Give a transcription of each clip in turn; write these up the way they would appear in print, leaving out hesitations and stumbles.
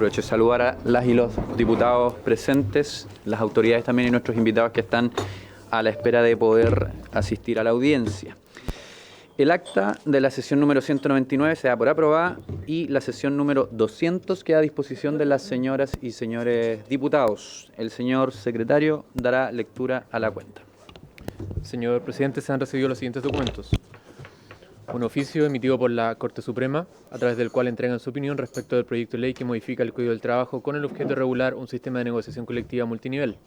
Aprovecho de saludar a las y los diputados presentes, las autoridades también y nuestros invitados que están a la espera de poder asistir a la audiencia. El acta de la sesión número 199 se da por aprobada y la sesión número 200 queda a disposición de las señoras y señores diputados. El señor secretario dará lectura a la cuenta. Señor presidente, se han recibido los siguientes documentos. Un oficio emitido por la Corte Suprema, a través del cual entregan su opinión respecto del proyecto de ley que modifica el Código del Trabajo con el objeto de regular un sistema de negociación colectiva multinivel.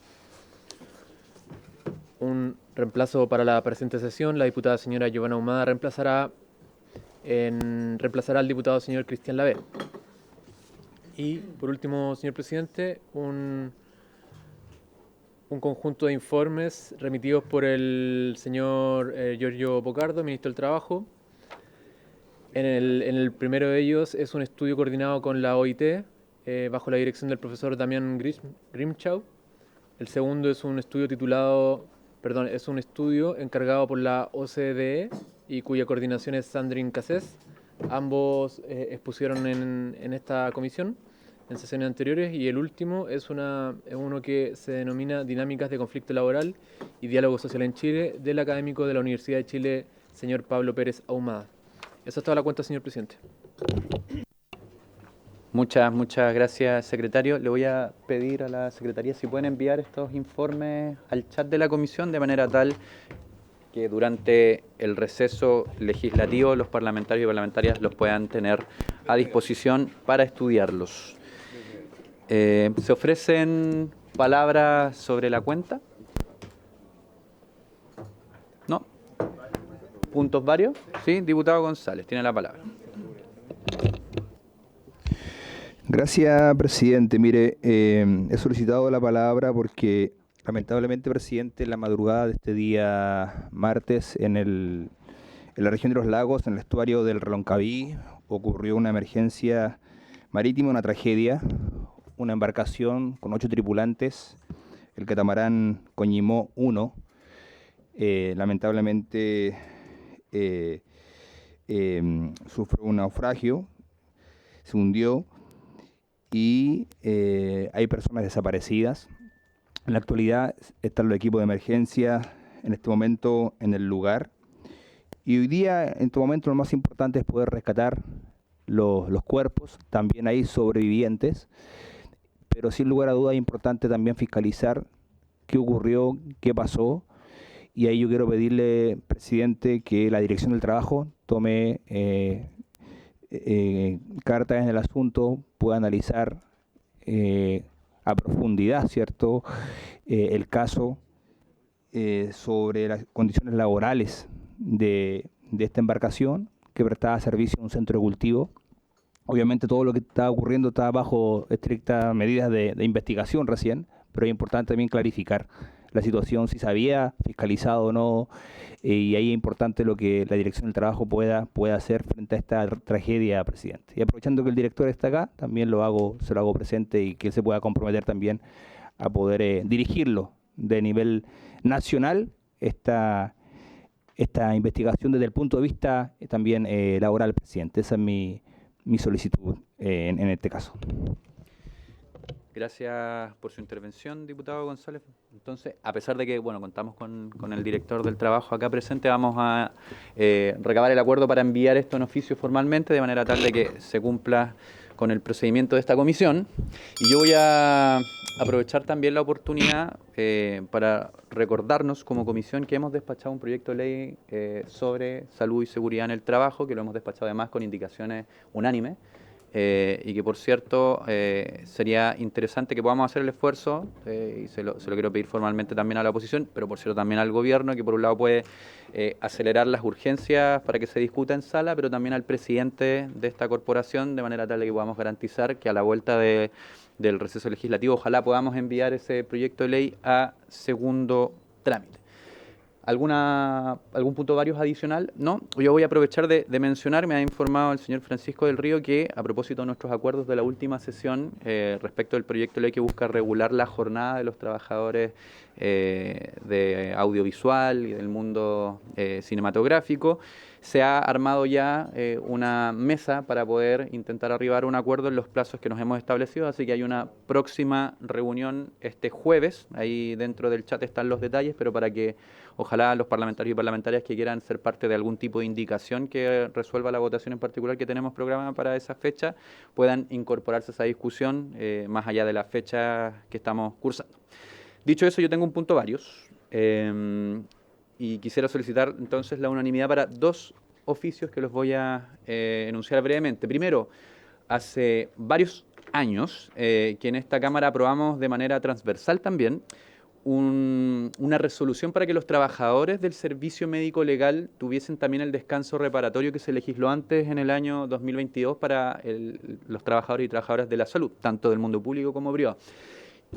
Un reemplazo para la presente sesión, la diputada señora Giovanna Ahumada reemplazará al diputado señor Cristian Lavé. Y por último, señor presidente, un conjunto de informes remitidos por el señor Giorgio Bocardo, ministro del Trabajo. En el primero de ellos es un estudio coordinado con la OIT, bajo la dirección del profesor Damián Grimchau. El segundo es un estudio encargado por la OCDE y cuya coordinación es Sandrine Cassés. Ambos expusieron en esta comisión en sesiones anteriores, y el último es uno que se denomina Dinámicas de conflicto laboral y diálogo social en Chile, del académico de la Universidad de Chile, señor Pablo Pérez Ahumada. Esa es toda la cuenta, señor presidente. Muchas gracias, secretario. Le voy a pedir a la secretaría si pueden enviar estos informes al chat de la comisión de manera tal que durante el receso legislativo los parlamentarios y parlamentarias los puedan tener a disposición para estudiarlos. ¿Se ofrecen palabras sobre la cuenta? ¿No? ¿Puntos varios? Sí, diputado González, tiene la palabra. Gracias, presidente. Mire, he solicitado la palabra porque lamentablemente, presidente, en la madrugada de este día martes en la región de los lagos, en el estuario del Reloncaví, ocurrió una emergencia marítima, una tragedia. Una embarcación con 8 tripulantes, el catamarán Coñimó 1, lamentablemente sufrió un naufragio, se hundió y hay personas desaparecidas. En la actualidad están los equipos de emergencia en este momento en el lugar, y hoy día en este momento lo más importante es poder rescatar los cuerpos. También hay sobrevivientes, pero sin lugar a dudas es importante también fiscalizar qué ocurrió, qué pasó, y ahí yo quiero pedirle, presidente, que la Dirección del Trabajo tome cartas en el asunto, pueda analizar a profundidad, ¿cierto?, el caso sobre las condiciones laborales de esta embarcación que prestaba servicio a un centro de cultivo. Obviamente todo lo que está ocurriendo está bajo estrictas medidas de investigación recién, pero es importante también clarificar la situación, si se había fiscalizado o no, y ahí es importante lo que la Dirección del Trabajo pueda hacer frente a esta tragedia, presidente. Y aprovechando que el director está acá, también se lo hago presente, y que él se pueda comprometer también a poder dirigirlo de nivel nacional esta investigación desde el punto de vista también laboral, presidente. Esa es mi solicitud en este caso. Gracias por su intervención, diputado González. Entonces, a pesar de que contamos con el director del trabajo acá presente, vamos a recabar el acuerdo para enviar esto en oficio formalmente, de manera tal de que se cumpla con el procedimiento de esta comisión. Y yo voy a aprovechar también la oportunidad para recordarnos como comisión que hemos despachado un proyecto de ley sobre salud y seguridad en el trabajo, que lo hemos despachado además con indicaciones unánimes. Y que, por cierto, sería interesante que podamos hacer el esfuerzo, y se lo quiero pedir formalmente también a la oposición, pero por cierto también al gobierno, que por un lado puede acelerar las urgencias para que se discuta en sala, pero también al presidente de esta corporación, de manera tal de que podamos garantizar que a la vuelta del receso legislativo ojalá podamos enviar ese proyecto de ley a segundo trámite. ¿Algún punto varios adicional? No, yo voy a aprovechar de mencionar, me ha informado el señor Francisco del Río que a propósito de nuestros acuerdos de la última sesión respecto del proyecto de ley que busca regular la jornada de los trabajadores de audiovisual y del mundo cinematográfico, se ha armado ya una mesa para poder intentar arribar a un acuerdo en los plazos que nos hemos establecido, así que hay una próxima reunión este jueves, ahí dentro del chat están los detalles, pero para que ojalá los parlamentarios y parlamentarias que quieran ser parte de algún tipo de indicación que resuelva la votación en particular que tenemos programada para esa fecha, puedan incorporarse a esa discusión más allá de la fecha que estamos cursando. Dicho eso, yo tengo un punto varios. Y quisiera solicitar entonces la unanimidad para dos oficios que los voy a enunciar brevemente. Primero, hace varios años que en esta Cámara aprobamos de manera transversal también una resolución para que los trabajadores del servicio médico legal tuviesen también el descanso reparatorio que se legisló antes en el año 2022 para los trabajadores y trabajadoras de la salud, tanto del mundo público como privado.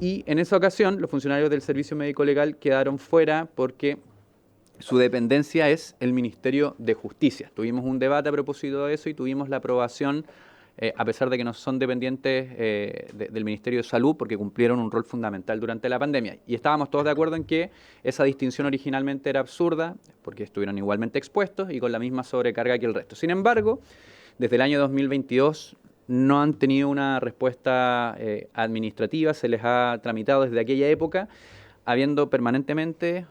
Y en esa ocasión los funcionarios del servicio médico legal quedaron fuera porque su dependencia es el Ministerio de Justicia. Tuvimos un debate a propósito de eso y tuvimos la aprobación, a pesar de que no son dependientes del Ministerio de Salud, porque cumplieron un rol fundamental durante la pandemia. Y estábamos todos de acuerdo en que esa distinción originalmente era absurda, porque estuvieron igualmente expuestos y con la misma sobrecarga que el resto. Sin embargo, desde el año 2022 no han tenido una respuesta administrativa, se les ha tramitado desde aquella época, habiendo permanentemente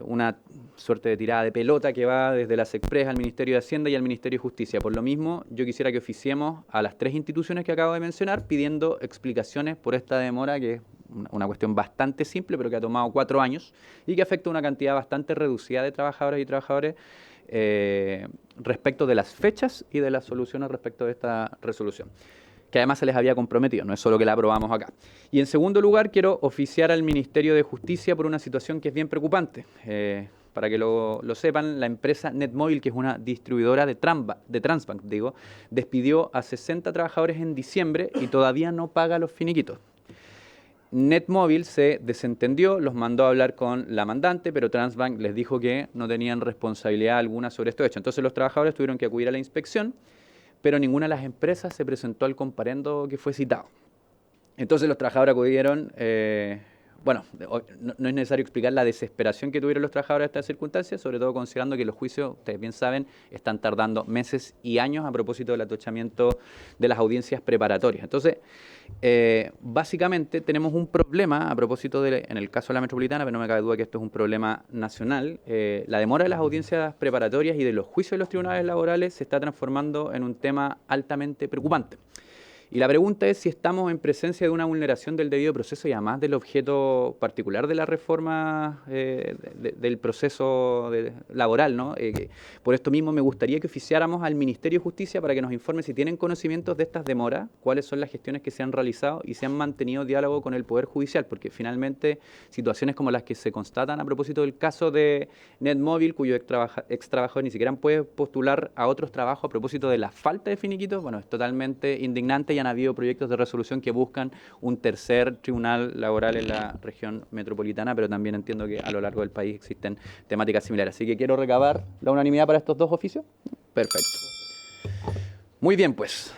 una suerte de tirada de pelota que va desde la SECPRES al Ministerio de Hacienda y al Ministerio de Justicia. Por lo mismo, yo quisiera que oficiemos a las tres instituciones que acabo de mencionar pidiendo explicaciones por esta demora, que es una cuestión bastante simple, pero que ha tomado 4 años y que afecta a una cantidad bastante reducida de trabajadoras y trabajadores respecto de las fechas y de las soluciones respecto de esta resolución, que además se les había comprometido, no es solo que la aprobamos acá. Y en segundo lugar, quiero oficiar al Ministerio de Justicia por una situación que es bien preocupante. Para que lo sepan, la empresa Netmóvil, que es una distribuidora de Transbank, despidió a 60 trabajadores en diciembre y todavía no paga los finiquitos. Netmóvil se desentendió, los mandó a hablar con la mandante, pero Transbank les dijo que no tenían responsabilidad alguna sobre esto hecho. Entonces los trabajadores tuvieron que acudir a la inspección, pero ninguna de las empresas se presentó al comparendo que fue citado. Entonces los trabajadores acudieron, no es necesario explicar la desesperación que tuvieron los trabajadores en estas circunstancias, sobre todo considerando que los juicios, ustedes bien saben, están tardando meses y años a propósito del atochamiento de las audiencias preparatorias. Entonces, básicamente tenemos un problema a propósito en el caso de la metropolitana, pero no me cabe duda que esto es un problema nacional. La demora de las audiencias preparatorias y de los juicios de los tribunales laborales se está transformando en un tema altamente preocupante. Y la pregunta es si estamos en presencia de una vulneración del debido proceso y además del objeto particular de la reforma del proceso laboral, ¿no? Por esto mismo me gustaría que oficiáramos al Ministerio de Justicia para que nos informe si tienen conocimientos de estas demoras, cuáles son las gestiones que se han realizado y si han mantenido diálogo con el Poder Judicial, porque finalmente situaciones como las que se constatan a propósito del caso de Netmóvil, cuyo ex trabajador ni siquiera puede postular a otros trabajos a propósito de la falta de finiquitos, bueno, es totalmente indignante y han habido proyectos de resolución que buscan un tercer tribunal laboral en la región metropolitana, pero también entiendo que a lo largo del país existen temáticas similares. Así que quiero recabar la unanimidad para estos dos oficios. Perfecto. Muy bien, pues.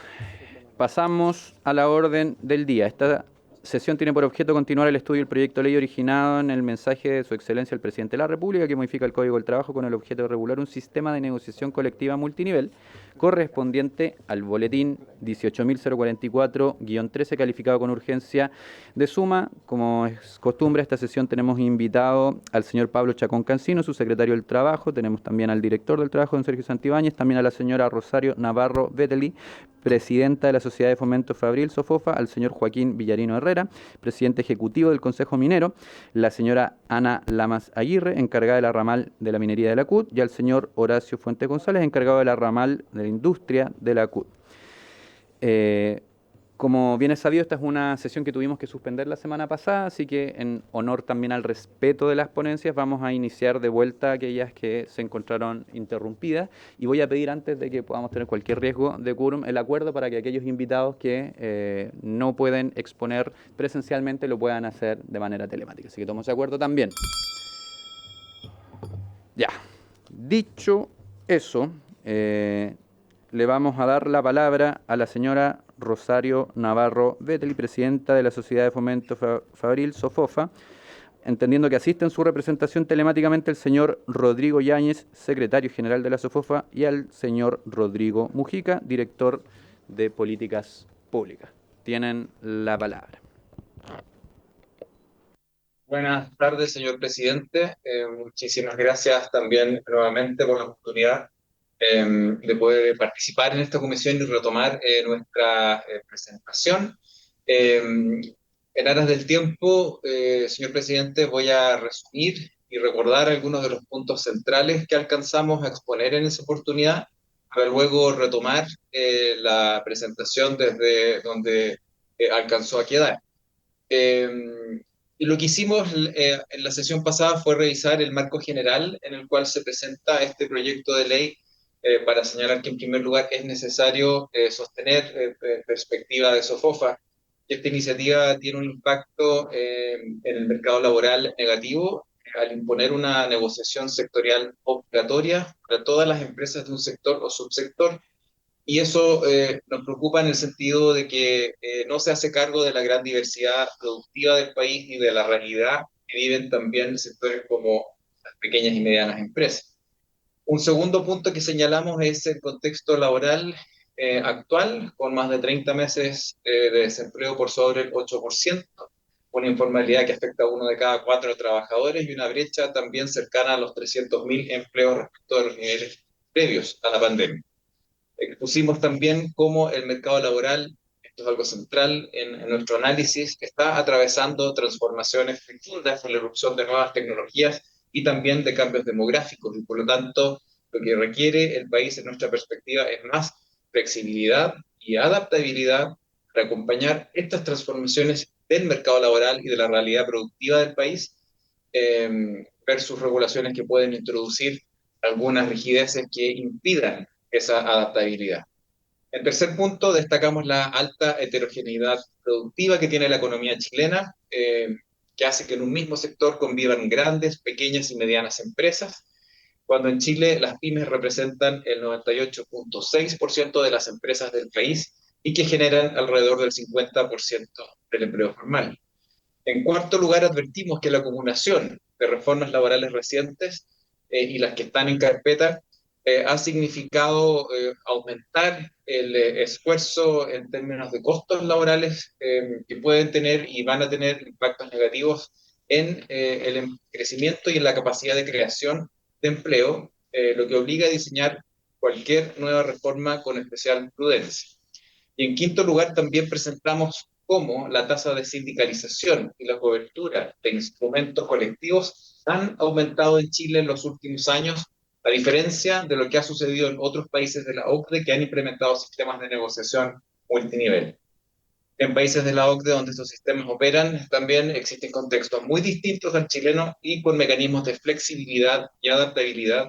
Pasamos a la orden del día. Esta sesión tiene por objeto continuar el estudio del proyecto de ley originado en el mensaje de Su Excelencia el Presidente de la República, que modifica el Código del Trabajo con el objeto de regular un sistema de negociación colectiva multinivel correspondiente al boletín 18.044-13, calificado con urgencia de suma. Como es costumbre, a esta sesión tenemos invitado al señor Pablo Chacón Cancino, su secretario del Trabajo. Tenemos también al director del Trabajo, don Sergio Santibáñez, también a la señora Rosario Navarro Beteli, presidenta de la Sociedad de Fomento Fabril Sofofa, al señor Joaquín Villarino Herrera, presidente ejecutivo del Consejo Minero, la señora Ana Lamas Aguirre, encargada de la ramal de la minería de la CUT, y al señor Horacio Fuentes González, encargado de la ramal de la industria de la CUT. Como bien es sabido, esta es una sesión que tuvimos que suspender la semana pasada, así que en honor también al respeto de las ponencias, vamos a iniciar de vuelta aquellas que se encontraron interrumpidas, y voy a pedir, antes de que podamos tener cualquier riesgo de quórum, el acuerdo para que aquellos invitados que no pueden exponer presencialmente lo puedan hacer de manera telemática. Así que tomamos de acuerdo también. Ya. Dicho eso, le vamos a dar la palabra a la señora Rosario Navarro Beteli, presidenta de la Sociedad de Fomento Fabril Sofofa, entendiendo que asiste en su representación telemáticamente el señor Rodrigo Yáñez, secretario general de la SOFOFA, y al señor Rodrigo Mujica, director de Políticas Públicas. Tienen la palabra. Buenas tardes, señor presidente. Muchísimas gracias también nuevamente por la oportunidad de poder participar en esta comisión y retomar nuestra presentación. En aras del tiempo, señor presidente, voy a resumir y recordar algunos de los puntos centrales que alcanzamos a exponer en esa oportunidad, para luego retomar la presentación desde donde alcanzó a quedar. Eh, y lo que hicimos en la sesión pasada fue revisar el marco general en el cual se presenta este proyecto de ley, para señalar que en primer lugar es necesario sostener perspectiva de SOFOFA, que esta iniciativa tiene un impacto en el mercado laboral negativo al imponer una negociación sectorial obligatoria para todas las empresas de un sector o subsector, y eso nos preocupa en el sentido de que no se hace cargo de la gran diversidad productiva del país y de la realidad que viven también sectores como las pequeñas y medianas empresas. Un segundo punto que señalamos es el contexto laboral actual, con más de 30 meses de desempleo por sobre el 8%, una informalidad que afecta a uno de cada 4 trabajadores y una brecha también cercana a los 300.000 empleos respecto de los niveles previos a la pandemia. Expusimos también cómo el mercado laboral, esto es algo central en nuestro análisis, está atravesando transformaciones profundas con la irrupción de nuevas tecnologías y también de cambios demográficos, y por lo tanto lo que requiere el país en nuestra perspectiva es más flexibilidad y adaptabilidad para acompañar estas transformaciones del mercado laboral y de la realidad productiva del país, versus regulaciones que pueden introducir algunas rigideces que impidan esa adaptabilidad. En tercer punto, destacamos la alta heterogeneidad productiva que tiene la economía chilena, que hace que en un mismo sector convivan grandes, pequeñas y medianas empresas, cuando en Chile las pymes representan el 98.6% de las empresas del país y que generan alrededor del 50% del empleo formal. En cuarto lugar, advertimos que la acumulación de reformas laborales recientes y las que están en carpeta ha significado aumentar el esfuerzo en términos de costos laborales, que pueden tener y van a tener impactos negativos en el crecimiento y en la capacidad de creación de empleo, lo que obliga a diseñar cualquier nueva reforma con especial prudencia. Y en quinto lugar, también presentamos cómo la tasa de sindicalización y la cobertura de instrumentos colectivos han aumentado en Chile en los últimos años, a diferencia de lo que ha sucedido en otros países de la OCDE que han implementado sistemas de negociación multinivel. En países de la OCDE donde estos sistemas operan, también existen contextos muy distintos al chileno y con mecanismos de flexibilidad y adaptabilidad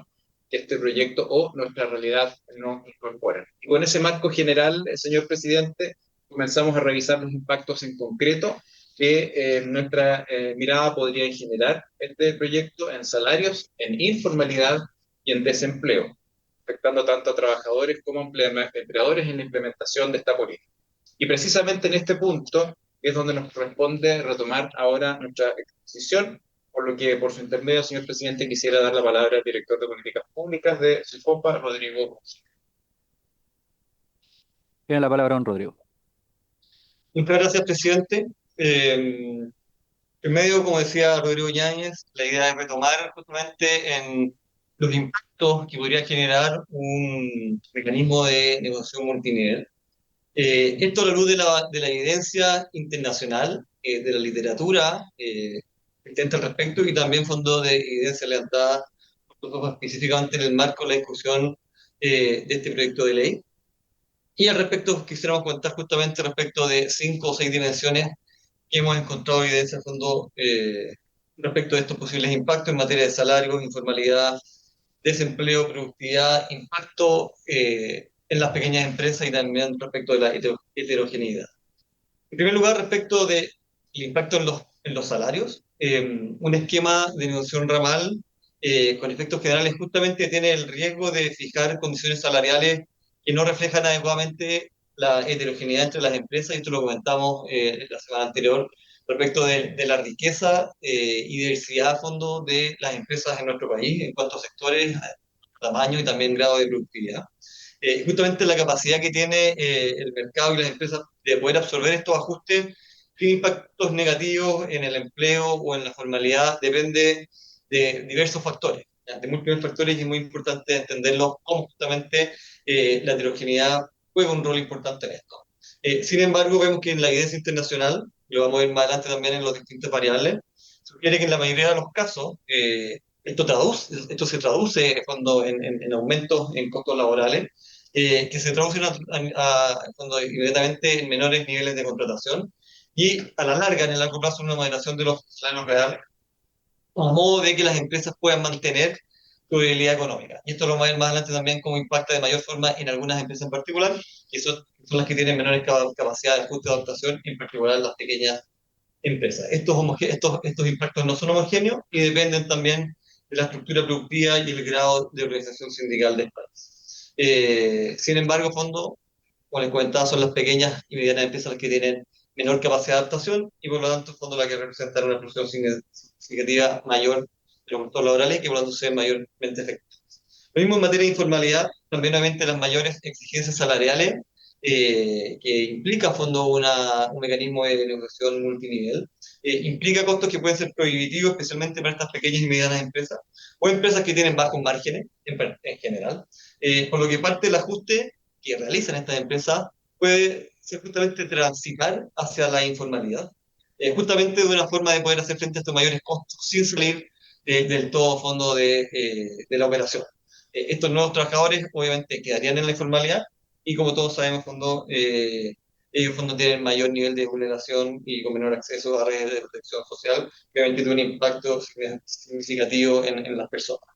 que este proyecto o nuestra realidad no incorporan. Y con ese marco general, señor presidente, comenzamos a revisar los impactos en concreto que nuestra mirada podría generar este proyecto en salarios, en informalidad y en desempleo, afectando tanto a trabajadores como a empleadores en la implementación de esta política. Y precisamente en este punto es donde nos corresponde retomar ahora nuestra exposición, por lo que, por su intermedio, señor presidente, quisiera dar la palabra al director de Políticas Públicas de SOFOFA, Rodrigo. Tiene la palabra don Rodrigo. Muchas gracias, presidente. En medio, como decía Rodrigo Yáñez, la idea es retomar justamente en los impactos que podría generar un mecanismo de negociación multinivel. Esto a la luz de la evidencia internacional, de la literatura existente al respecto, y también fondos de evidencia levantada específicamente en el marco de la discusión de este proyecto de ley. Y al respecto quisiéramos comentar justamente respecto de 5 o 6 dimensiones que hemos encontrado evidencia al fondo respecto de estos posibles impactos en materia de salarios, informalidad, desempleo, productividad, impacto en las pequeñas empresas y también respecto de la heterogeneidad. En primer lugar, respecto del impacto en los salarios, un esquema de negociación ramal con efectos generales justamente tiene el riesgo de fijar condiciones salariales que no reflejan adecuadamente la heterogeneidad entre las empresas, y esto lo comentamos la semana anterior respecto de la riqueza y diversidad a fondo de las empresas en nuestro país en cuanto a sectores, tamaño y también grado de productividad. Justamente la capacidad que tiene el mercado y las empresas de poder absorber estos ajustes sin impactos negativos en el empleo o en la formalidad depende de diversos factores, ¿ya? De múltiples factores, y es muy importante entenderlo cómo justamente la heterogeneidad juega un rol importante en esto. Sin embargo, vemos que en la evidencia internacional, lo vamos a ver más adelante también en las distintas variables, sugiere que en la mayoría de los casos esto se traduce cuando en aumentos en costos laborales, que se traducen cuando inmediatamente en menores niveles de contratación y a la larga, en el largo plazo, una moderación de los salarios reales, a modo de que las empresas puedan mantener su viabilidad económica. Y esto lo vamos a ver más adelante también cómo impacta de mayor forma en algunas empresas en particular, que son las que tienen menores capacidad de ajuste de adaptación, en particular las pequeñas empresas. Estos impactos no son homogéneos y dependen también de la estructura productiva y el grado de organización sindical del país. Sin embargo, fondo, como les comentaba, son las pequeñas y medianas empresas las que tienen menor capacidad de adaptación y por lo tanto, fondo, la que representan una exclusión significativa mayor de los costos laborales, que por lo tanto se ven mayormente afectados. Lo mismo en materia de informalidad, también obviamente las mayores exigencias salariales, que implica a fondo un mecanismo de negociación multinivel, implica costos que pueden ser prohibitivos, especialmente para estas pequeñas y medianas empresas, o empresas que tienen bajos márgenes en general, por lo que parte del ajuste que realizan estas empresas puede ser justamente transitar hacia la informalidad, justamente de una forma de poder hacer frente a estos mayores costos sin salir del todo fondo de la operación. Estos nuevos trabajadores obviamente quedarían en la informalidad y como todos sabemos, fondo, ellos fondo tienen mayor nivel de vulneración y con menor acceso a redes de protección social, que obviamente tiene un impacto significativo en las personas.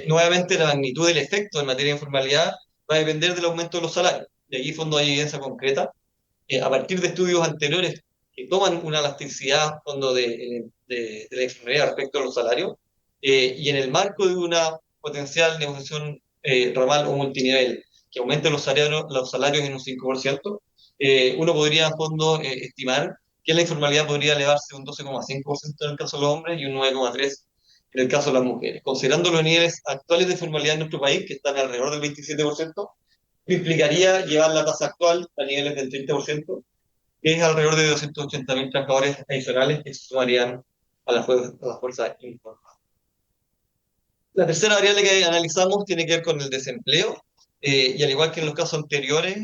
Nuevamente, la magnitud del efecto en materia de informalidad va a depender del aumento de los salarios. Y aquí, fondo, hay evidencia concreta. A partir de estudios anteriores que toman una elasticidad fondo de la informalidad respecto a los salarios, y en el marco de una potencial negociación ramal o multinivel que aumente los salarios en un 5%, uno podría, a fondo, estimar que la informalidad podría elevarse un 12,5% en el caso de los hombres y un 9,3% en el caso de las mujeres. Considerando los niveles actuales de formalidad en nuestro país, que están alrededor del 27%, implicaría llevar la tasa actual a niveles del 30%, que es alrededor de 280.000 trabajadores adicionales que se sumarían a la fuerza informales. La tercera variable que analizamos tiene que ver con el desempleo, y al igual que en los casos anteriores,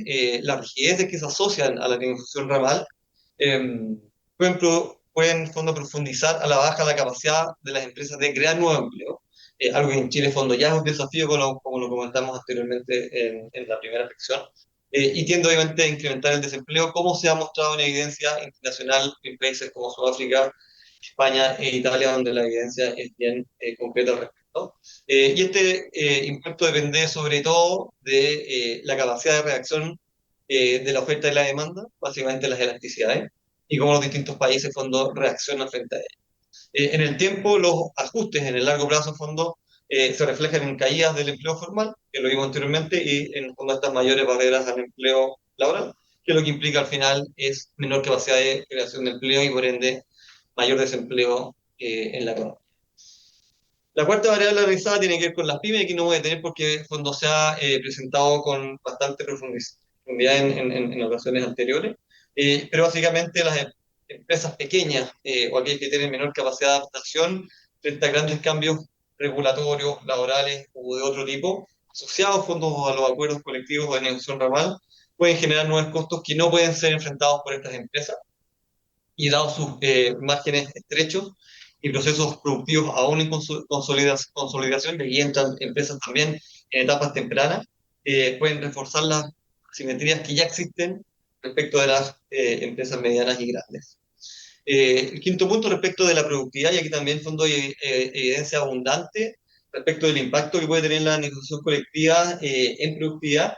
las rigideces que se asocian a la negociación ramal eh, pueden en fondo profundizar a la baja la capacidad de las empresas de crear nuevo empleo, algo que en Chile fondo ya es un desafío como lo comentamos anteriormente en la primera sección, y tiende obviamente a incrementar el desempleo, como se ha mostrado en evidencia internacional en países como Sudáfrica, España e Italia, donde la evidencia es bien concreta al respecto. Y este impacto depende sobre todo de la capacidad de reacción de la oferta y la demanda, básicamente las elasticidades, y cómo los distintos países fondo reaccionan frente a ello. En el tiempo, los ajustes en el largo plazo fondo se reflejan en caídas del empleo formal, que lo vimos anteriormente, y en fondo estas mayores barreras al empleo laboral, que lo que implica al final es menor capacidad de creación de empleo y por ende mayor desempleo en la economía. La cuarta variable analizada tiene que ver con las pymes, que no voy a tener porque el fondo se ha presentado con bastante profundidad en ocasiones anteriores, pero básicamente las empresas pequeñas o aquellas que tienen menor capacidad de adaptación frente a grandes cambios regulatorios, laborales o de otro tipo, asociados fondos a los acuerdos colectivos de negociación ramal, pueden generar nuevos costos que no pueden ser enfrentados por estas empresas y dados sus márgenes estrechos y procesos productivos aún en consolidación, y aquí entran empresas también en etapas tempranas, pueden reforzar las asimetrías que ya existen respecto de las empresas medianas y grandes. El quinto punto respecto de la productividad, y aquí también en fondo hay evidencia abundante respecto del impacto que puede tener la negociación colectiva en productividad,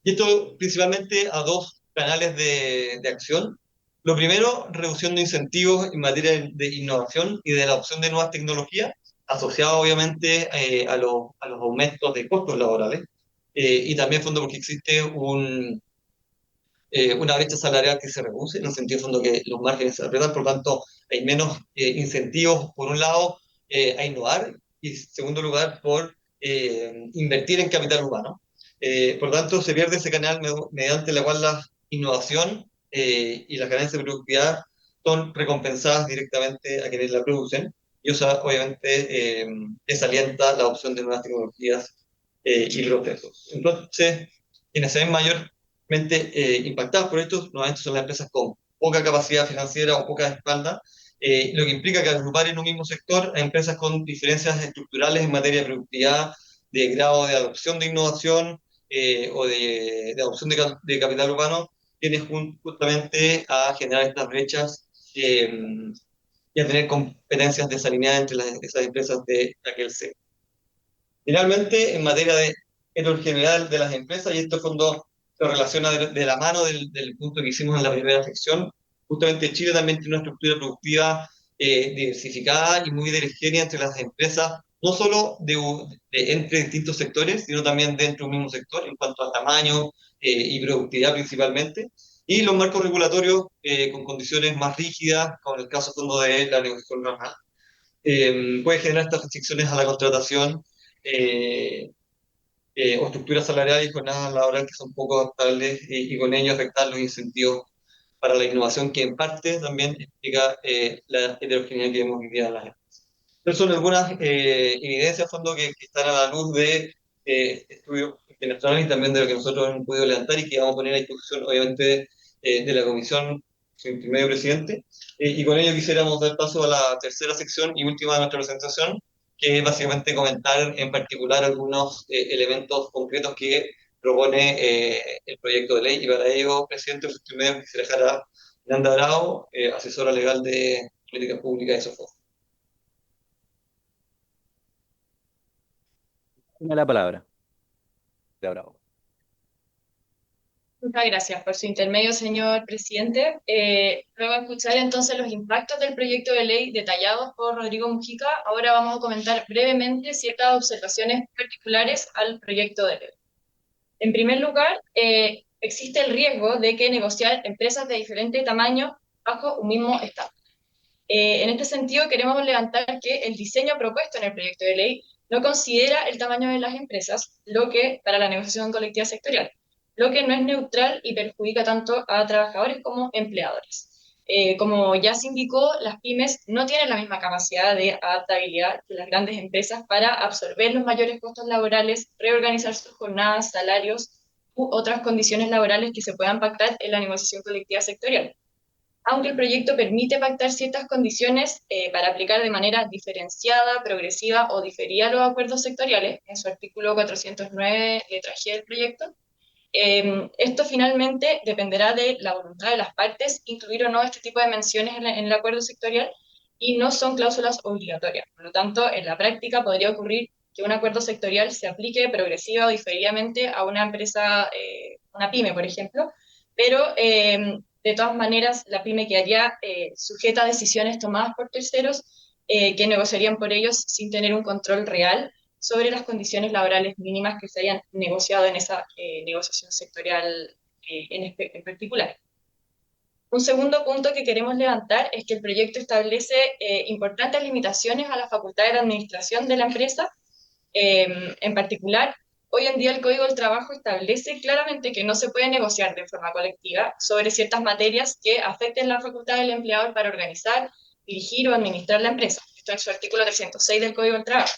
y esto principalmente a dos canales de acción. Lo primero, reducción de incentivos en materia de innovación y de la adopción de nuevas tecnologías, asociado obviamente a los aumentos de costos laborales, y también fondo porque existe una brecha salarial que se reduce, en el sentido de fondo que los márgenes se apretan, por lo tanto hay menos incentivos, por un lado, a innovar, y en segundo lugar, por invertir en capital humano. Por lo tanto, se pierde ese canal mediante la cual la innovación y las ganancias de productividad son recompensadas directamente a quienes la producen, y eso obviamente desalienta la adopción de nuevas tecnologías y procesos. Entonces, quienes se ven mayormente impactadas por esto, nuevamente son las empresas con poca capacidad financiera o poca espalda, lo que implica que agrupar en un mismo sector a empresas con diferencias estructurales en materia de productividad, de grado de adopción de innovación o de adopción de capital humano, tiene justamente a generar estas brechas y a tener competencias desalineadas entre esas empresas de aquel sector. Finalmente, en materia de heterogeneidad de las empresas, y esto fondo se relaciona de la mano del punto que hicimos en la primera sección, justamente Chile también tiene una estructura productiva diversificada y muy heterogénea entre las empresas, no solo entre distintos sectores, sino también dentro de un mismo sector, en cuanto a tamaño y productividad principalmente, y los marcos regulatorios con condiciones más rígidas, como en el caso fondo de la negociación normal, puede generar estas restricciones a la contratación eh, o estructuras salariales y jornadas laborales que son poco adaptables y con ello afectar los incentivos para la innovación, que en parte también explica la heterogeneidad que hemos vivido en las empresas. Entonces son algunas evidencias a fondo que están a la luz de estudios internacionales y también de lo que nosotros hemos podido levantar y que vamos a poner a disposición, obviamente, de la Comisión, su intermedio presidente. Y con ello quisiéramos dar paso a la tercera sección y última de nuestra presentación, que es básicamente comentar en particular algunos elementos concretos que propone el proyecto de ley. Y para ello, presidente, su intermedio quisiera dejar a Nanda Bravo, asesora legal de políticas públicas de SOFOP. Tiene la palabra. Bravo. Muchas gracias por su intermedio, señor presidente. Luego de escuchar entonces los impactos del proyecto de ley detallados por Rodrigo Mujica, ahora vamos a comentar brevemente ciertas observaciones particulares al proyecto de ley. En primer lugar, existe el riesgo de que negociar empresas de diferente tamaño bajo un mismo estándar. En este sentido, queremos levantar que el diseño propuesto en el proyecto de ley no considera el tamaño de las empresas, lo que para la negociación colectiva sectorial, lo que no es neutral y perjudica tanto a trabajadores como empleadores. Como ya se indicó, las pymes no tienen la misma capacidad de adaptabilidad que las grandes empresas para absorber los mayores costos laborales, reorganizar sus jornadas, salarios u otras condiciones laborales que se puedan pactar en la negociación colectiva sectorial. Aunque el proyecto permite pactar ciertas condiciones para aplicar de manera diferenciada, progresiva o diferida los acuerdos sectoriales, en su artículo 409, letra G del proyecto, esto finalmente dependerá de la voluntad de las partes incluir o no este tipo de menciones en el acuerdo sectorial y no son cláusulas obligatorias. Por lo tanto, en la práctica podría ocurrir que un acuerdo sectorial se aplique progresiva o diferidamente a una empresa, una pyme, por ejemplo, pero de todas maneras la pyme quedaría sujeta a decisiones tomadas por terceros que negociarían por ellos sin tener un control real sobre las condiciones laborales mínimas que se hayan negociado en esa negociación sectorial en particular. Un segundo punto que queremos levantar es que el proyecto establece importantes limitaciones a la facultad de la administración de la empresa. En particular, hoy en día el Código del Trabajo establece claramente que no se puede negociar de forma colectiva sobre ciertas materias que afecten la facultad del empleador para organizar, dirigir o administrar la empresa. Esto en su artículo 306 del Código del Trabajo.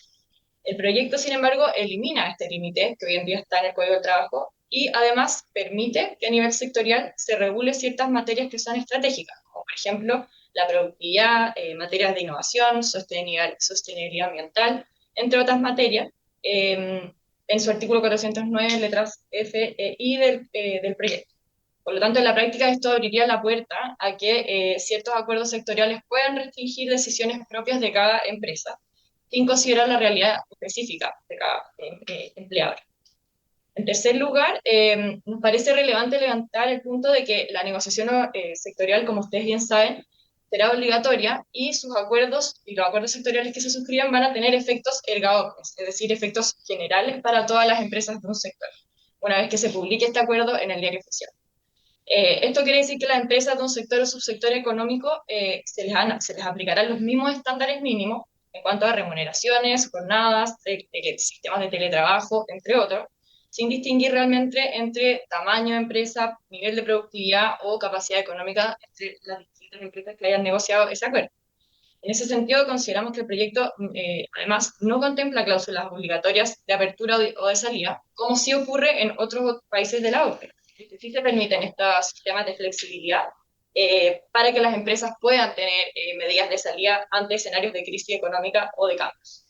El proyecto, sin embargo, elimina este límite que hoy en día está en el Código del Trabajo y además permite que a nivel sectorial se regule ciertas materias que son estratégicas, como por ejemplo la productividad, materias de innovación, sostenibilidad ambiental, entre otras materias, en su artículo 409, letras F e I del proyecto. Por lo tanto, en la práctica esto abriría la puerta a que ciertos acuerdos sectoriales puedan restringir decisiones propias de cada empresa, sin considerar la realidad específica de cada empleador. En tercer lugar, nos parece relevante levantar el punto de que la negociación sectorial, como ustedes bien saben, será obligatoria y sus acuerdos y los acuerdos sectoriales que se suscriban van a tener efectos erga omnes, es decir, efectos generales para todas las empresas de un sector, una vez que se publique este acuerdo en el diario oficial. Esto quiere decir que las empresas de un sector o subsector económico se les aplicarán los mismos estándares mínimos en cuanto a remuneraciones, jornadas, sistemas de teletrabajo, entre otros, sin distinguir realmente entre tamaño de empresa, nivel de productividad o capacidad económica entre las distintas empresas que hayan negociado ese acuerdo. En ese sentido, consideramos que el proyecto, además, no contempla cláusulas obligatorias de apertura o de salida, como sí ocurre en otros países de la OCDE. Sí se permiten estos sistemas de flexibilidad para que las empresas puedan tener medidas de salida ante escenarios de crisis económica o de cambios.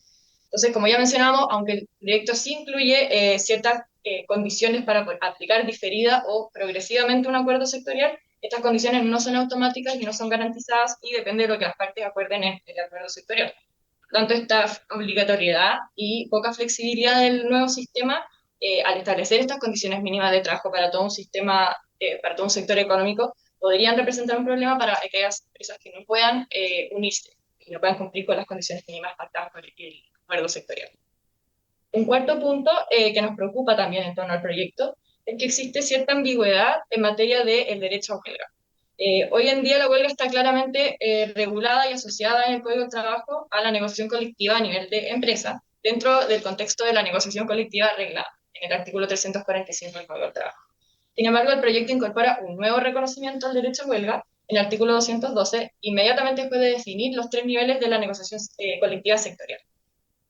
Entonces, como ya mencionamos, aunque el proyecto sí incluye ciertas condiciones para aplicar diferida o progresivamente un acuerdo sectorial, estas condiciones no son automáticas y no son garantizadas y depende de lo que las partes acuerden en el acuerdo sectorial. Por tanto, esta obligatoriedad y poca flexibilidad del nuevo sistema, al establecer estas condiciones mínimas de trabajo para todo un sistema, para todo un sector económico, podrían representar un problema para aquellas empresas que no puedan unirse y no puedan cumplir con las condiciones mínimas pactadas por el acuerdo sectorial. Un cuarto punto que nos preocupa también en torno al proyecto es que existe cierta ambigüedad en materia del derecho a huelga. Hoy en día la huelga está claramente regulada y asociada en el Código de Trabajo a la negociación colectiva a nivel de empresa, dentro del contexto de la negociación colectiva reglada, en el artículo 345 del Código de Trabajo. Sin embargo, el proyecto incorpora un nuevo reconocimiento al derecho a huelga en el artículo 212, inmediatamente después de definir los tres niveles de la negociación colectiva sectorial,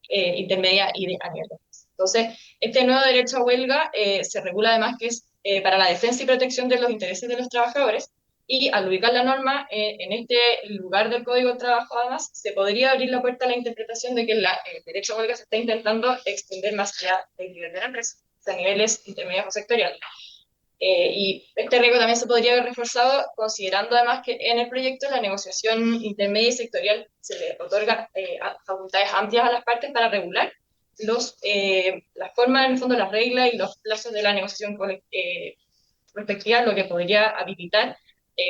intermedia y a nivel de empresa. Entonces, este nuevo derecho a huelga se regula además que es para la defensa y protección de los intereses de los trabajadores, y al ubicar la norma en este lugar del Código de Trabajo, además, se podría abrir la puerta a la interpretación de que el derecho a huelga se está intentando extender más allá del nivel de la empresa, a niveles intermedios o sectoriales. Y este riesgo también se podría haber reforzado considerando además que en el proyecto la negociación intermedia y sectorial se le otorga facultades amplias a las partes para regular las formas, en el fondo, las reglas y los plazos de la negociación respectiva, lo que podría habilitar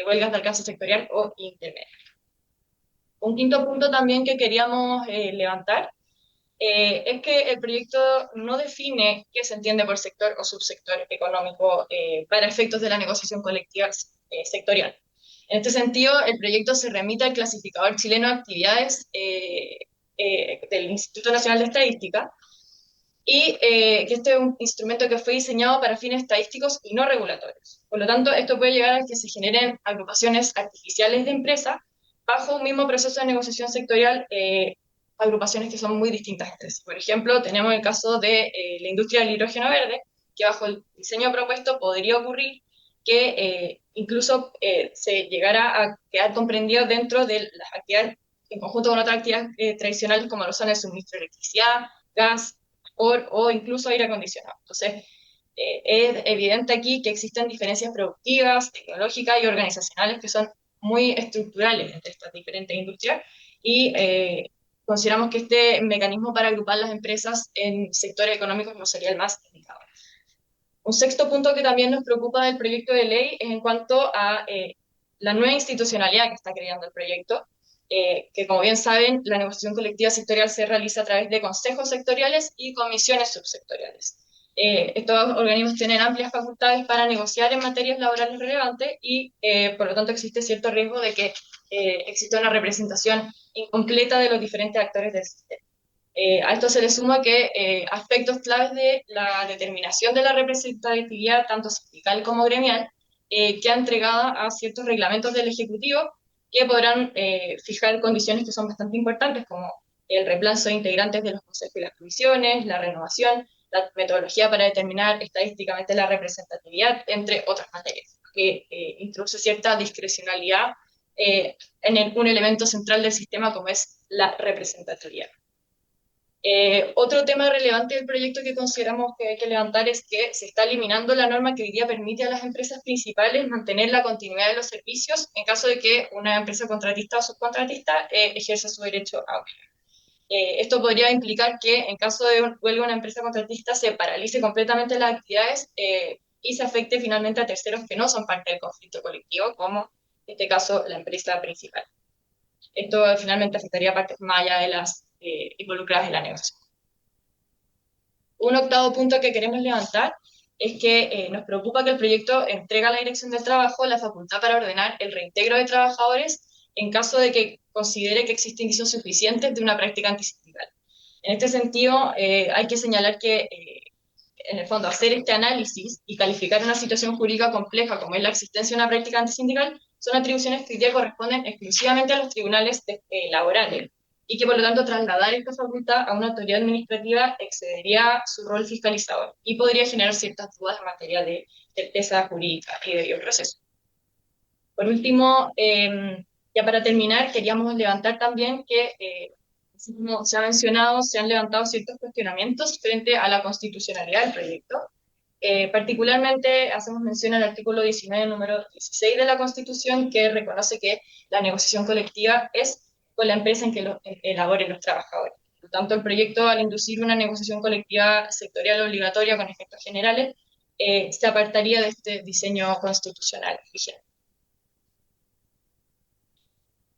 huelgas de alcance sectorial o intermedio. Un quinto punto también que queríamos levantar es que el proyecto no define qué se entiende por sector o subsector económico para efectos de la negociación colectiva sectorial. En este sentido, el proyecto se remite al clasificador chileno de actividades del Instituto Nacional de Estadística, y que este es un instrumento que fue diseñado para fines estadísticos y no regulatorios. Por lo tanto, esto puede llegar a que se generen agrupaciones artificiales de empresas bajo un mismo proceso de negociación sectorial, agrupaciones que son muy distintas entre sí. Por ejemplo, tenemos el caso de la industria del hidrógeno verde, que bajo el diseño propuesto podría ocurrir que incluso se llegara a quedar comprendido dentro de las actividades en conjunto con otras actividades tradicionales como lo son el suministro de electricidad, gas, o incluso aire acondicionado. Entonces, es evidente aquí que existen diferencias productivas, tecnológicas y organizacionales que son muy estructurales entre estas diferentes industrias, y consideramos que este mecanismo para agrupar las empresas en sectores económicos no sería el más indicado. Un sexto punto que también nos preocupa del proyecto de ley es en cuanto a la nueva institucionalidad que está creando el proyecto, que como bien saben, la negociación colectiva sectorial se realiza a través de consejos sectoriales y comisiones subsectoriales. Estos organismos tienen amplias facultades para negociar en materias laborales relevantes y, por lo tanto, existe cierto riesgo de que exista una representación incompleta de los diferentes actores del sistema. A esto se le suma que aspectos claves de la determinación de la representatividad, tanto sindical como gremial, queda entregada a ciertos reglamentos del Ejecutivo que podrán fijar condiciones que son bastante importantes, como el reemplazo de integrantes de los consejos y las comisiones, la renovación, la metodología para determinar estadísticamente la representatividad, entre otras materias, que introduce cierta discrecionalidad en un elemento central del sistema como es la representatividad. Otro tema relevante del proyecto que consideramos que hay que levantar es que se está eliminando la norma que hoy día permite a las empresas principales mantener la continuidad de los servicios en caso de que una empresa contratista o subcontratista ejerza su derecho a huelga. Esto podría implicar que en caso de huelga una empresa contratista se paralice completamente las actividades y se afecte finalmente a terceros que no son parte del conflicto colectivo, como en este caso la empresa principal. Esto finalmente afectaría a partes más allá de las involucradas en la negociación. Un octavo punto que queremos levantar es que nos preocupa que el proyecto entrega a la Dirección del Trabajo la facultad para ordenar el reintegro de trabajadores en caso de que considere que existen indicios suficientes de una práctica antisindical. En este sentido, hay que señalar que, en el fondo, hacer este análisis y calificar una situación jurídica compleja como es la existencia de una práctica antisindical son atribuciones que hoy día corresponden exclusivamente a los tribunales laborales, y que por lo tanto trasladar esta facultad a una autoridad administrativa excedería su rol fiscalizador y podría generar ciertas dudas en materia de certeza jurídica y debido proceso. Por último, ya para terminar, queríamos levantar también que, como se ha mencionado, se han levantado ciertos cuestionamientos frente a la constitucionalidad del proyecto. Particularmente hacemos mención al artículo 19, número 16 de la Constitución, que reconoce que la negociación colectiva es con la empresa en que elaboren los trabajadores. Por lo tanto, el proyecto, al inducir una negociación colectiva sectorial obligatoria con efectos generales, se apartaría de este diseño constitucional vigente.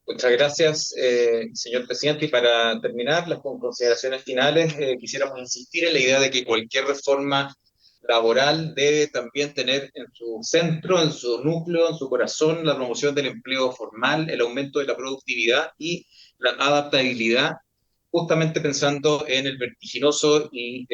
Muchas gracias, señor presidente. Y para terminar, las consideraciones finales, quisiéramos insistir en la idea de que cualquier reforma laboral debe también tener en su centro, en su núcleo, en su corazón, la promoción del empleo formal, el aumento de la productividad y la adaptabilidad, justamente pensando en el vertiginoso y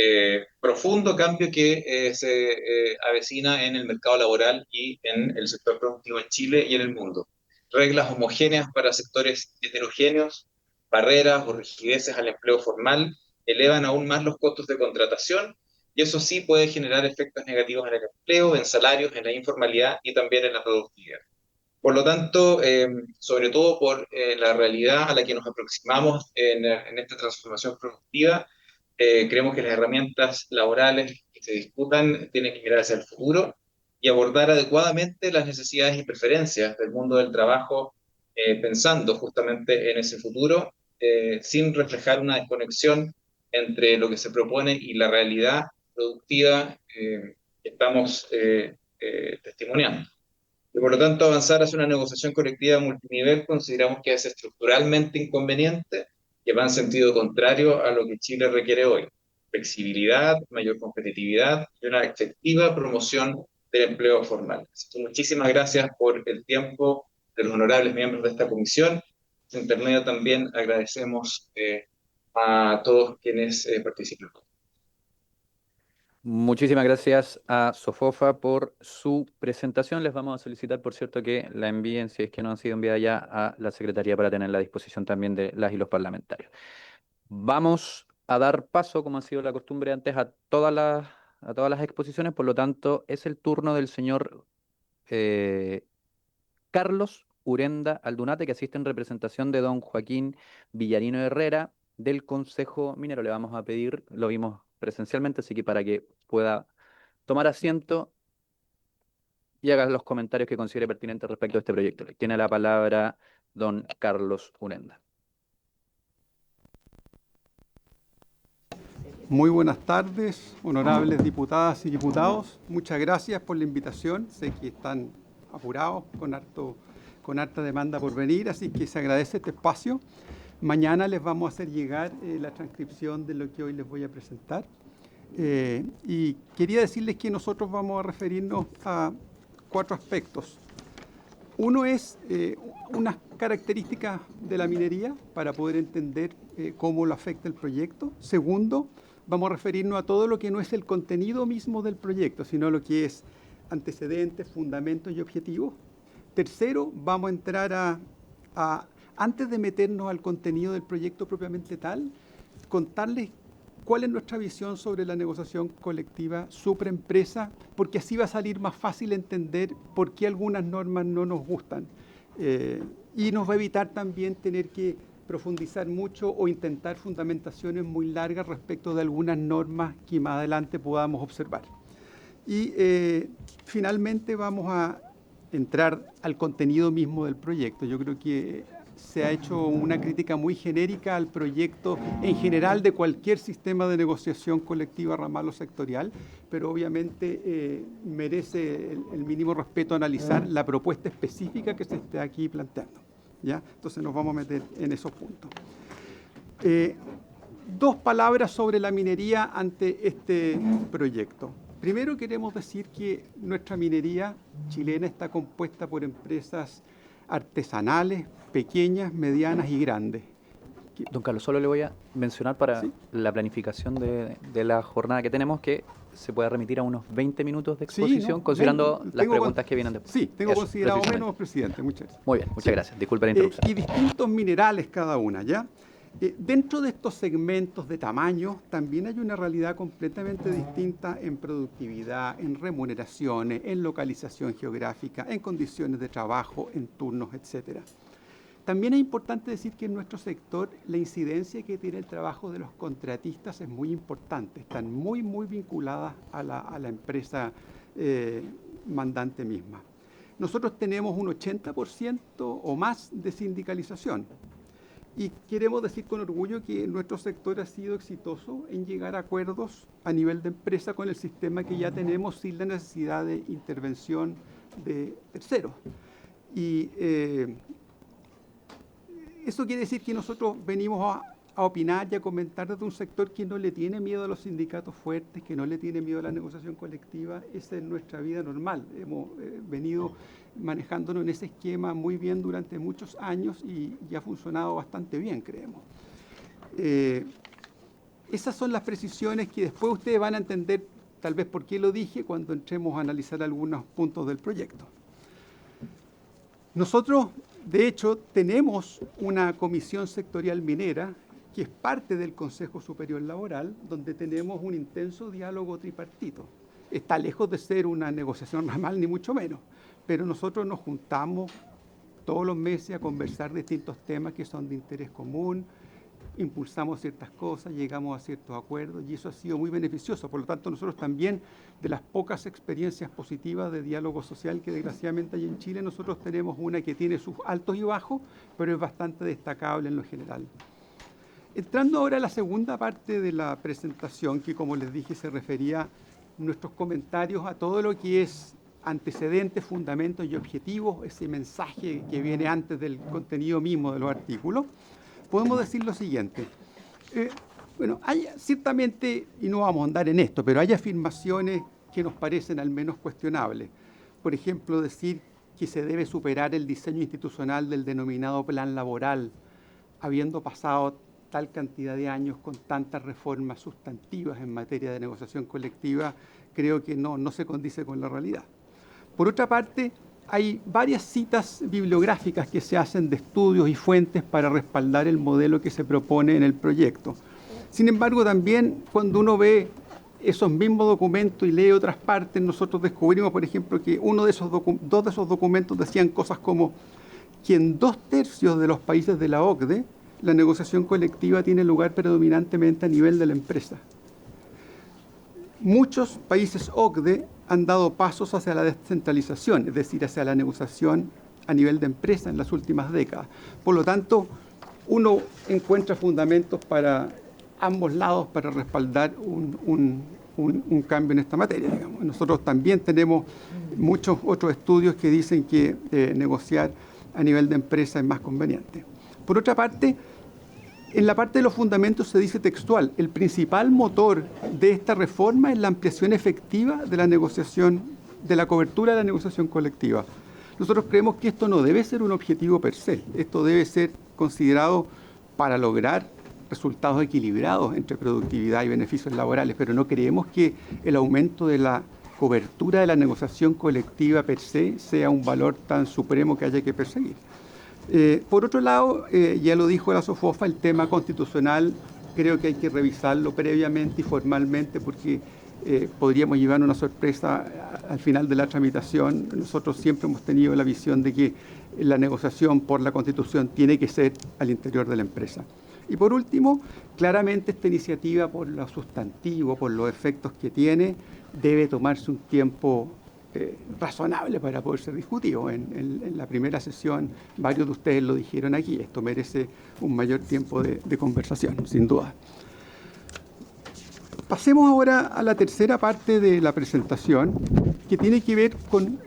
profundo cambio que se avecina en el mercado laboral y en el sector productivo en Chile y en el mundo. Reglas homogéneas para sectores heterogéneos, barreras o rigideces al empleo formal elevan aún más los costos de contratación, y eso sí puede generar efectos negativos en el empleo, en salarios, en la informalidad y también en la productividad. Por lo tanto, sobre todo por la realidad a la que nos aproximamos en esta transformación productiva, creemos que las herramientas laborales que se discutan tienen que mirar hacia el futuro y abordar adecuadamente las necesidades y preferencias del mundo del trabajo, pensando justamente en ese futuro, sin reflejar una desconexión entre lo que se propone y la realidad productiva que estamos testimoniando. Y por lo tanto, avanzar hacia una negociación colectiva multinivel consideramos que es estructuralmente inconveniente y va en sentido contrario a lo que Chile requiere hoy: flexibilidad, mayor competitividad y una efectiva promoción del empleo formal. Así que muchísimas gracias por el tiempo de los honorables miembros de esta comisión. En intermedio también agradecemos a todos quienes participan. Muchísimas gracias a Sofofa por su presentación. Les vamos a solicitar, por cierto, que la envíen, si es que no han sido enviadas ya, a la Secretaría para tener la disposición también de las y los parlamentarios. Vamos a dar paso, como ha sido la costumbre antes, a todas las exposiciones. Por lo tanto, es el turno del señor Carlos Urenda Aldunate, que asiste en representación de don Joaquín Villarino Herrera, del Consejo Minero. Le vamos a pedir, lo vimos presencialmente, así que para que pueda tomar asiento y haga los comentarios que considere pertinentes respecto a este proyecto. Tiene la palabra don Carlos Urenda. Muy buenas tardes, honorables diputadas y diputados. Muchas gracias por la invitación. Sé que están apurados con harta demanda por venir, así que se agradece este espacio. Mañana les vamos a hacer llegar la transcripción de lo que hoy les voy a presentar. Y quería decirles que nosotros vamos a referirnos a 4 aspectos. Uno es unas características de la minería para poder entender cómo lo afecta el proyecto. Segundo, vamos a referirnos a todo lo que no es el contenido mismo del proyecto, sino lo que es antecedentes, fundamentos y objetivos. Tercero, vamos a entrar antes de meternos al contenido del proyecto propiamente tal, contarles cuál es nuestra visión sobre la negociación colectiva supraempresa, porque así va a salir más fácil entender por qué algunas normas no nos gustan. Y nos va a evitar también tener que profundizar mucho o intentar fundamentaciones muy largas respecto de algunas normas que más adelante podamos observar. Y finalmente vamos a entrar al contenido mismo del proyecto. Yo creo que se ha hecho una crítica muy genérica al proyecto en general de cualquier sistema de negociación colectiva, ramal o sectorial, pero obviamente merece el mínimo respeto analizar la propuesta específica que se está aquí planteando, ¿ya? Entonces nos vamos a meter en esos puntos. 2 palabras sobre la minería ante este proyecto. Primero queremos decir que nuestra minería chilena está compuesta por empresas artesanales, pequeñas, medianas y grandes. Don Carlos, solo le voy a mencionar para ¿Sí? la planificación de la jornada que tenemos que se puede remitir a unos 20 minutos de Sí, exposición, ¿no? considerando las Tengo preguntas con- que vienen después. Sí, tengo Eso, considerado precisamente. menos, presidente. Muchas gracias. Muy bien, muchas Sí. gracias. Disculpe la interrupción. Y distintos minerales cada una, ¿ya? Dentro de estos segmentos de tamaño también hay una realidad completamente distinta en productividad, en remuneraciones, en localización geográfica, en condiciones de trabajo, en turnos, etcétera. También es importante decir que en nuestro sector la incidencia que tiene el trabajo de los contratistas es muy importante. Están muy, muy vinculadas a la empresa mandante misma. Nosotros tenemos un 80% o más de sindicalización. Y queremos decir con orgullo que nuestro sector ha sido exitoso en llegar a acuerdos a nivel de empresa con el sistema que ya tenemos sin la necesidad de intervención de terceros. Y eso quiere decir que nosotros venimos a opinar y a comentar desde un sector que no le tiene miedo a los sindicatos fuertes, que no le tiene miedo a la negociación colectiva. Esa es nuestra vida normal. Hemos venido manejándonos en ese esquema muy bien durante muchos años y ha funcionado bastante bien, creemos. Esas son las precisiones que después ustedes van a entender tal vez por qué lo dije cuando entremos a analizar algunos puntos del proyecto. Nosotros, de hecho, tenemos una comisión sectorial minera que es parte del Consejo Superior Laboral, donde tenemos un intenso diálogo tripartito. Está lejos de ser una negociación ramal, ni mucho menos, pero nosotros nos juntamos todos los meses a conversar de distintos temas que son de interés común, impulsamos ciertas cosas, llegamos a ciertos acuerdos y eso ha sido muy beneficioso. Por lo tanto, nosotros también, de las pocas experiencias positivas de diálogo social que desgraciadamente hay en Chile, nosotros tenemos una que tiene sus altos y bajos, pero es bastante destacable en lo general. Entrando ahora a la segunda parte de la presentación, que como les dije se refería nuestros comentarios a todo lo que es antecedentes, fundamentos y objetivos, ese mensaje que viene antes del contenido mismo de los artículos, podemos decir lo siguiente. Bueno, hay ciertamente, y no vamos a andar en esto, pero hay afirmaciones que nos parecen al menos cuestionables. Por ejemplo, decir que se debe superar el diseño institucional del denominado plan laboral, habiendo pasado tal cantidad de años con tantas reformas sustantivas en materia de negociación colectiva, creo que no se condice con la realidad. Por otra parte, hay varias citas bibliográficas que se hacen de estudios y fuentes para respaldar el modelo que se propone en el proyecto. Sin embargo, también cuando uno ve esos mismos documentos y lee otras partes, nosotros descubrimos, por ejemplo, que dos de esos documentos decían cosas como que en 2/3 de los países de la OCDE la negociación colectiva tiene lugar predominantemente a nivel de la empresa. Muchos países OCDE han dado pasos hacia la descentralización, es decir, hacia la negociación a nivel de empresa en las últimas décadas. Por lo tanto, uno encuentra fundamentos para ambos lados para respaldar un cambio en esta materia, digamos. Nosotros también tenemos muchos otros estudios que dicen que negociar a nivel de empresa es más conveniente. Por otra parte, en la parte de los fundamentos se dice textual, el principal motor de esta reforma es la ampliación efectiva de la negociación, de la cobertura de la negociación colectiva. Nosotros creemos que esto no debe ser un objetivo per se, esto debe ser considerado para lograr resultados equilibrados entre productividad y beneficios laborales, pero no creemos que el aumento de la cobertura de la negociación colectiva per se sea un valor tan supremo que haya que perseguir. Por otro lado, ya lo dijo la SOFOFA, el tema constitucional creo que hay que revisarlo previamente y formalmente porque podríamos llevar una sorpresa al final de la tramitación. Nosotros siempre hemos tenido la visión de que la negociación por la Constitución tiene que ser al interior de la empresa. Y por último, claramente esta iniciativa por lo sustantivo, por los efectos que tiene, debe tomarse un tiempo razonable para poder ser discutido. En la primera sesión, varios de ustedes lo dijeron aquí, esto merece un mayor tiempo de conversación, sin duda. Pasemos ahora a la tercera parte de la presentación, que tiene que ver con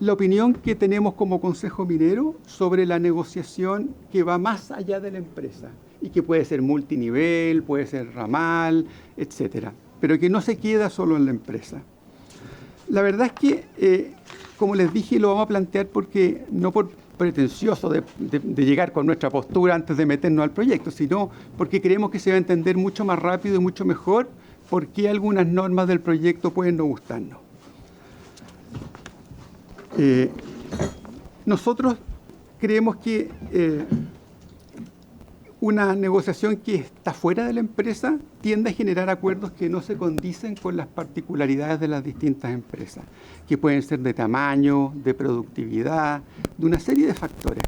la opinión que tenemos como Consejo Minero sobre la negociación que va más allá de la empresa y que puede ser multinivel, puede ser ramal, etcétera. pero que no se queda solo en la empresa. La verdad es que, como les dije, lo vamos a plantear porque no por pretencioso de llegar con nuestra postura antes de meternos al proyecto, sino porque creemos que se va a entender mucho más rápido y mucho mejor por qué algunas normas del proyecto pueden no gustarnos. Nosotros creemos que una negociación que está fuera de la empresa tiende a generar acuerdos que no se condicen con las particularidades de las distintas empresas, que pueden ser de tamaño, de productividad, de una serie de factores.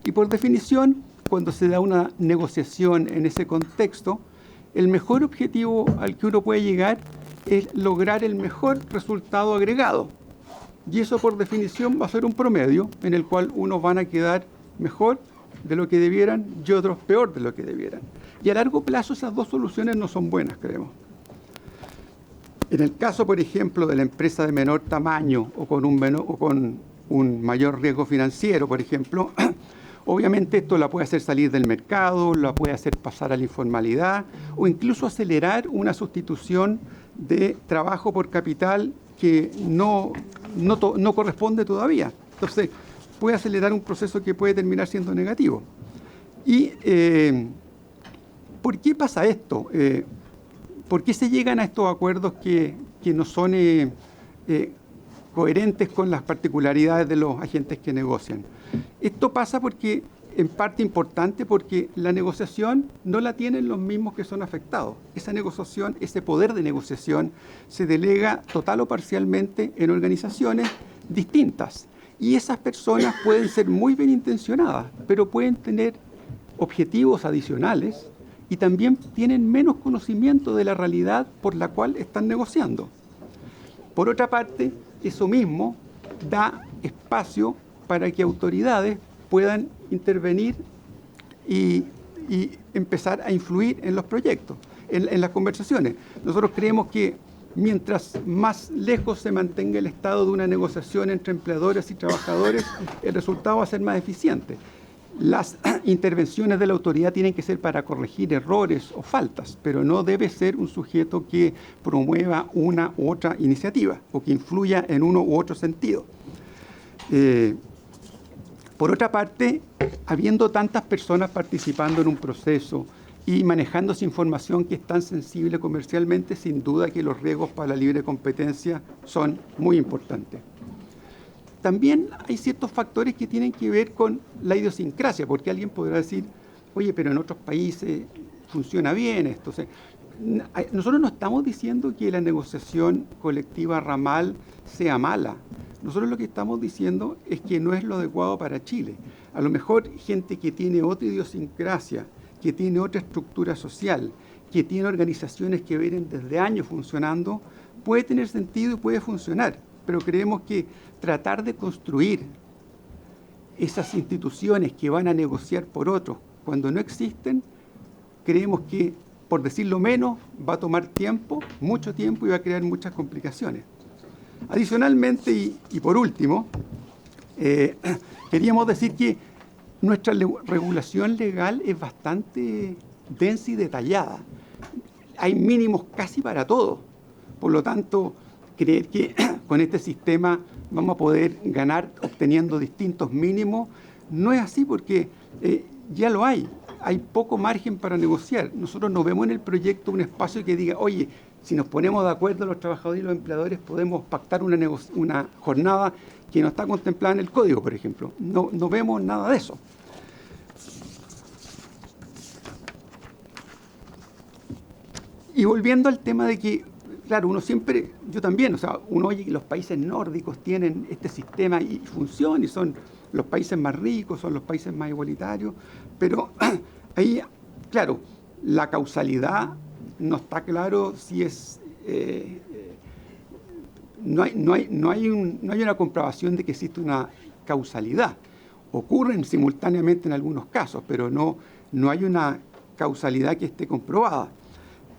Y por definición, cuando se da una negociación en ese contexto, el mejor objetivo al que uno puede llegar es lograr el mejor resultado agregado. Y eso por definición va a ser un promedio en el cual unos van a quedar mejor de lo que debieran y otros peor de lo que debieran. Y a largo plazo esas dos soluciones no son buenas, creemos. En el caso, por ejemplo, de la empresa de menor tamaño o con un mayor riesgo financiero, por ejemplo, obviamente esto la puede hacer salir del mercado, la puede hacer pasar a la informalidad o incluso acelerar una sustitución de trabajo por capital que no corresponde todavía. Entonces, puede acelerar un proceso que puede terminar siendo negativo. ¿Y por qué pasa esto? ¿Por qué se llegan a estos acuerdos que no son coherentes con las particularidades de los agentes que negocian? Esto pasa porque, en parte importante, porque la negociación no la tienen los mismos que son afectados. Esa negociación, ese poder de negociación, se delega total o parcialmente en organizaciones distintas. Y esas personas pueden ser muy bien intencionadas, pero pueden tener objetivos adicionales y también tienen menos conocimiento de la realidad por la cual están negociando. Por otra parte, eso mismo da espacio para que autoridades puedan intervenir y empezar a influir en los proyectos, en las conversaciones. Nosotros creemos que mientras más lejos se mantenga el estado de una negociación entre empleadores y trabajadores, el resultado va a ser más eficiente. Las intervenciones de la autoridad tienen que ser para corregir errores o faltas, pero no debe ser un sujeto que promueva una u otra iniciativa o que influya en uno u otro sentido. Por otra parte, habiendo tantas personas participando en un proceso y manejando esa información que es tan sensible comercialmente, sin duda que los riesgos para la libre competencia son muy importantes. También hay ciertos factores que tienen que ver con la idiosincrasia, porque alguien podrá decir, oye, pero en otros países funciona bien esto. O sea, nosotros no estamos diciendo que la negociación colectiva ramal sea mala. Nosotros lo que estamos diciendo es que no es lo adecuado para Chile. A lo mejor gente que tiene otra idiosincrasia, que tiene otra estructura social, que tiene organizaciones que vienen desde años funcionando, puede tener sentido y puede funcionar. Pero creemos que tratar de construir esas instituciones que van a negociar por otros cuando no existen, creemos que, por decirlo menos, va a tomar tiempo, mucho tiempo, y va a crear muchas complicaciones. Adicionalmente, y por último, queríamos decir que nuestra regulación legal es bastante densa y detallada. Hay mínimos casi para todo. Por lo tanto, creer que con este sistema vamos a poder ganar obteniendo distintos mínimos no es así, porque ya lo hay. Hay poco margen para negociar. Nosotros no vemos en el proyecto un espacio que diga, oye, si nos ponemos de acuerdo los trabajadores y los empleadores, podemos pactar una jornada que no está contemplada en el código, por ejemplo. No vemos nada de eso. Y volviendo al tema de que, claro, uno siempre, yo también, o sea, uno oye que los países nórdicos tienen este sistema y funciona, y son los países más ricos, son los países más igualitarios, pero ahí, claro, la causalidad no está claro si es... No hay una comprobación de que existe una causalidad. Ocurren simultáneamente en algunos casos, pero no hay una causalidad que esté comprobada.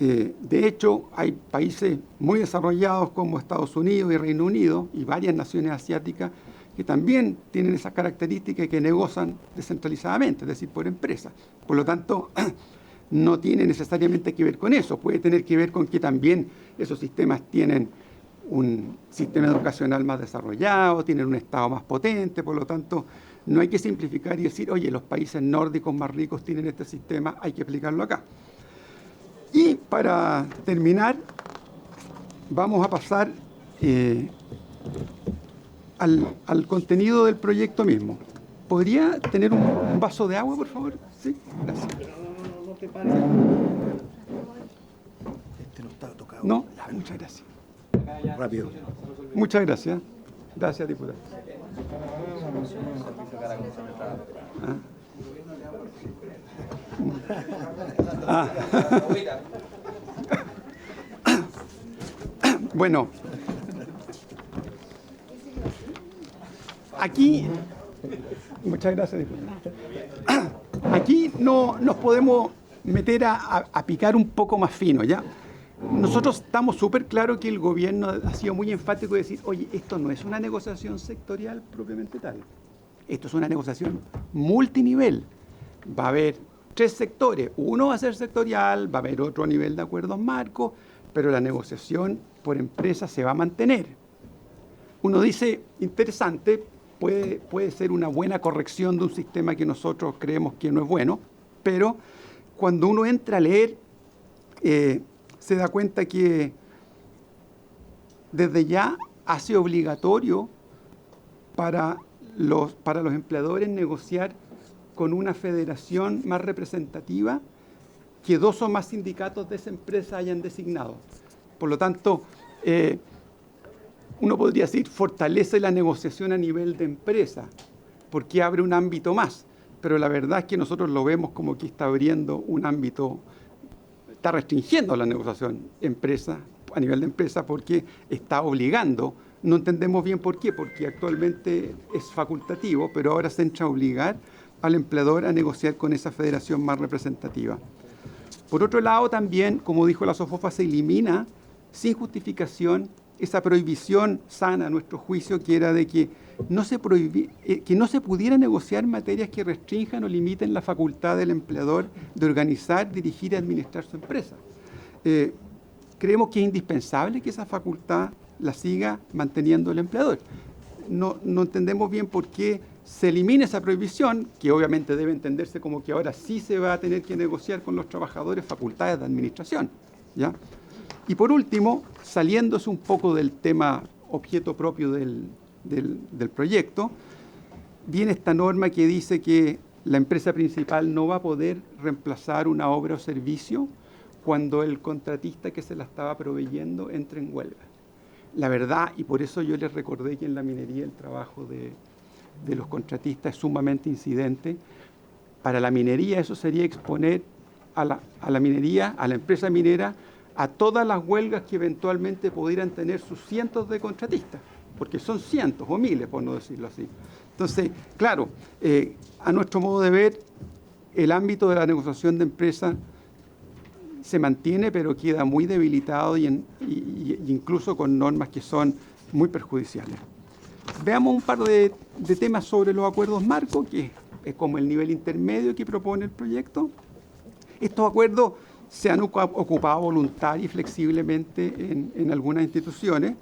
De hecho, hay países muy desarrollados como Estados Unidos y Reino Unido y varias naciones asiáticas que también tienen esas características y que negocian descentralizadamente, es decir, por empresas. Por lo tanto, no tiene necesariamente que ver con eso, puede tener que ver con que también esos sistemas tienen un sistema educacional más desarrollado, tienen un Estado más potente, por lo tanto, no hay que simplificar y decir, oye, los países nórdicos más ricos tienen este sistema, hay que aplicarlo acá. Y para terminar, vamos a pasar al contenido del proyecto mismo. ¿Podría tener un vaso de agua, por favor? Sí, gracias. No te pares. Este no está tocado. No, muchas gracias. Rápido. Muchas gracias. Gracias, diputado. Ah. Bueno, aquí, muchas gracias, diputado. Aquí no nos podemos meter a picar un poco más fino, ¿ya? Nosotros estamos súper claros que el gobierno ha sido muy enfático de decir, oye, esto no es una negociación sectorial propiamente tal. Esto es una negociación multinivel. Va a haber 3 sectores. Uno va a ser sectorial, va a haber otro nivel de acuerdos marcos, pero la negociación por empresa se va a mantener. Uno dice, interesante, puede ser una buena corrección de un sistema que nosotros creemos que no es bueno, pero cuando uno entra a leer, se da cuenta que desde ya hace obligatorio para los empleadores negociar con una federación más representativa que 2 o más sindicatos de esa empresa hayan designado. Por lo tanto, uno podría decir, fortalece la negociación a nivel de empresa, porque abre un ámbito más. Pero la verdad es que nosotros lo vemos como que está abriendo un ámbito, está restringiendo la negociación empresa, a nivel de empresa, porque está obligando. No entendemos bien por qué, porque actualmente es facultativo, pero ahora se entra a obligar al empleador a negociar con esa federación más representativa. Por otro lado, también, como dijo la SOFOFA, se elimina sin justificación esa prohibición sana, a nuestro juicio, que era de que no se pudiera negociar materias que restrinjan o limiten la facultad del empleador de organizar, dirigir y administrar su empresa. Creemos que es indispensable que esa facultad la siga manteniendo el empleador. No entendemos bien por qué se elimina esa prohibición, que obviamente debe entenderse como que ahora sí se va a tener que negociar con los trabajadores facultades de administración, ¿ya? Y por último, saliéndose un poco del tema objeto propio del proyecto, viene esta norma que dice que la empresa principal no va a poder reemplazar una obra o servicio cuando el contratista que se la estaba proveyendo entre en huelga. La verdad, y por eso yo les recordé que en la minería el trabajo de los contratistas es sumamente incidente. Para la minería eso sería exponer a la minería, a la empresa minera, a todas las huelgas que eventualmente pudieran tener sus cientos de contratistas, porque son cientos o miles, por no decirlo así. Entonces, claro, a nuestro modo de ver, el ámbito de la negociación de empresa se mantiene, pero queda muy debilitado y incluso con normas que son muy perjudiciales. Veamos un par de temas sobre los acuerdos marco, que es como el nivel intermedio que propone el proyecto. Estos acuerdos se han ocupado voluntaria y flexiblemente en algunas instituciones,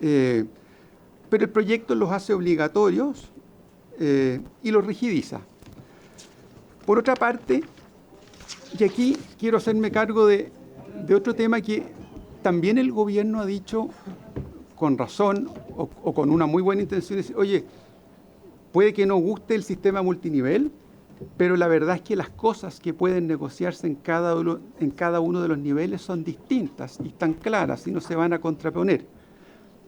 pero el proyecto los hace obligatorios y los rigidiza. Por otra parte, y aquí quiero hacerme cargo de otro tema que también el gobierno ha dicho con razón o con una muy buena intención, es, oye, puede que no guste el sistema multinivel, pero la verdad es que las cosas que pueden negociarse en cada uno de los niveles son distintas y están claras y no se van a contraponer.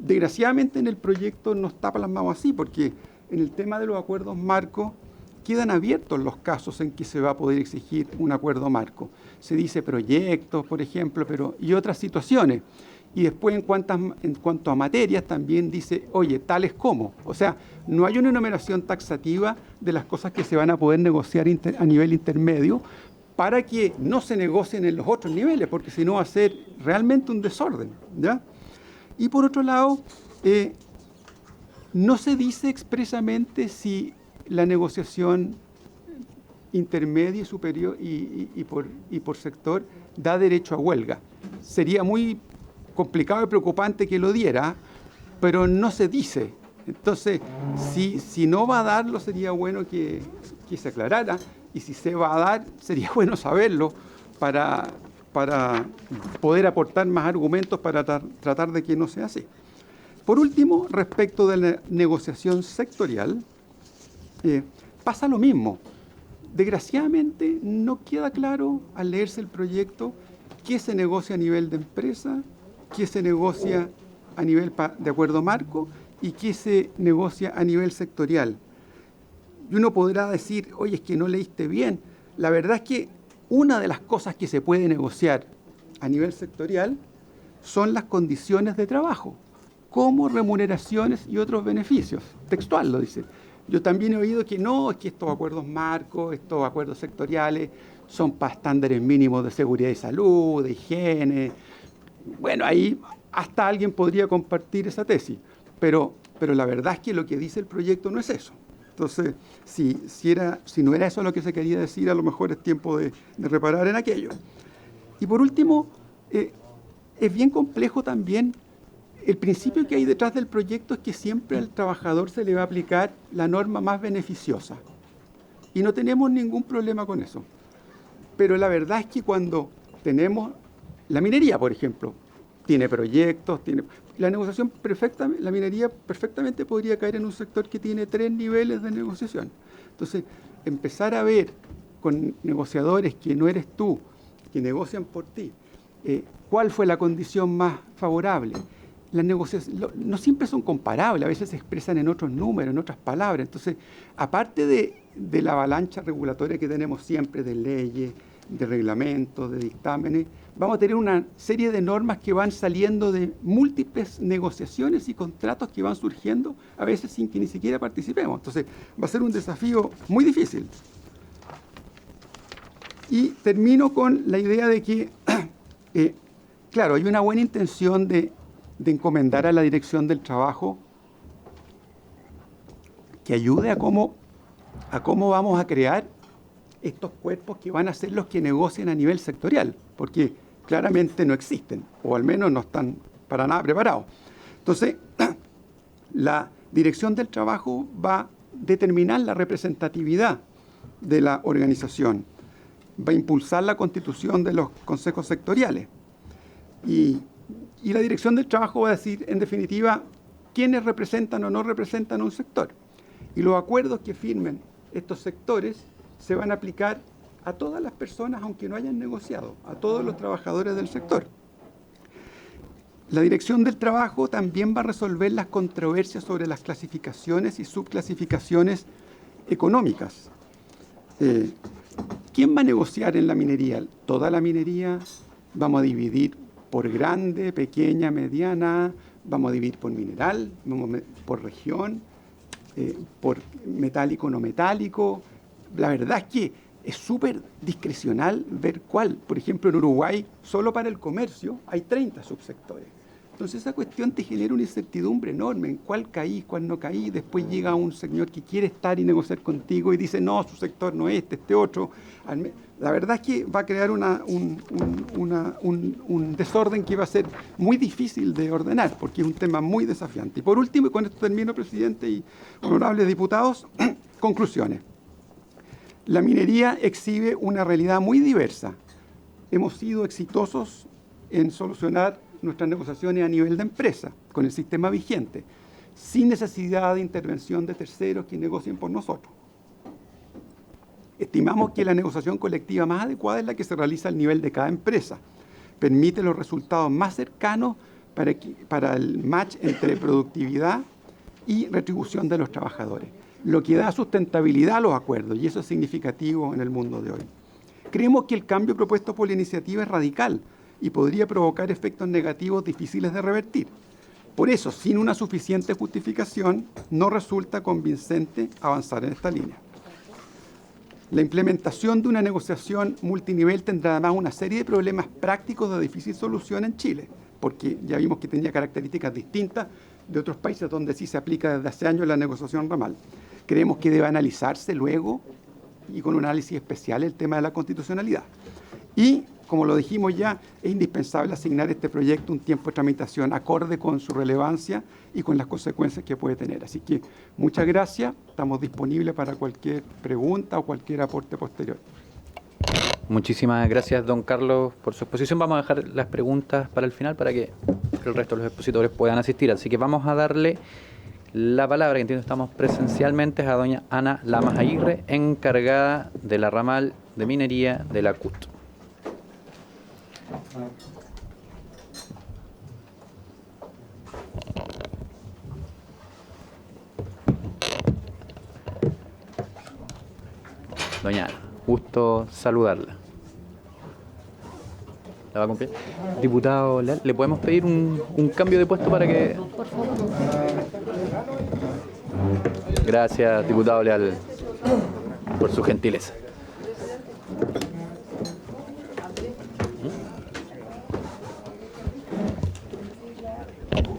Desgraciadamente en el proyecto no está plasmado así, porque en el tema de los acuerdos marco quedan abiertos los casos en que se va a poder exigir un acuerdo marco. Se dice proyectos, por ejemplo, y otras situaciones. Y después en cuanto a materias también dice, oye, tales como. O sea, no hay una enumeración taxativa de las cosas que se van a poder negociar a nivel intermedio para que no se negocien en los otros niveles, porque si no va a ser realmente un desorden, ¿ya? Y por otro lado, no se dice expresamente si la negociación intermedio y superior y por sector da derecho a huelga. Sería muy complicado y preocupante que lo diera, pero no se dice. Entonces, si no va a darlo, sería bueno que se aclarara, y si se va a dar, sería bueno saberlo para poder aportar más argumentos para tratar de que no sea así. Por último, respecto de la negociación sectorial, pasa lo mismo. Desgraciadamente, no queda claro al leerse el proyecto qué se negocia a nivel de empresa, qué se negocia a nivel de acuerdo marco y qué se negocia a nivel sectorial. Y uno podrá decir, oye, es que no leíste bien. La verdad es que una de las cosas que se puede negociar a nivel sectorial son las condiciones de trabajo, como remuneraciones y otros beneficios. Textual lo dice. Yo también he oído que no, es que estos acuerdos marcos, estos acuerdos sectoriales son para estándares mínimos de seguridad y salud, de higiene. Bueno, ahí hasta alguien podría compartir esa tesis, pero la verdad es que lo que dice el proyecto no es eso. Entonces, si no era eso lo que se quería decir, a lo mejor es tiempo de reparar en aquello. Y por último, es bien complejo también. El principio que hay detrás del proyecto es que siempre al trabajador se le va a aplicar la norma más beneficiosa. Y no tenemos ningún problema con eso. Pero la verdad es que cuando tenemos la minería, por ejemplo, tiene proyectos, la negociación la minería perfectamente podría caer en un sector que tiene 3 niveles de negociación. Entonces, empezar a ver con negociadores que no eres tú, que negocian por ti, cuál fue la condición más favorable. Las negociaciones no siempre son comparables, a veces se expresan en otros números, en otras palabras. Entonces, aparte de la avalancha regulatoria que tenemos siempre de leyes, de reglamentos, de dictámenes, vamos a tener una serie de normas que van saliendo de múltiples negociaciones y contratos que van surgiendo, a veces sin que ni siquiera participemos. Entonces, va a ser un desafío muy difícil. Y termino con la idea de que, claro, hay una buena intención de encomendar a la Dirección del Trabajo que ayude a cómo vamos a crear estos cuerpos que van a ser los que negocien a nivel sectorial, porque claramente no existen, o al menos no están para nada preparados. Entonces, la Dirección del Trabajo va a determinar la representatividad de la organización, va a impulsar la constitución de los consejos sectoriales, y la Dirección del Trabajo va a decir, en definitiva, quiénes representan o no representan un sector. Y los acuerdos que firmen estos sectores se van a aplicar a todas las personas, aunque no hayan negociado, a todos los trabajadores del sector. La Dirección del Trabajo también va a resolver las controversias sobre las clasificaciones y subclasificaciones económicas. ¿Quién va a negociar en la minería? ¿Toda la minería? ¿Vamos a dividir por grande, pequeña, mediana? ¿Vamos a dividir por mineral, por región, por metálico, no metálico? La verdad es que es súper discrecional ver cuál. Por ejemplo, en Uruguay, solo para el comercio hay 30 subsectores. Entonces esa cuestión te genera una incertidumbre enorme en cuál caí, cuál no caí. Después llega un señor que quiere estar y negociar contigo y dice, no, su sector no es este otro. La verdad es que va a crear un desorden que va a ser muy difícil de ordenar, porque es un tema muy desafiante. Y por último, y con esto termino, presidente y honorables diputados, conclusiones. La minería exhibe una realidad muy diversa. Hemos sido exitosos en solucionar nuestras negociaciones a nivel de empresa, con el sistema vigente, sin necesidad de intervención de terceros que negocien por nosotros. Estimamos que la negociación colectiva más adecuada es la que se realiza al nivel de cada empresa. Permite los resultados más cercanos para el match entre productividad y retribución de los trabajadores, lo que da sustentabilidad a los acuerdos, y eso es significativo en el mundo de hoy. Creemos que el cambio propuesto por la iniciativa es radical y podría provocar efectos negativos difíciles de revertir. Por eso, sin una suficiente justificación, no resulta convincente avanzar en esta línea. La implementación de una negociación multinivel tendrá además una serie de problemas prácticos de difícil solución en Chile, porque ya vimos que tenía características distintas de otros países donde sí se aplica desde hace años la negociación ramal. Creemos que debe analizarse luego y con un análisis especial el tema de la constitucionalidad. Y, como lo dijimos ya, es indispensable asignar este proyecto un tiempo de tramitación acorde con su relevancia y con las consecuencias que puede tener. Así que muchas gracias, estamos disponibles para cualquier pregunta o cualquier aporte posterior. Muchísimas gracias, don Carlos, por su exposición. Vamos a dejar las preguntas para el final para que el resto de los expositores puedan asistir. Así que vamos a darle la palabra, que entiendo estamos presencialmente, a doña Ana Lamas Aguirre, encargada de la ramal de minería de la CUT. Doña Ana, gusto saludarla. ¿La va a cumplir? Diputado Leal, ¿le podemos pedir un cambio de puesto para que...? Por favor. Gracias, diputado Leal, por su gentileza.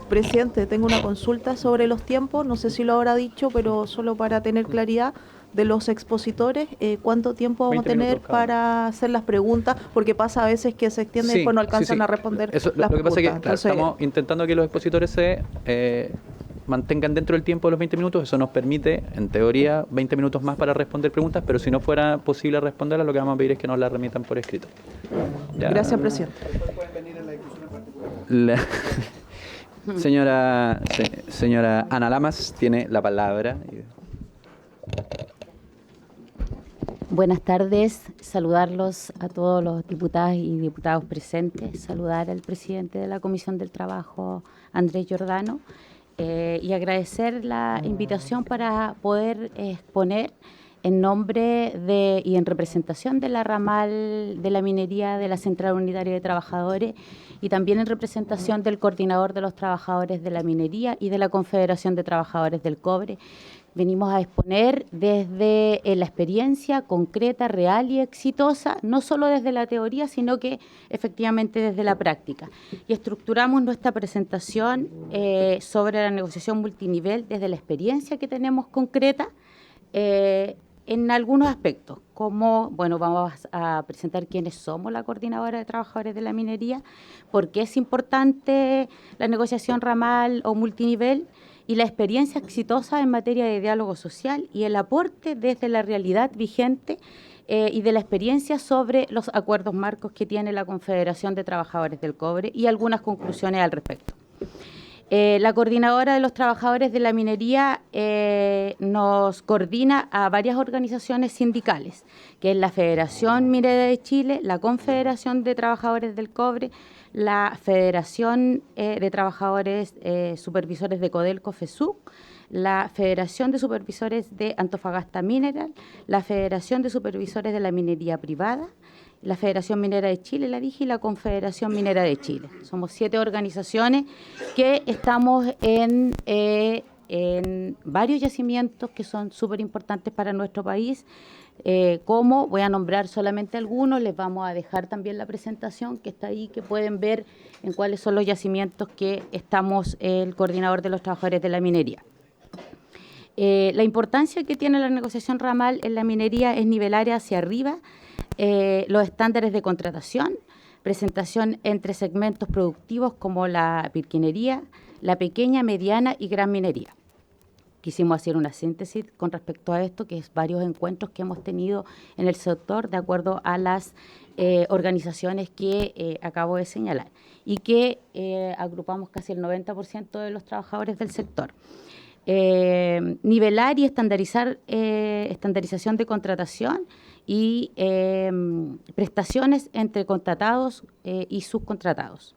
Presidente, tengo una consulta sobre los tiempos, no sé si lo habrá dicho, pero solo para tener claridad de los expositores, ¿cuánto tiempo vamos a tener para hacer las preguntas? Porque pasa a veces que se extiende y después no alcanzan a responder Eso, las lo que pasa es que preguntas. claro, estamos intentando que los expositores se mantengan dentro del tiempo de los 20 minutos. Eso nos permite, en teoría, 20 minutos más para responder preguntas, pero si no fuera posible responderlas, lo que vamos a pedir es que nos las remitan por escrito. Ya. Gracias, presidente. Señora Ana Lamas tiene la palabra. Buenas tardes, saludarlos a todos los diputadas y diputados presentes, saludar al presidente de la Comisión del Trabajo, Andrés Giordano, y agradecer la invitación para poder exponer en nombre y en representación de la ramal de la minería de la Central Unitaria de Trabajadores y también en representación del Coordinador de los Trabajadores de la Minería y de la Confederación de Trabajadores del Cobre. Venimos a exponer desde la experiencia concreta, real y exitosa, no solo desde la teoría, sino que efectivamente desde la práctica. Y estructuramos nuestra presentación sobre la negociación multinivel desde la experiencia que tenemos concreta en algunos aspectos, como, bueno, vamos a presentar quiénes somos la Coordinadora de Trabajadores de la Minería, por qué es importante la negociación ramal o multinivel, y la experiencia exitosa en materia de diálogo social y el aporte desde la realidad vigente y de la experiencia sobre los acuerdos marcos que tiene la Confederación de Trabajadores del Cobre y algunas conclusiones al respecto. La Coordinadora de los Trabajadores de la Minería nos coordina a varias organizaciones sindicales, que es la Federación Minera de Chile, la Confederación de Trabajadores del Cobre, la Federación de Trabajadores Supervisores de Codelco, FESUC, la Federación de Supervisores de Antofagasta Mineral, la Federación de Supervisores de la Minería Privada, la Federación Minera de Chile, la dije, y la Confederación Minera de Chile. Somos 7 organizaciones que estamos en varios yacimientos que son súper importantes para nuestro país. Como voy a nombrar solamente algunos, les vamos a dejar también la presentación que está ahí, que pueden ver en cuáles son los yacimientos que estamos el Coordinador de los Trabajadores de la Minería. La importancia que tiene la negociación ramal en la minería es nivelar hacia arriba los estándares de contratación, presentación entre segmentos productivos como la pirquinería, la pequeña, mediana y gran minería. Quisimos hacer una síntesis con respecto a esto, que es varios encuentros que hemos tenido en el sector de acuerdo a las organizaciones que acabo de señalar y que agrupamos casi el 90% de los trabajadores del sector. Nivelar y estandarización de contratación y prestaciones entre contratados y subcontratados.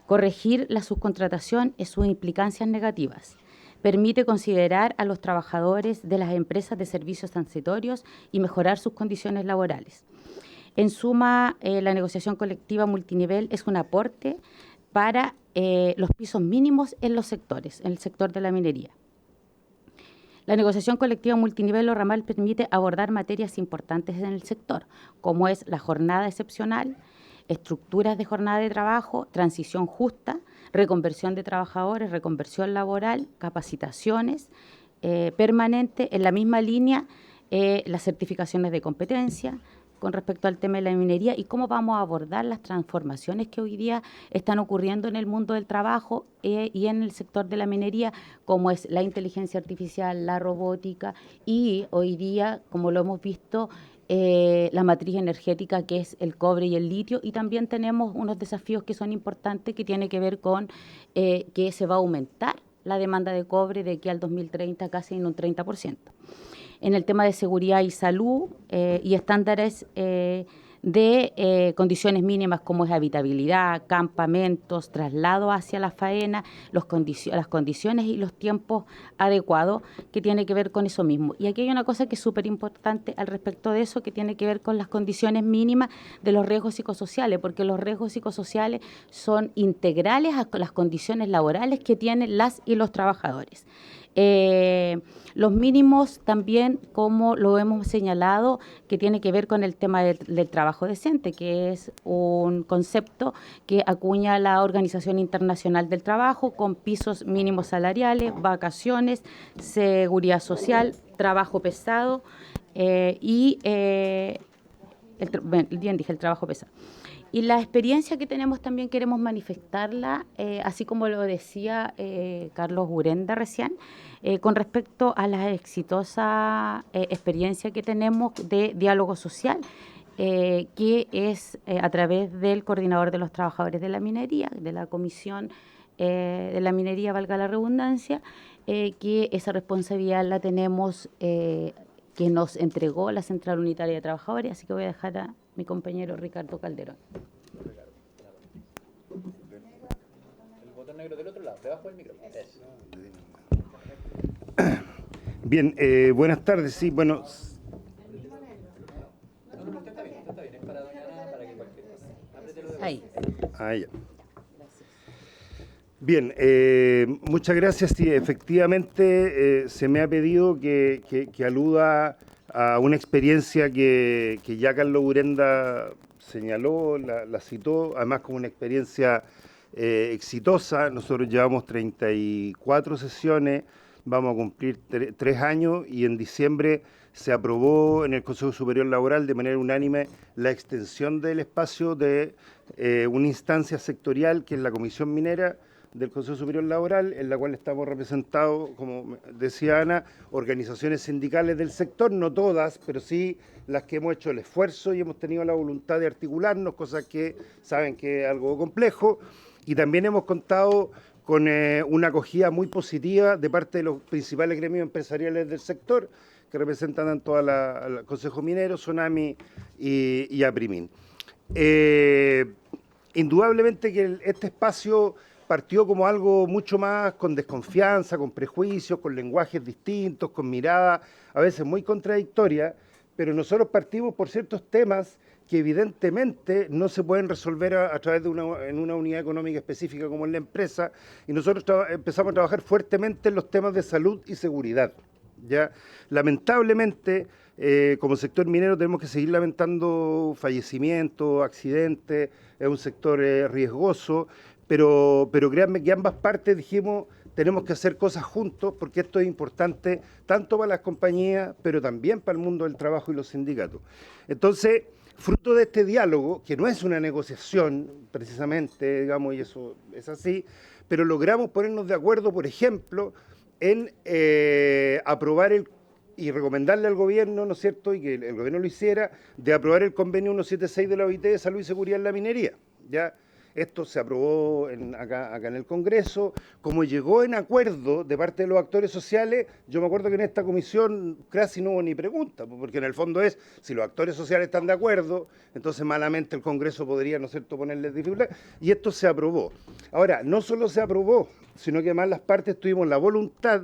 Corregir la subcontratación y sus implicancias negativas. Permite considerar a los trabajadores de las empresas de servicios transitorios y mejorar sus condiciones laborales. En suma, la negociación colectiva multinivel es un aporte para los pisos mínimos en los sectores, en el sector de la minería. La negociación colectiva multinivel o ramal permite abordar materias importantes en el sector, como es la jornada excepcional, estructuras de jornada de trabajo, transición justa, reconversión de trabajadores, reconversión laboral, capacitaciones permanentes en la misma línea las certificaciones de competencia, con respecto al tema de la minería y cómo vamos a abordar las transformaciones que hoy día están ocurriendo en el mundo del trabajo y en el sector de la minería, como es la inteligencia artificial, la robótica y hoy día, como lo hemos visto, la matriz energética que es el cobre y el litio, y también tenemos unos desafíos que son importantes que tienen que ver con que se va a aumentar la demanda de cobre de aquí al 2030 casi en un 30%. En el tema de seguridad y salud y estándares de condiciones mínimas como es habitabilidad, campamentos, traslado hacia la faena, las condiciones y los tiempos adecuados, que tiene que ver con eso mismo. Y aquí hay una cosa que es súper importante al respecto de eso, que tiene que ver con las condiciones mínimas de los riesgos psicosociales, porque los riesgos psicosociales son integrales a las condiciones laborales que tienen las y los trabajadores. Los mínimos también, como lo hemos señalado, que tiene que ver con el tema del trabajo decente, que es un concepto que acuña la Organización Internacional del Trabajo con pisos mínimos salariales, vacaciones, seguridad social, trabajo pesado y el trabajo pesado. Y la experiencia que tenemos también queremos manifestarla, así como lo decía Carlos Urenda recién, con respecto a la exitosa experiencia que tenemos de diálogo social, que es a través del coordinador de los trabajadores de la minería, de la Comisión de la Minería, valga la redundancia, que esa responsabilidad la tenemos, que nos entregó la Central Unitaria de Trabajadores, así que voy a dejar a mi compañero Ricardo Calderón. El botón negro del otro lado, debajo del micrófono. Bien, buenas tardes. Sí, bueno. No, está bien, es para doña Ana, para que cualquier cosa. Ápretelo de Ahí. Ahí ya. Bien, muchas gracias. Sí, efectivamente se me ha pedido que aluda a una experiencia que ya Carlos Urenda señaló, la citó, además como una experiencia exitosa. Nosotros llevamos 34 sesiones, vamos a cumplir 3 años y en diciembre se aprobó en el Consejo Superior Laboral de manera unánime la extensión del espacio de una instancia sectorial que es la Comisión Minera del Consejo Superior Laboral, en la cual estamos representados, como decía Ana, organizaciones sindicales del sector, no todas, pero sí las que hemos hecho el esfuerzo y hemos tenido la voluntad de articularnos, cosas que saben que es algo complejo, y también hemos contado con una acogida muy positiva de parte de los principales gremios empresariales del sector, que representan tanto al Consejo Minero, Sonami y Aprimin. Indudablemente que este espacio partió como algo mucho más con desconfianza, con prejuicios, con lenguajes distintos, con miradas a veces muy contradictorias, pero nosotros partimos por ciertos temas que evidentemente no se pueden resolver a través de una unidad económica específica como es la empresa, y nosotros empezamos a trabajar fuertemente en los temas de salud y seguridad. ¿Ya? Lamentablemente, como sector minero tenemos que seguir lamentando fallecimientos, accidentes, es un sector riesgoso, pero créanme que ambas partes dijimos tenemos que hacer cosas juntos porque esto es importante tanto para las compañías, pero también para el mundo del trabajo y los sindicatos. Entonces, fruto de este diálogo, que no es una negociación precisamente, digamos, y eso es así, pero logramos ponernos de acuerdo, por ejemplo, en aprobar y recomendarle al gobierno, ¿no es cierto?, y que el gobierno lo hiciera, de aprobar el convenio 176 de la OIT de Salud y Seguridad en la Minería. ¿Ya? Esto se aprobó acá en el Congreso, como llegó en acuerdo de parte de los actores sociales. Yo me acuerdo que en esta comisión casi no hubo ni pregunta, porque en el fondo es, si los actores sociales están de acuerdo, entonces malamente el Congreso podría, ¿no es cierto?, ponerles dificultad, y esto se aprobó. Ahora, no solo se aprobó, sino que además las partes tuvimos la voluntad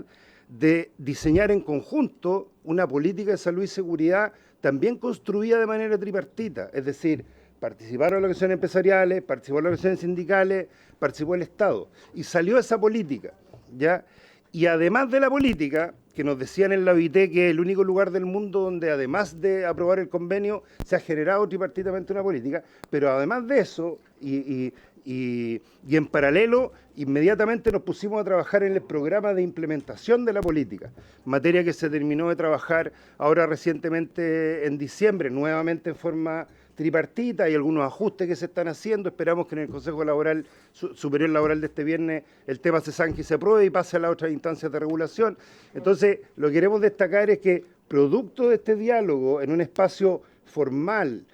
de diseñar en conjunto una política de salud y seguridad también construida de manera tripartita, es decir, participaron las organizaciones empresariales, participaron las organizaciones sindicales, participó el Estado. Y salió esa política, ¿ya? Y además de la política, que nos decían en la OIT que es el único lugar del mundo donde además de aprobar el convenio se ha generado tripartitamente una política, pero además de eso, y en paralelo, inmediatamente nos pusimos a trabajar en el programa de implementación de la política, materia que se terminó de trabajar ahora recientemente en diciembre, nuevamente en forma tripartita. Hay algunos ajustes que se están haciendo. Esperamos que en el Consejo Laboral Superior Laboral de este viernes el tema se zanje y se apruebe y pase a las otras instancias de regulación. Entonces, lo que queremos destacar es que, producto de este diálogo en un espacio formal,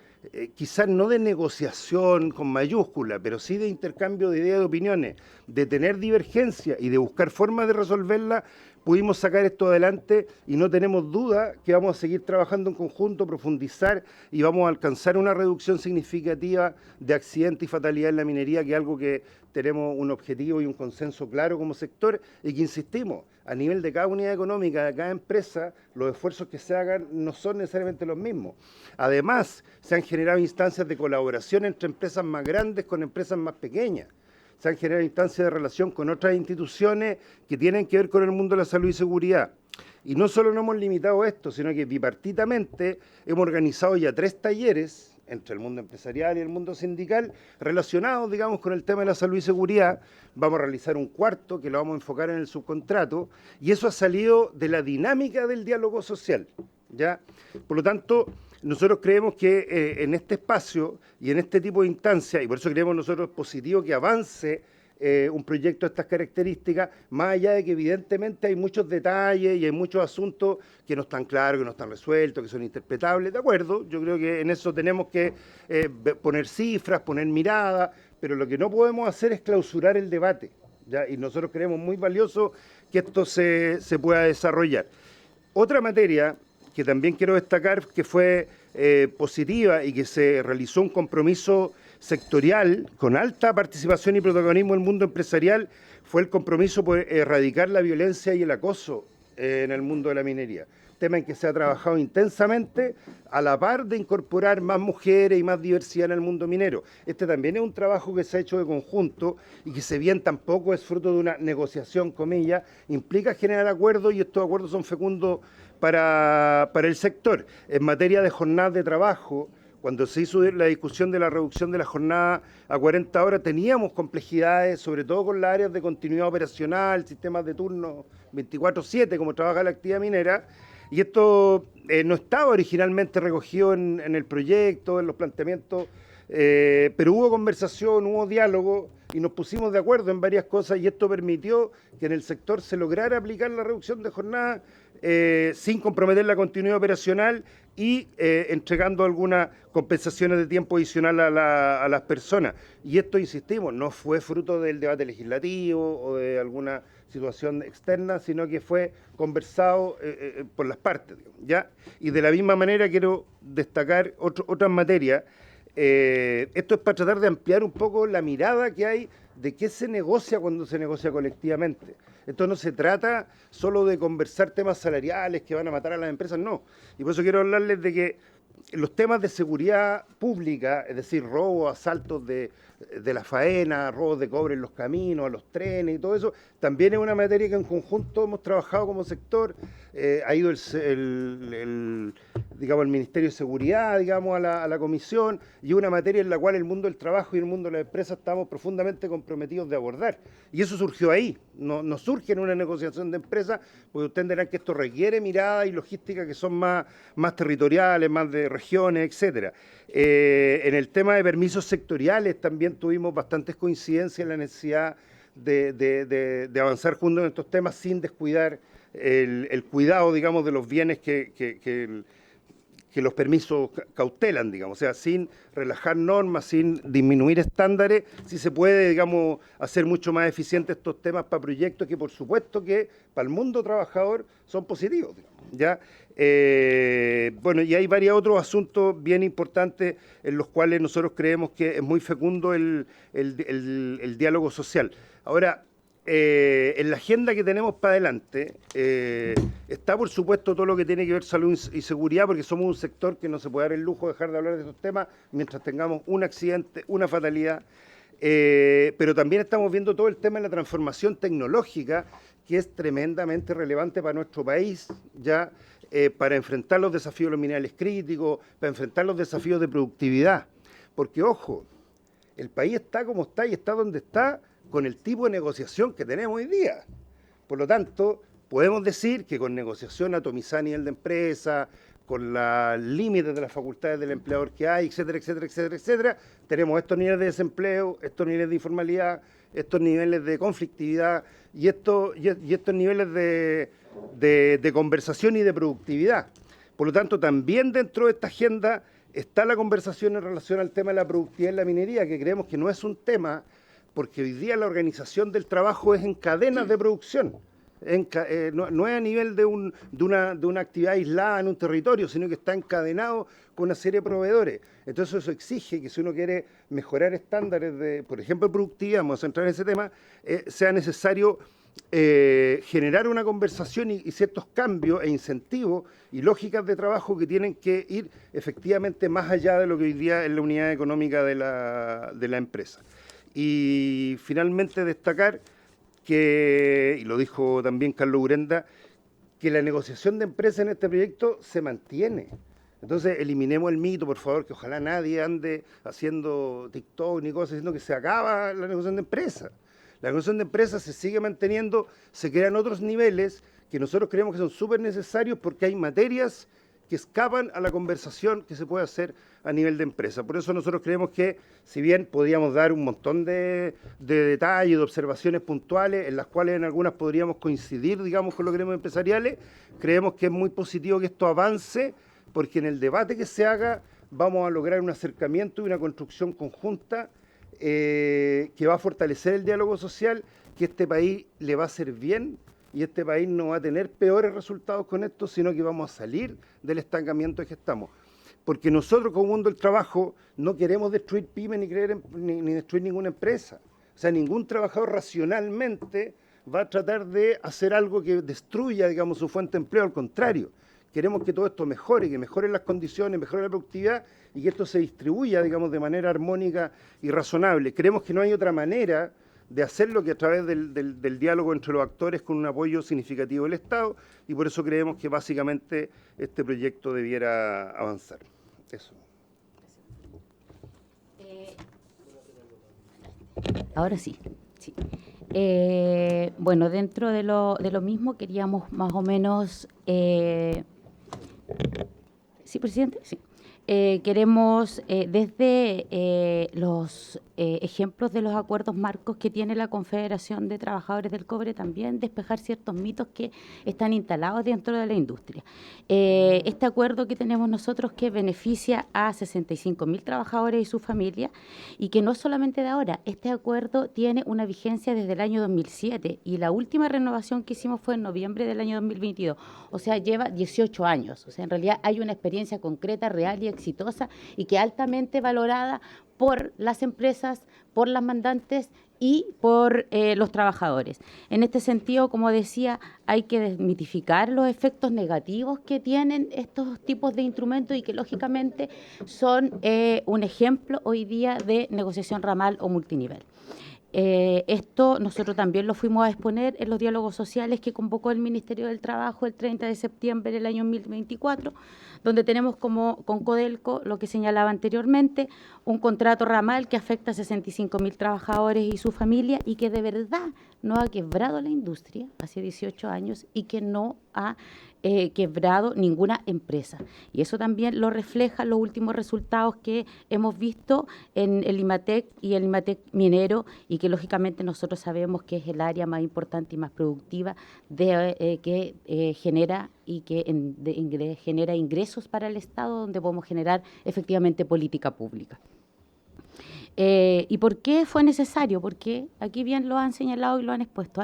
quizás no de negociación con mayúscula, pero sí de intercambio de ideas y de opiniones, de tener divergencia y de buscar formas de resolverla, pudimos sacar esto adelante y no tenemos duda que vamos a seguir trabajando en conjunto, profundizar y vamos a alcanzar una reducción significativa de accidentes y fatalidad en la minería, que es algo que tenemos un objetivo y un consenso claro como sector y que, insistimos, a nivel de cada unidad económica, de cada empresa, los esfuerzos que se hagan no son necesariamente los mismos. Además, se han generado instancias de colaboración entre empresas más grandes con empresas más pequeñas. Se han generado instancias de relación con otras instituciones que tienen que ver con el mundo de la salud y seguridad. Y no solo no hemos limitado esto, sino que bipartitamente hemos organizado ya 3 talleres entre el mundo empresarial y el mundo sindical relacionados, digamos, con el tema de la salud y seguridad. Vamos a realizar un 4.º que lo vamos a enfocar en el subcontrato, y eso ha salido de la dinámica del diálogo social, ¿ya? Por lo tanto, nosotros creemos que en este espacio y en este tipo de instancias, y por eso creemos nosotros positivo que avance un proyecto de estas características, más allá de que evidentemente hay muchos detalles y hay muchos asuntos que no están claros, que no están resueltos, que son interpretables, de acuerdo, yo creo que en eso tenemos que poner cifras, poner miradas, pero lo que no podemos hacer es clausurar el debate, ¿ya? Y nosotros creemos muy valioso que esto se pueda desarrollar. Otra materia que también quiero destacar, que fue positiva y que se realizó un compromiso sectorial con alta participación y protagonismo del mundo empresarial, fue el compromiso por erradicar la violencia y el acoso en el mundo de la minería. Tema en que se ha trabajado intensamente a la par de incorporar más mujeres y más diversidad en el mundo minero. Este también es un trabajo que se ha hecho de conjunto y que, si bien tampoco es fruto de una negociación, comillas, implica generar acuerdos, y estos acuerdos son fecundos para el sector. En materia de jornadas de trabajo, cuando se hizo la discusión de la reducción de la jornada a 40 horas, teníamos complejidades, sobre todo con las áreas de continuidad operacional, sistemas de turno 24/7, como trabaja la actividad minera, y esto no estaba originalmente recogido en el proyecto, en los planteamientos, pero hubo conversación, hubo diálogo, y nos pusimos de acuerdo en varias cosas, y esto permitió que en el sector se lograra aplicar la reducción de jornada sin comprometer la continuidad operacional y entregando algunas compensaciones de tiempo adicional a las personas. Y esto, insistimos, no fue fruto del debate legislativo o de alguna situación externa, sino que fue conversado por las partes, ¿ya? Y de la misma manera quiero destacar otras materias. Esto es para tratar de ampliar un poco la mirada que hay de qué se negocia cuando se negocia colectivamente. Esto no se trata solo de conversar temas salariales que van a matar a las empresas, no. Y por eso quiero hablarles de que los temas de seguridad pública, es decir, robos, asaltos de la faena, robos de cobre en los caminos, a los trenes y todo eso, también es una materia que en conjunto hemos trabajado como sector. Ha ido el Ministerio de Seguridad, digamos, a la comisión, y una materia en la cual el mundo del trabajo y el mundo de la empresa estamos profundamente comprometidos de abordar. Y eso surgió ahí, no surge en una negociación de empresas, porque ustedes entenderán que esto requiere miradas y logística que son más territoriales, más de regiones, etcétera. En el tema de permisos sectoriales también tuvimos bastantes coincidencias en la necesidad de avanzar juntos en estos temas sin descuidar el cuidado, digamos, de los bienes que los permisos cautelan, digamos, o sea, sin relajar normas, sin disminuir estándares, si se puede, digamos, hacer mucho más eficientes estos temas para proyectos que, por supuesto, que para el mundo trabajador son positivos, digamos, ¿ya? Bueno, y hay varios otros asuntos bien importantes en los cuales nosotros creemos que es muy fecundo el diálogo social. Ahora, en la agenda que tenemos para adelante está, por supuesto, todo lo que tiene que ver salud y seguridad, porque somos un sector que no se puede dar el lujo de dejar de hablar de estos temas mientras tengamos un accidente, una fatalidad, pero también estamos viendo todo el tema de la transformación tecnológica, que es tremendamente relevante para nuestro país, ya para enfrentar los desafíos de los minerales críticos, para enfrentar los desafíos de productividad, porque, ojo, El país está como está y está donde está con el tipo de negociación que tenemos hoy día. Por lo tanto, podemos decir que con negociación atomizada a nivel de empresa, con los límites de las facultades del empleador que hay, etcétera, etcétera, etcétera, etcétera, tenemos estos niveles de desempleo, estos niveles de informalidad, estos niveles de conflictividad y estos niveles de conversación y de productividad. Por lo tanto, también dentro de esta agenda está la conversación en relación al tema de la productividad en la minería, que creemos que no es un tema, porque hoy día la organización del trabajo es en cadenas de producción. No es a nivel de una actividad aislada en un territorio, sino que está encadenado con una serie de proveedores. Entonces eso exige que si uno quiere mejorar estándares de, por ejemplo, productividad, vamos a entrar en ese tema, sea necesario generar una conversación y ciertos cambios e incentivos y lógicas de trabajo que tienen que ir efectivamente más allá de lo que hoy día es la unidad económica de la empresa. Y finalmente destacar que, y lo dijo también Carlos Urenda, que la negociación de empresas en este proyecto se mantiene. Entonces, eliminemos el mito, por favor, que ojalá nadie ande haciendo TikTok ni cosas diciendo que se acaba la negociación de empresas. La negociación de empresas se sigue manteniendo, se crean otros niveles que nosotros creemos que son súper necesarios porque hay materias que escapan a la conversación que se puede hacer a nivel de empresa. Por eso nosotros creemos que, si bien podríamos dar un montón de detalles, de observaciones puntuales, en las cuales en algunas podríamos coincidir, digamos, con los gremios empresariales, creemos que es muy positivo que esto avance, porque en el debate que se haga vamos a lograr un acercamiento y una construcción conjunta que va a fortalecer el diálogo social, que este país le va a hacer bien, y este país no va a tener peores resultados con esto, sino que vamos a salir del estancamiento en que estamos. Porque nosotros como mundo del trabajo no queremos destruir pymes ni destruir ninguna empresa. O sea, ningún trabajador racionalmente va a tratar de hacer algo que destruya, digamos, su fuente de empleo. Al contrario, queremos que todo esto mejore, que mejoren las condiciones, mejore la productividad y que esto se distribuya, digamos, de manera armónica y razonable. Creemos que no hay otra manera de hacerlo que a través del diálogo entre los actores con un apoyo significativo del Estado, y por eso creemos que básicamente este proyecto debiera avanzar. Eso. Ahora sí. Bueno, dentro de lo mismo queríamos más o menos... ¿Sí, presidente? Sí. Queremos, desde los ejemplos de los acuerdos marcos que tiene la Confederación de Trabajadores del Cobre, también despejar ciertos mitos que están instalados dentro de la industria. Este acuerdo que tenemos nosotros, que beneficia a 65.000 trabajadores y sus familias, y que no solamente de ahora, este acuerdo tiene una vigencia desde el año 2007 y la última renovación que hicimos fue en noviembre del año 2022, o sea, lleva 18 años. O sea, en realidad hay una experiencia concreta, real y exitosa, y que altamente valorada por las empresas, por las mandantes y por los trabajadores. En este sentido, como decía, hay que desmitificar los efectos negativos que tienen estos tipos de instrumentos y que lógicamente son un ejemplo hoy día de negociación ramal o multinivel. Esto nosotros también lo fuimos a exponer en los diálogos sociales que convocó el Ministerio del Trabajo el 30 de septiembre del año 2024, donde tenemos como con Codelco, lo que señalaba anteriormente, un contrato ramal que afecta a 65.000 trabajadores y su familia y que de verdad no ha quebrado la industria hace 18 años y que no ha quebrado ninguna empresa. Y eso también lo reflejan los últimos resultados que hemos visto en el IMATEC y el IMATEC minero, y que lógicamente nosotros sabemos que es el área más importante y más productiva que genera y que genera ingresos para el Estado, donde podemos generar efectivamente política pública. ¿Y por qué fue necesario? Porque aquí bien lo han señalado y lo han expuesto.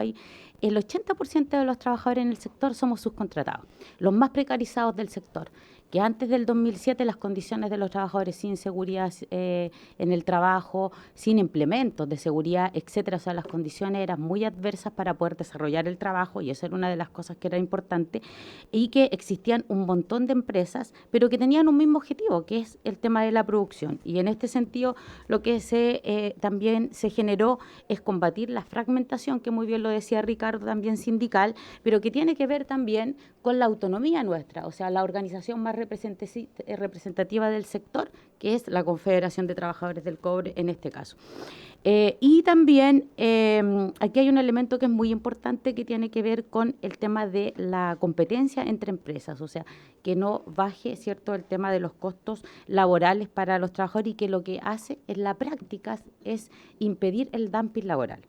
El 80% de los trabajadores en el sector somos subcontratados, los más precarizados del sector, que antes del 2007 las condiciones de los trabajadores sin seguridad en el trabajo, sin implementos de seguridad, etcétera, o sea, las condiciones eran muy adversas para poder desarrollar el trabajo, y esa era una de las cosas que era importante, y que existían un montón de empresas, pero que tenían un mismo objetivo, que es el tema de la producción. Y en este sentido, lo que también se generó es combatir la fragmentación, que muy bien lo decía Ricardo, también sindical, pero que tiene que ver también con la autonomía nuestra, o sea, la organización más representativa del sector, que es la Confederación de Trabajadores del Cobre en este caso. Y también aquí hay un elemento que es muy importante que tiene que ver con el tema de la competencia entre empresas, o sea, que no baje, ¿cierto?, el tema de los costos laborales para los trabajadores y que lo que hace en la práctica es impedir el dumping laboral.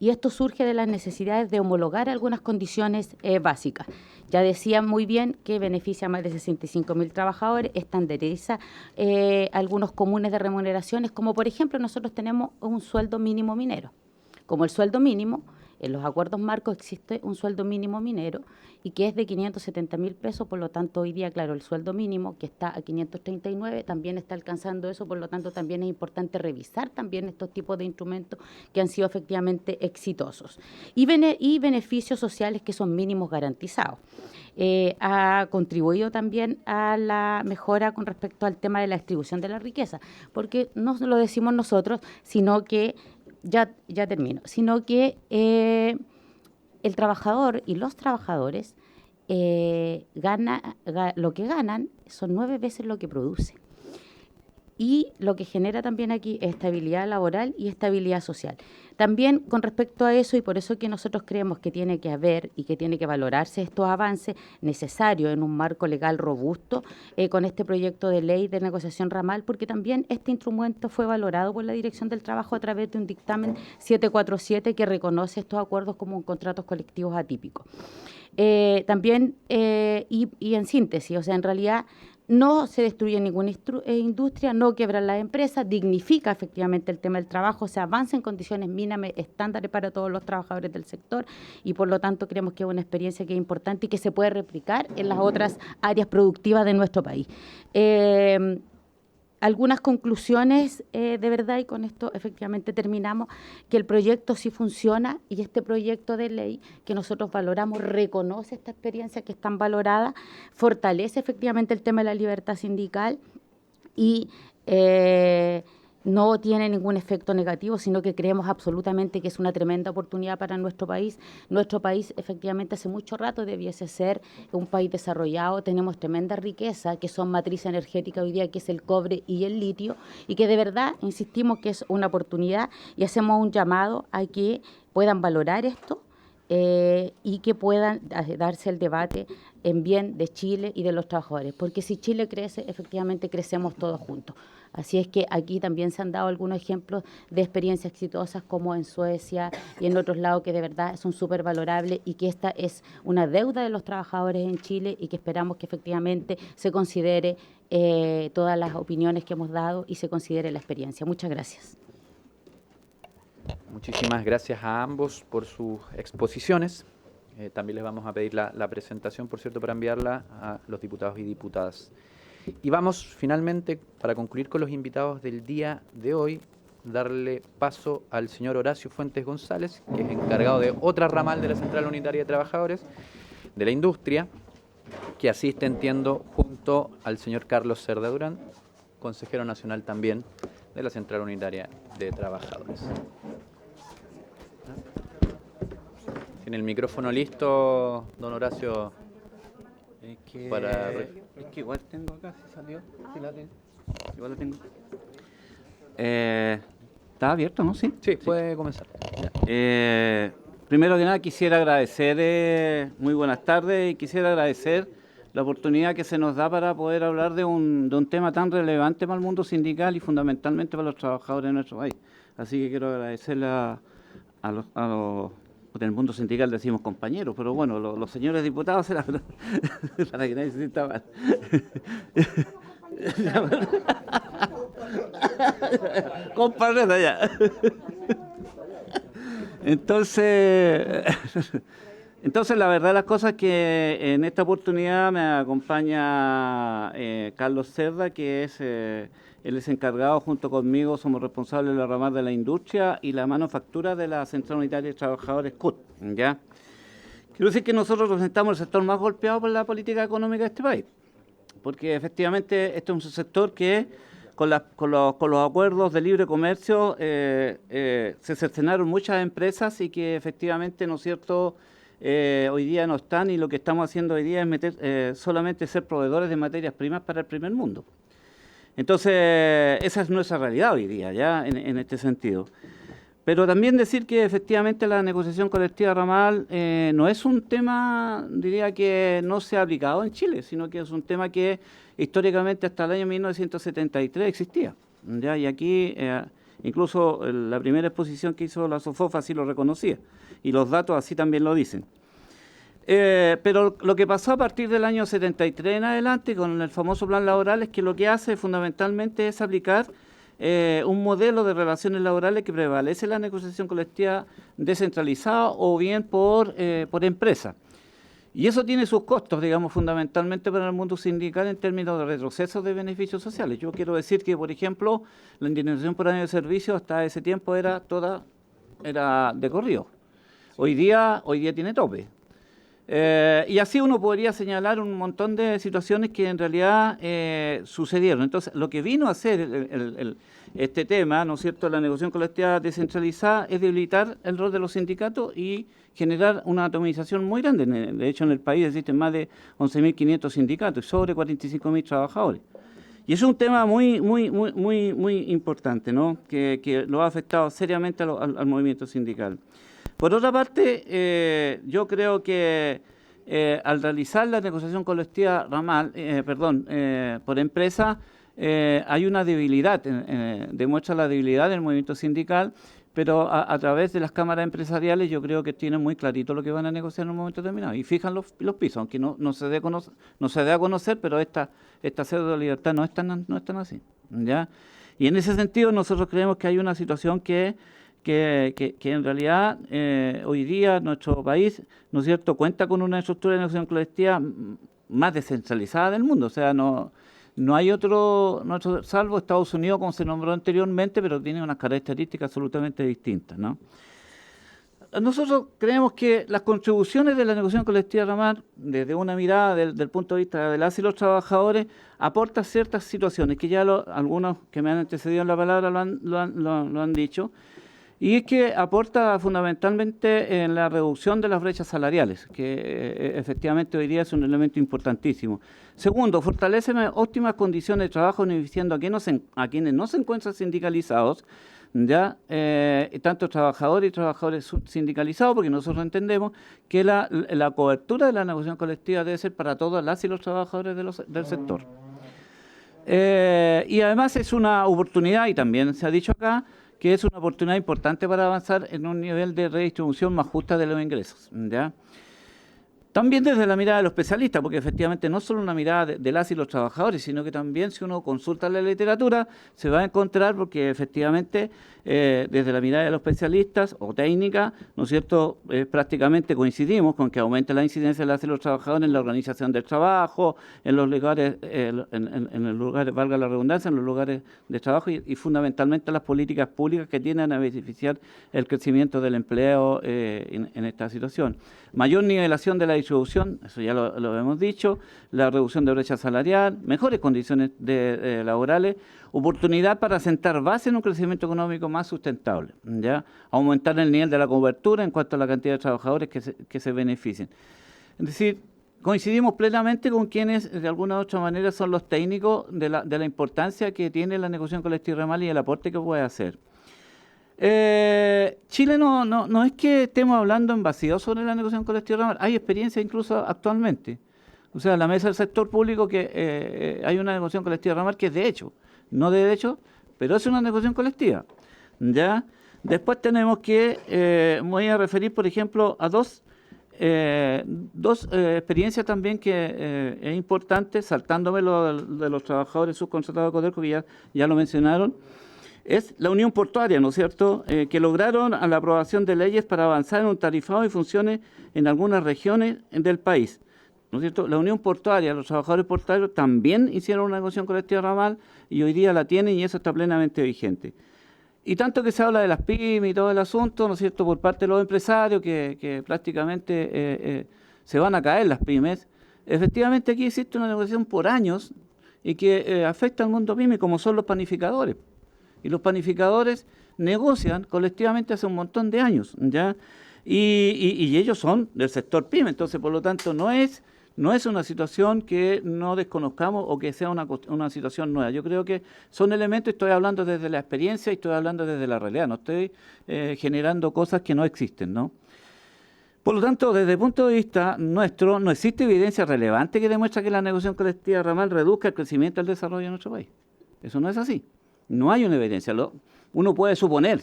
Y esto surge de las necesidades de homologar algunas condiciones básicas. Ya decía muy bien que beneficia a más de 65.000 trabajadores, estandariza algunos comunes de remuneraciones, como por ejemplo nosotros tenemos un sueldo mínimo minero. Como el sueldo mínimo, en los acuerdos marcos existe un sueldo mínimo minero y que es de 570.000 pesos, por lo tanto hoy día, claro, el sueldo mínimo que está a 539 también está alcanzando eso, por lo tanto también es importante revisar también estos tipos de instrumentos que han sido efectivamente exitosos. Y beneficios sociales que son mínimos garantizados. Ha contribuido también a la mejora con respecto al tema de la distribución de la riqueza, porque no lo decimos nosotros, sino que ya termino, sino que el trabajador y los trabajadores lo que ganan son 9 veces lo que produce. Y lo que genera también aquí es estabilidad laboral y estabilidad social. También con respecto a eso, y por eso que nosotros creemos que tiene que haber y que tiene que valorarse estos avances necesarios en un marco legal robusto con este proyecto de ley de negociación ramal, porque también este instrumento fue valorado por la Dirección del Trabajo a través de un dictamen 747 que reconoce estos acuerdos como contratos colectivos atípicos. También, y en síntesis, o sea, en realidad, no se destruye ninguna industria, no quiebran las empresas, dignifica efectivamente el tema del trabajo, se avanza en condiciones mínimas estándares para todos los trabajadores del sector y por lo tanto creemos que es una experiencia que es importante y que se puede replicar en las otras áreas productivas de nuestro país. Algunas conclusiones de verdad, y con esto efectivamente terminamos, que el proyecto sí funciona y este proyecto de ley que nosotros valoramos reconoce esta experiencia que es tan valorada, fortalece efectivamente el tema de la libertad sindical y no tiene ningún efecto negativo, sino que creemos absolutamente que es una tremenda oportunidad para nuestro país. Nuestro país efectivamente hace mucho rato debiese ser un país desarrollado, tenemos tremenda riqueza que son matriz energética hoy día, que es el cobre y el litio, y que de verdad insistimos que es una oportunidad y hacemos un llamado a que puedan valorar esto y que puedan darse el debate en bien de Chile y de los trabajadores, porque si Chile crece, efectivamente crecemos todos juntos. Así es que aquí también se han dado algunos ejemplos de experiencias exitosas como en Suecia y en otros lados que de verdad son súper valorables y que esta es una deuda de los trabajadores en Chile y que esperamos que efectivamente se considere todas las opiniones que hemos dado y se considere la experiencia. Muchas gracias. Muchísimas gracias a ambos por sus exposiciones. También les vamos a pedir la presentación, por cierto, para enviarla a los diputados y diputadas. Y vamos finalmente, para concluir con los invitados del día de hoy, darle paso al señor Horacio Fuentes González, que es encargado de otra ramal de la Central Unitaria de Trabajadores de la Industria, que asiste, entiendo, junto al señor Carlos Cerda Durán, consejero nacional también de la Central Unitaria de Trabajadores. ¿Tiene el micrófono listo, don Horacio? Es que igual tengo acá, si salió, si la tengo. Igual la tengo. ¿Está abierto, no? Sí, puede comenzar. Primero que nada quisiera agradecer, muy buenas tardes, y quisiera agradecer la oportunidad que se nos da para poder hablar de un tema tan relevante para el mundo sindical y fundamentalmente para los trabajadores de nuestro país. Así que quiero agradecerle a los en el mundo sindical decimos compañeros, pero bueno, los señores diputados era para que nadie se sienta mal. Compadre allá. Entonces la verdad las cosas es que en esta oportunidad me acompaña Carlos Cerda, que es él es encargado, junto conmigo somos responsables de la ramal de la industria y la manufactura de la Central Unitaria de Trabajadores CUT, ¿ya? Quiero decir que nosotros representamos el sector más golpeado por la política económica de este país, porque efectivamente este es un sector que con los acuerdos de libre comercio se cercenaron muchas empresas y que efectivamente, ¿no es cierto?, hoy día no están, y lo que estamos haciendo hoy día es solamente ser proveedores de materias primas para el primer mundo. Entonces, esa es nuestra realidad hoy día, ya en este sentido. Pero también decir que efectivamente la negociación colectiva ramal no es un tema, diría, que no se ha aplicado en Chile, sino que es un tema que históricamente hasta el año 1973 existía. ¿Ya? Y aquí, incluso la primera exposición que hizo la SOFOF así lo reconocía, y los datos así también lo dicen. Pero lo que pasó a partir del año 73 en adelante con el famoso plan laboral es que lo que hace fundamentalmente es aplicar un modelo de relaciones laborales que prevalece la negociación colectiva descentralizada o bien por empresa. Y eso tiene sus costos, digamos, fundamentalmente para el mundo sindical en términos de retrocesos de beneficios sociales. Yo quiero decir que, por ejemplo, la indemnización por año de servicio hasta ese tiempo era de corrido. Hoy día tiene tope. Y así uno podría señalar un montón de situaciones que en realidad sucedieron. Entonces, lo que vino a hacer este tema, ¿no es cierto?, la negociación colectiva descentralizada, es debilitar el rol de los sindicatos y generar una atomización muy grande. De hecho, en el país existen más de 11.500 sindicatos y sobre 45.000 trabajadores. Y eso es un tema muy importante, ¿no?, que lo ha afectado seriamente al movimiento sindical. Por otra parte, yo creo que al realizar la negociación colectiva ramal, por empresa, hay una debilidad, demuestra la debilidad del movimiento sindical, pero a través de las cámaras empresariales yo creo que tienen muy clarito lo que van a negociar en un momento determinado. Y fijan los pisos, aunque no se dé a conocer, pero esta pseudo libertad no es tan así, ¿ya? Y en ese sentido nosotros creemos que hay una situación que en realidad hoy día nuestro país, ¿no es cierto?, cuenta con una estructura de negociación colectiva más descentralizada del mundo. O sea, no hay otro salvo Estados Unidos, como se nombró anteriormente, pero tiene unas características absolutamente distintas, ¿no? Nosotros creemos que las contribuciones de la negociación colectiva ramal, desde una mirada del punto de vista de las y los trabajadores, aportan ciertas situaciones que ya algunos que me han antecedido en la palabra lo han dicho. Y es que aporta fundamentalmente en la reducción de las brechas salariales, que efectivamente hoy día es un elemento importantísimo. Segundo, fortalece óptimas condiciones de trabajo beneficiando a quienes no se encuentran sindicalizados, ya tanto trabajadores y trabajadores sindicalizados, porque nosotros entendemos que la cobertura de la negociación colectiva debe ser para todas las y los trabajadores del sector. Y además es una oportunidad, y también se ha dicho acá, que es una oportunidad importante para avanzar en un nivel de redistribución más justa de los ingresos, ¿ya? También desde la mirada de los especialistas, porque efectivamente no solo una mirada de las y los trabajadores, sino que también si uno consulta la literatura se va a encontrar, porque efectivamente desde la mirada de los especialistas o técnica, ¿no es cierto?, prácticamente coincidimos con que aumenta la incidencia de las y los trabajadores en la organización del trabajo, en los lugares, valga la redundancia, en los lugares de trabajo y fundamentalmente las políticas públicas que tienden a beneficiar el crecimiento del empleo en esta situación. Mayor nivelación de la distribución, eso ya lo hemos dicho, la reducción de brecha salarial, mejores condiciones laborales, oportunidad para sentar base en un crecimiento económico más sustentable, ¿ya? Aumentar el nivel de la cobertura en cuanto a la cantidad de trabajadores que se beneficien. Es decir, coincidimos plenamente con quienes de alguna u otra manera son los técnicos de la importancia que tiene la negociación colectiva ramal y el aporte que puede hacer. Chile no es que estemos hablando en vacío sobre la negociación colectiva ramal, hay experiencia incluso actualmente. O sea, la mesa del sector público que hay una negociación colectiva ramal que es de hecho, no de derecho, pero es una negociación colectiva, ¿ya? Después tenemos que, voy a referir, por ejemplo, a dos experiencias también que es importante, saltándome de los trabajadores subcontratados de Codelco, que ya lo mencionaron. Es la Unión Portuaria, ¿no es cierto?, que lograron la aprobación de leyes para avanzar en un tarifado y funciones en algunas regiones del país, ¿no es cierto? La Unión Portuaria, los trabajadores portuarios también hicieron una negociación colectiva ramal y hoy día la tienen y eso está plenamente vigente. Y tanto que se habla de las pymes y todo el asunto, ¿no es cierto?, por parte de los empresarios que prácticamente se van a caer las pymes, efectivamente aquí existe una negociación por años y que afecta al mundo pyme, como son los panificadores. Y los panificadores negocian colectivamente hace un montón de años, ¿ya? y ellos son del sector PYME. Entonces, por lo tanto, no es una situación que no desconozcamos o que sea una situación nueva. Yo creo que son elementos, estoy hablando desde la experiencia y estoy hablando desde la realidad, no estoy generando cosas que no existen, ¿no? Por lo tanto, desde el punto de vista nuestro, no existe evidencia relevante que demuestre que la negociación colectiva ramal reduzca el crecimiento y el desarrollo de nuestro país. Eso no es así. No hay una evidencia. Uno puede suponer,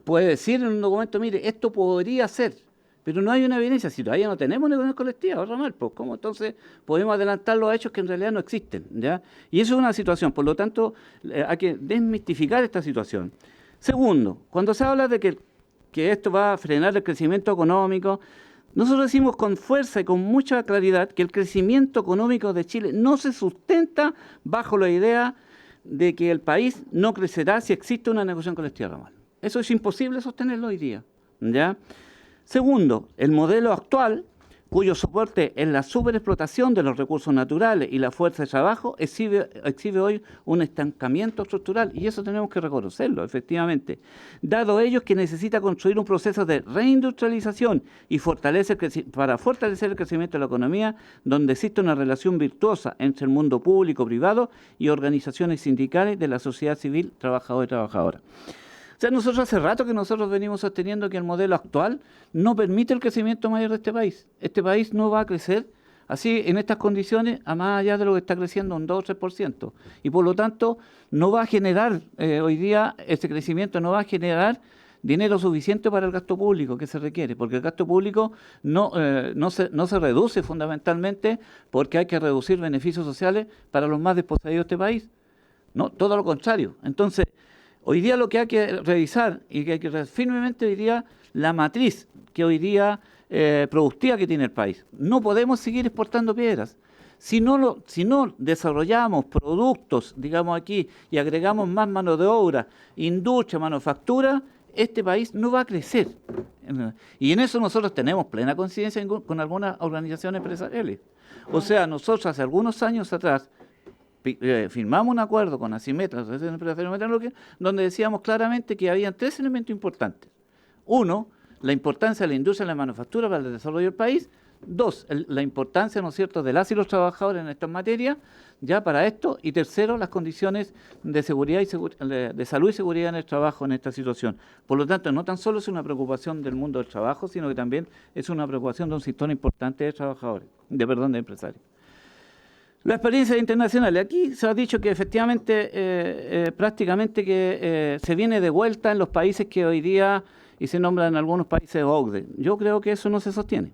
puede decir en un documento, mire, esto podría ser, pero no hay una evidencia. Si todavía no tenemos negociación colectiva ramal, pues ¿cómo entonces podemos adelantar los hechos que en realidad no existen? ¿Ya? Y eso es una situación. Por lo tanto, hay que desmistificar esta situación. Segundo, cuando se habla de que esto va a frenar el crecimiento económico, nosotros decimos con fuerza y con mucha claridad que el crecimiento económico de Chile no se sustenta bajo la idea de que el país no crecerá si existe una negociación colectiva ramal. Eso es imposible sostenerlo hoy día, ¿ya? Segundo, el modelo actual, cuyo soporte es la superexplotación de los recursos naturales y la fuerza de trabajo, exhibe hoy un estancamiento estructural, y eso tenemos que reconocerlo, efectivamente. Dado ello que necesita construir un proceso de reindustrialización y para fortalecer el crecimiento de la economía, donde existe una relación virtuosa entre el mundo público, privado y organizaciones sindicales de la sociedad civil, trabajadores y trabajadoras. O sea, nosotros hace rato que nosotros venimos sosteniendo que el modelo actual no permite el crecimiento mayor de este país. Este país no va a crecer así en estas condiciones a más allá de lo que está creciendo un 2 o 3%. Y por lo tanto no va a generar hoy día ese crecimiento, no va a generar dinero suficiente para el gasto público que se requiere, porque el gasto público no se reduce fundamentalmente porque hay que reducir beneficios sociales para los más desposeídos de este país. No, todo lo contrario. Entonces, hoy día lo que hay que revisar y que hay que revisar firmemente hoy día la matriz que hoy día productiva que tiene el país. No podemos seguir exportando piedras. Si no desarrollamos productos, digamos aquí, y agregamos más mano de obra, industria, manufactura, este país no va a crecer. Y en eso nosotros tenemos plena coincidencia con algunas organizaciones empresariales. O sea, nosotros hace algunos años atrás firmamos un acuerdo con ACIMET, la Asociación Empresarial Metalúrgica, donde decíamos claramente que había 3 elementos importantes. 1, la importancia de la industria y la manufactura para el desarrollo del país. 2, la importancia, ¿no es cierto?, de las y los trabajadores en estas materias, ya para esto. Y 3, las condiciones de seguridad de salud y seguridad en el trabajo en esta situación. Por lo tanto, no tan solo es una preocupación del mundo del trabajo, sino que también es una preocupación de un sector importante de trabajadores, de empresarios. La experiencia internacional. Aquí se ha dicho que efectivamente, prácticamente que se viene de vuelta en los países que hoy día, y se nombran algunos países OCDE. Yo creo que eso no se sostiene,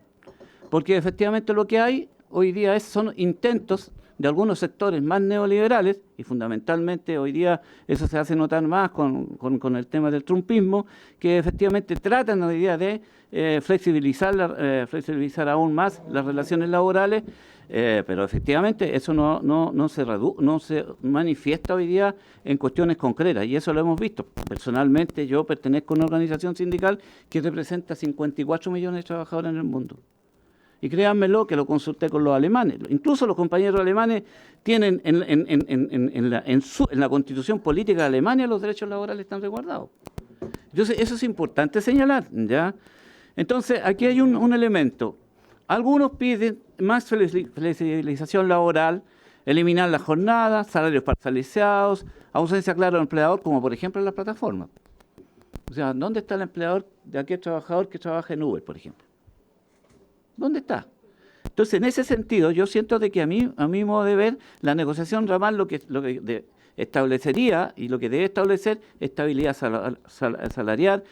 porque efectivamente lo que hay hoy día son intentos de algunos sectores más neoliberales, y fundamentalmente hoy día eso se hace notar más con el tema del trumpismo, que efectivamente tratan hoy día de flexibilizar aún más las relaciones laborales, pero efectivamente eso no se manifiesta hoy día en cuestiones concretas, y eso lo hemos visto. Personalmente yo pertenezco a una organización sindical que representa 54 millones de trabajadores en el mundo. Y créanmelo que lo consulté con los alemanes. Incluso los compañeros alemanes tienen en la Constitución Política de Alemania los derechos laborales están resguardados. Entonces, eso es importante señalar, ¿ya? Entonces, aquí hay un elemento. Algunos piden más flexibilización laboral, eliminar la jornada, salarios parcializados, ausencia clara del empleador, como por ejemplo en las plataformas. O sea, ¿dónde está el empleador de aquel trabajador que trabaja en Uber, por ejemplo? ¿Dónde está? Entonces, en ese sentido, yo siento de que a mi modo de ver, la negociación ramal lo que establecería y lo que debe establecer estabilidad salarial,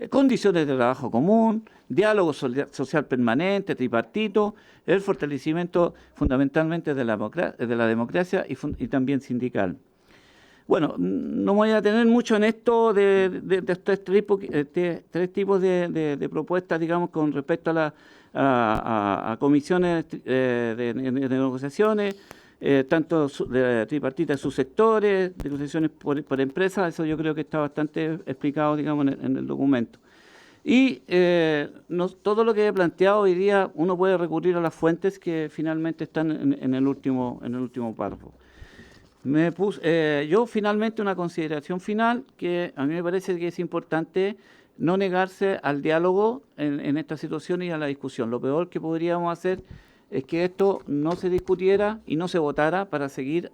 condiciones de trabajo común, diálogo social permanente, tripartito, el fortalecimiento fundamentalmente de la democracia y también sindical. Bueno, no me voy a detener mucho en esto de estos tres tipos de propuestas, digamos, con respecto a comisiones de negociaciones, tanto de tripartitas de subsectores, de negociaciones por empresas. Eso yo creo que está bastante explicado, digamos, en el documento. Y todo lo que he planteado hoy día, uno puede recurrir a las fuentes que finalmente están en el último párrafo. Yo finalmente una consideración final que a mí me parece que es importante no negarse al diálogo en esta situación y a la discusión. Lo peor que podríamos hacer es que esto no se discutiera y no se votara para seguir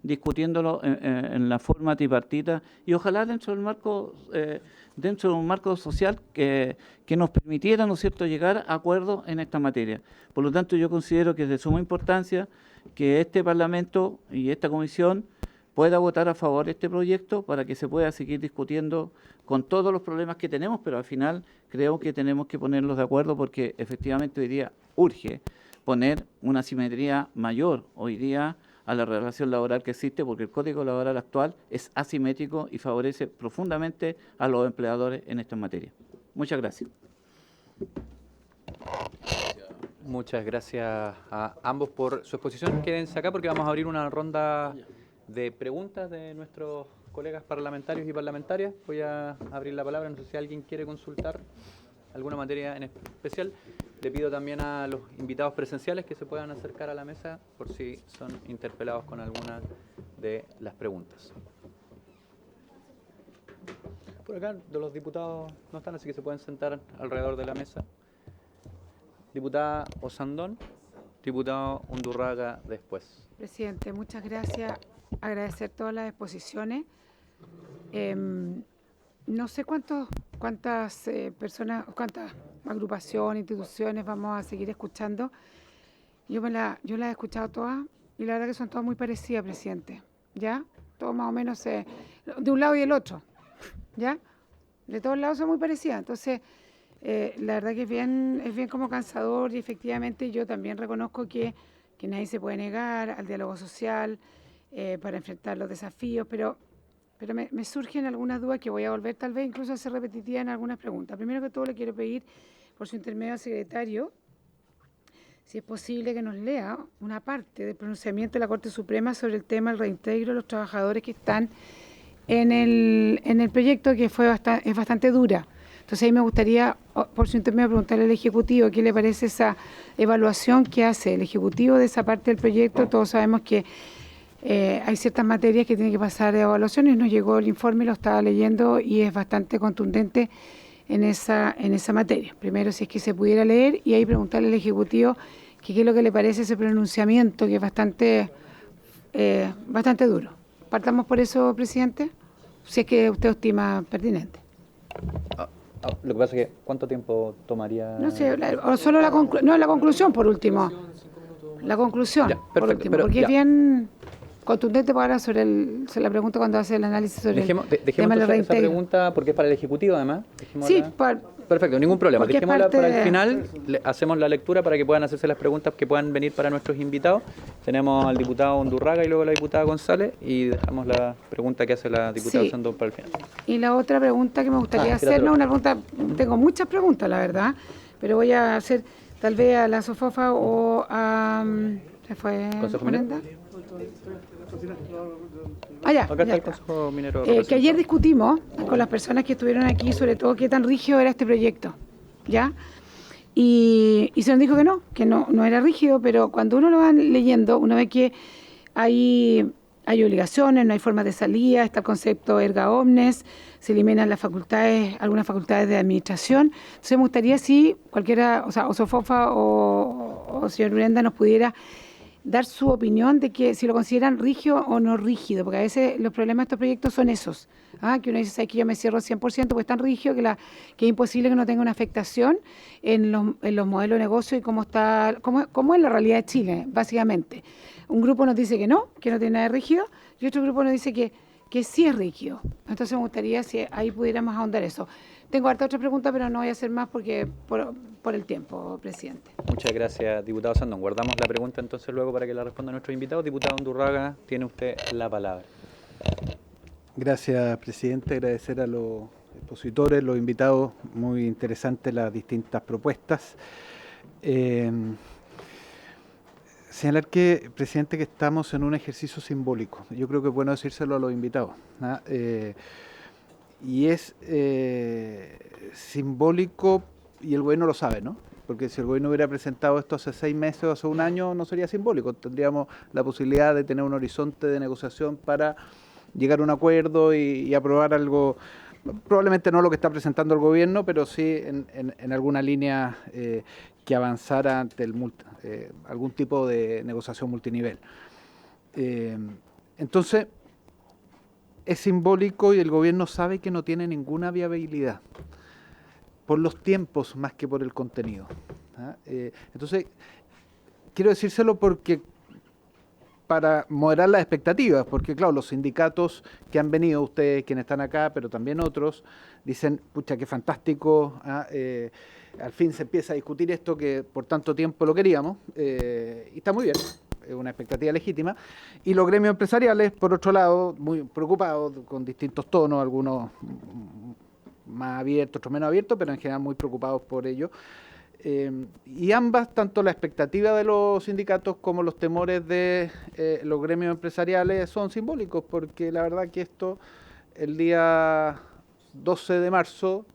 discutiéndolo en la forma tripartita y ojalá dentro de un marco social que nos permitiera, ¿no es cierto?, llegar a acuerdos en esta materia. Por lo tanto, yo considero que es de suma importancia que este Parlamento y esta Comisión pueda votar a favor de este proyecto para que se pueda seguir discutiendo con todos los problemas que tenemos, pero al final creo que tenemos que ponerlos de acuerdo porque efectivamente hoy día urge poner una simetría mayor hoy día a la relación laboral que existe, porque el Código Laboral actual es asimétrico y favorece profundamente a los empleadores en esta materia. Muchas gracias. Muchas gracias a ambos por su exposición. Quédense acá porque vamos a abrir una ronda de preguntas de nuestros colegas parlamentarios y parlamentarias. Voy a abrir la palabra, no sé si alguien quiere consultar alguna materia en especial. Le pido también a los invitados presenciales que se puedan acercar a la mesa por si son interpelados con alguna de las preguntas. Por acá los diputados no están, así que se pueden sentar alrededor de la mesa. Diputada Osandón, diputado Undurraga después. Presidente, muchas gracias. Agradecer todas las exposiciones. No sé cuántas personas, cuántas agrupaciones, instituciones vamos a seguir escuchando. Yo las he escuchado todas y la verdad que son todas muy parecidas, presidente. ¿Ya? Todo más o menos de un lado y del otro. ¿Ya? De todos lados son muy parecidas. Entonces, la verdad que es bien como cansador y efectivamente yo también reconozco que nadie se puede negar al diálogo social para enfrentar los desafíos, pero me surgen algunas dudas que voy a volver tal vez incluso a ser repetitiva en algunas preguntas. Primero que todo le quiero pedir por su intermedio al secretario si es posible que nos lea una parte del pronunciamiento de la Corte Suprema sobre el tema del reintegro de los trabajadores que están en el proyecto, que es bastante dura. Entonces ahí me gustaría, por su intermedio, preguntarle al Ejecutivo qué le parece esa evaluación que hace el Ejecutivo de esa parte del proyecto. Todos sabemos que hay ciertas materias que tienen que pasar de evaluación y nos llegó el informe, lo estaba leyendo y es bastante contundente en esa materia. Primero, si es que se pudiera leer y ahí preguntarle al Ejecutivo qué es lo que le parece ese pronunciamiento, que es bastante duro. Partamos por eso, presidente, si es que usted estima pertinente. Lo que pasa es que, ¿cuánto tiempo tomaría? No sé, o solo la conclusión por último. La conclusión, ya, perfecto, por último, porque ya. Es bien contundente para ahora sobre la pregunta cuando hace el análisis sobre dejemos esa pregunta porque es para el Ejecutivo además. Sí, perfecto, ningún problema. Dejémosla para el final, hacemos la lectura para que puedan hacerse las preguntas que puedan venir para nuestros invitados. Tenemos al diputado Undurraga y luego a la diputada González y dejamos la pregunta que hace la diputada Osandón para el final. Y la otra pregunta que me gustaría hacer, no una pregunta, tengo muchas preguntas la verdad, pero voy a hacer tal vez a la SOFOFA o a... ¿Se fue? ¿Consejo Minero? Ya, acá está el Consejo Minero. Que ayer discutimos con las personas que estuvieron aquí sobre todo qué tan rígido era este proyecto, ¿ya? Y se nos dijo que no era rígido, pero cuando uno lo va leyendo, uno ve que hay obligaciones, no hay formas de salida, está el concepto erga omnes, se eliminan algunas facultades de administración. Entonces me gustaría si cualquiera, o SOFOFA o señor Urenda nos pudiera dar su opinión de que si lo consideran rígido o no rígido, porque a veces los problemas de estos proyectos son esos, que uno dice que yo me cierro 100% porque es tan rígido que es imposible que no tenga una afectación en los modelos de negocio y cómo es la realidad de Chile, básicamente. Un grupo nos dice que no tiene nada de rígido, y otro grupo nos dice que sí es rígido. Entonces me gustaría si ahí pudiéramos ahondar eso. Tengo harta otra pregunta, pero no voy a hacer más porque por el tiempo, presidente. Muchas gracias, diputado Sandón. Guardamos la pregunta entonces luego para que la respondan nuestros invitados. Diputado Undurraga, tiene usted la palabra. Gracias, presidente. Agradecer a los expositores, los invitados. Muy interesantes las distintas propuestas. Señalar que, presidente, que estamos en un ejercicio simbólico. Yo creo que es bueno decírselo a los invitados, ¿no? Y es simbólico, y el gobierno lo sabe, ¿no? porque si el gobierno hubiera presentado esto hace 6 meses o hace un año no sería simbólico, tendríamos la posibilidad de tener un horizonte de negociación para llegar a un acuerdo y aprobar algo, probablemente no lo que está presentando el gobierno, pero sí en alguna línea que avanzara ante algún tipo de negociación multinivel. Entonces, es simbólico y el gobierno sabe que no tiene ninguna viabilidad, por los tiempos más que por el contenido. Entonces, quiero decírselo porque para moderar las expectativas, porque claro, los sindicatos que han venido, ustedes quienes están acá, pero también otros, dicen, pucha, qué fantástico, al fin se empieza a discutir esto que por tanto tiempo lo queríamos, y está muy bien, es una expectativa legítima, y los gremios empresariales, por otro lado, muy preocupados, con distintos tonos, algunos más abiertos, otros menos abiertos, pero en general muy preocupados por ello. Y ambas, tanto la expectativa de los sindicatos como los temores de los gremios empresariales son simbólicos, porque la verdad que esto el día 12 de marzo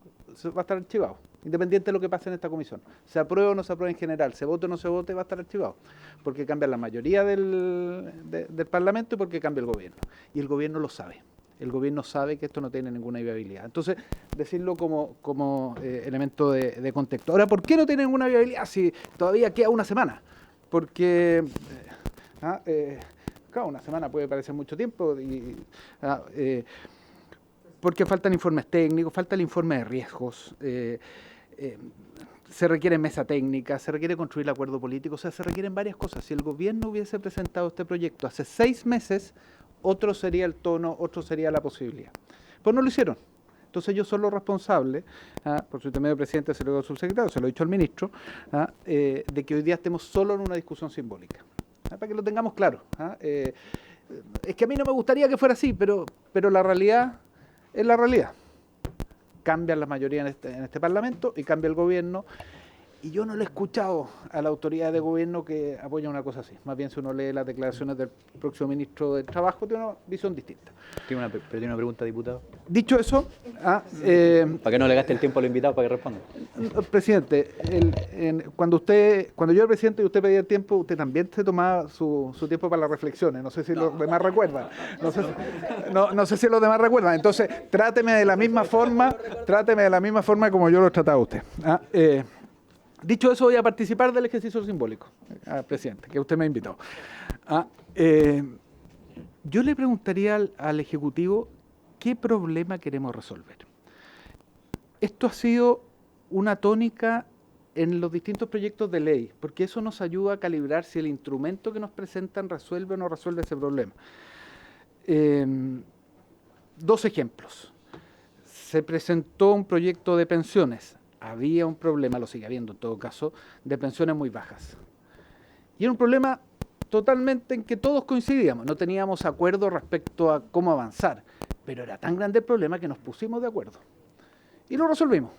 va a estar archivado, independiente de lo que pase en esta comisión. Se apruebe o no se apruebe en general, se vote o no se vote, va a estar archivado, porque cambia la mayoría del Parlamento y porque cambia el gobierno. Y el gobierno lo sabe. El gobierno sabe que esto no tiene ninguna viabilidad. Entonces, decirlo como elemento de contexto. Ahora, ¿por qué no tiene ninguna viabilidad si todavía queda una semana? Porque, claro, una semana puede parecer mucho tiempo, porque faltan informes técnicos, falta el informe de riesgos, se requiere mesa técnica, se requiere construir el acuerdo político, o sea, se requieren varias cosas. Si el gobierno hubiese presentado este proyecto hace 6 meses, otro sería el tono, otro sería la posibilidad. Pues no lo hicieron. Entonces yo soy lo responsable, por su intermedio presidente, se lo digo al subsecretario, se lo he dicho al ministro, de que hoy día estemos solo en una discusión simbólica. Para que lo tengamos claro. Es que a mí no me gustaría que fuera así, pero la realidad es la realidad. Cambia la mayoría en este Parlamento y cambia el gobierno. Y yo no le he escuchado a la autoridad de gobierno que apoya una cosa así. Más bien, si uno lee las declaraciones del próximo ministro del Trabajo, tiene una visión distinta. ¿Tiene una pregunta, diputado? Dicho eso... para que no le gaste el tiempo al invitado para que responda. Presidente, cuando yo era presidente y usted pedía el tiempo, usted también se tomaba su tiempo para las reflexiones. No sé si los demás recuerdan. No sé si los demás recuerdan. Entonces, tráteme de la misma forma como yo lo trataba a usted. Dicho eso, voy a participar del ejercicio simbólico, presidente, que usted me ha invitado. Yo le preguntaría al Ejecutivo qué problema queremos resolver. Esto ha sido una tónica en los distintos proyectos de ley, porque eso nos ayuda a calibrar si el instrumento que nos presentan resuelve o no resuelve ese problema. 2 ejemplos. Se presentó un proyecto de pensiones. Había un problema, lo sigue habiendo en todo caso, de pensiones muy bajas. Y era un problema totalmente en que todos coincidíamos, no teníamos acuerdo respecto a cómo avanzar, pero era tan grande el problema que nos pusimos de acuerdo. Y lo resolvimos,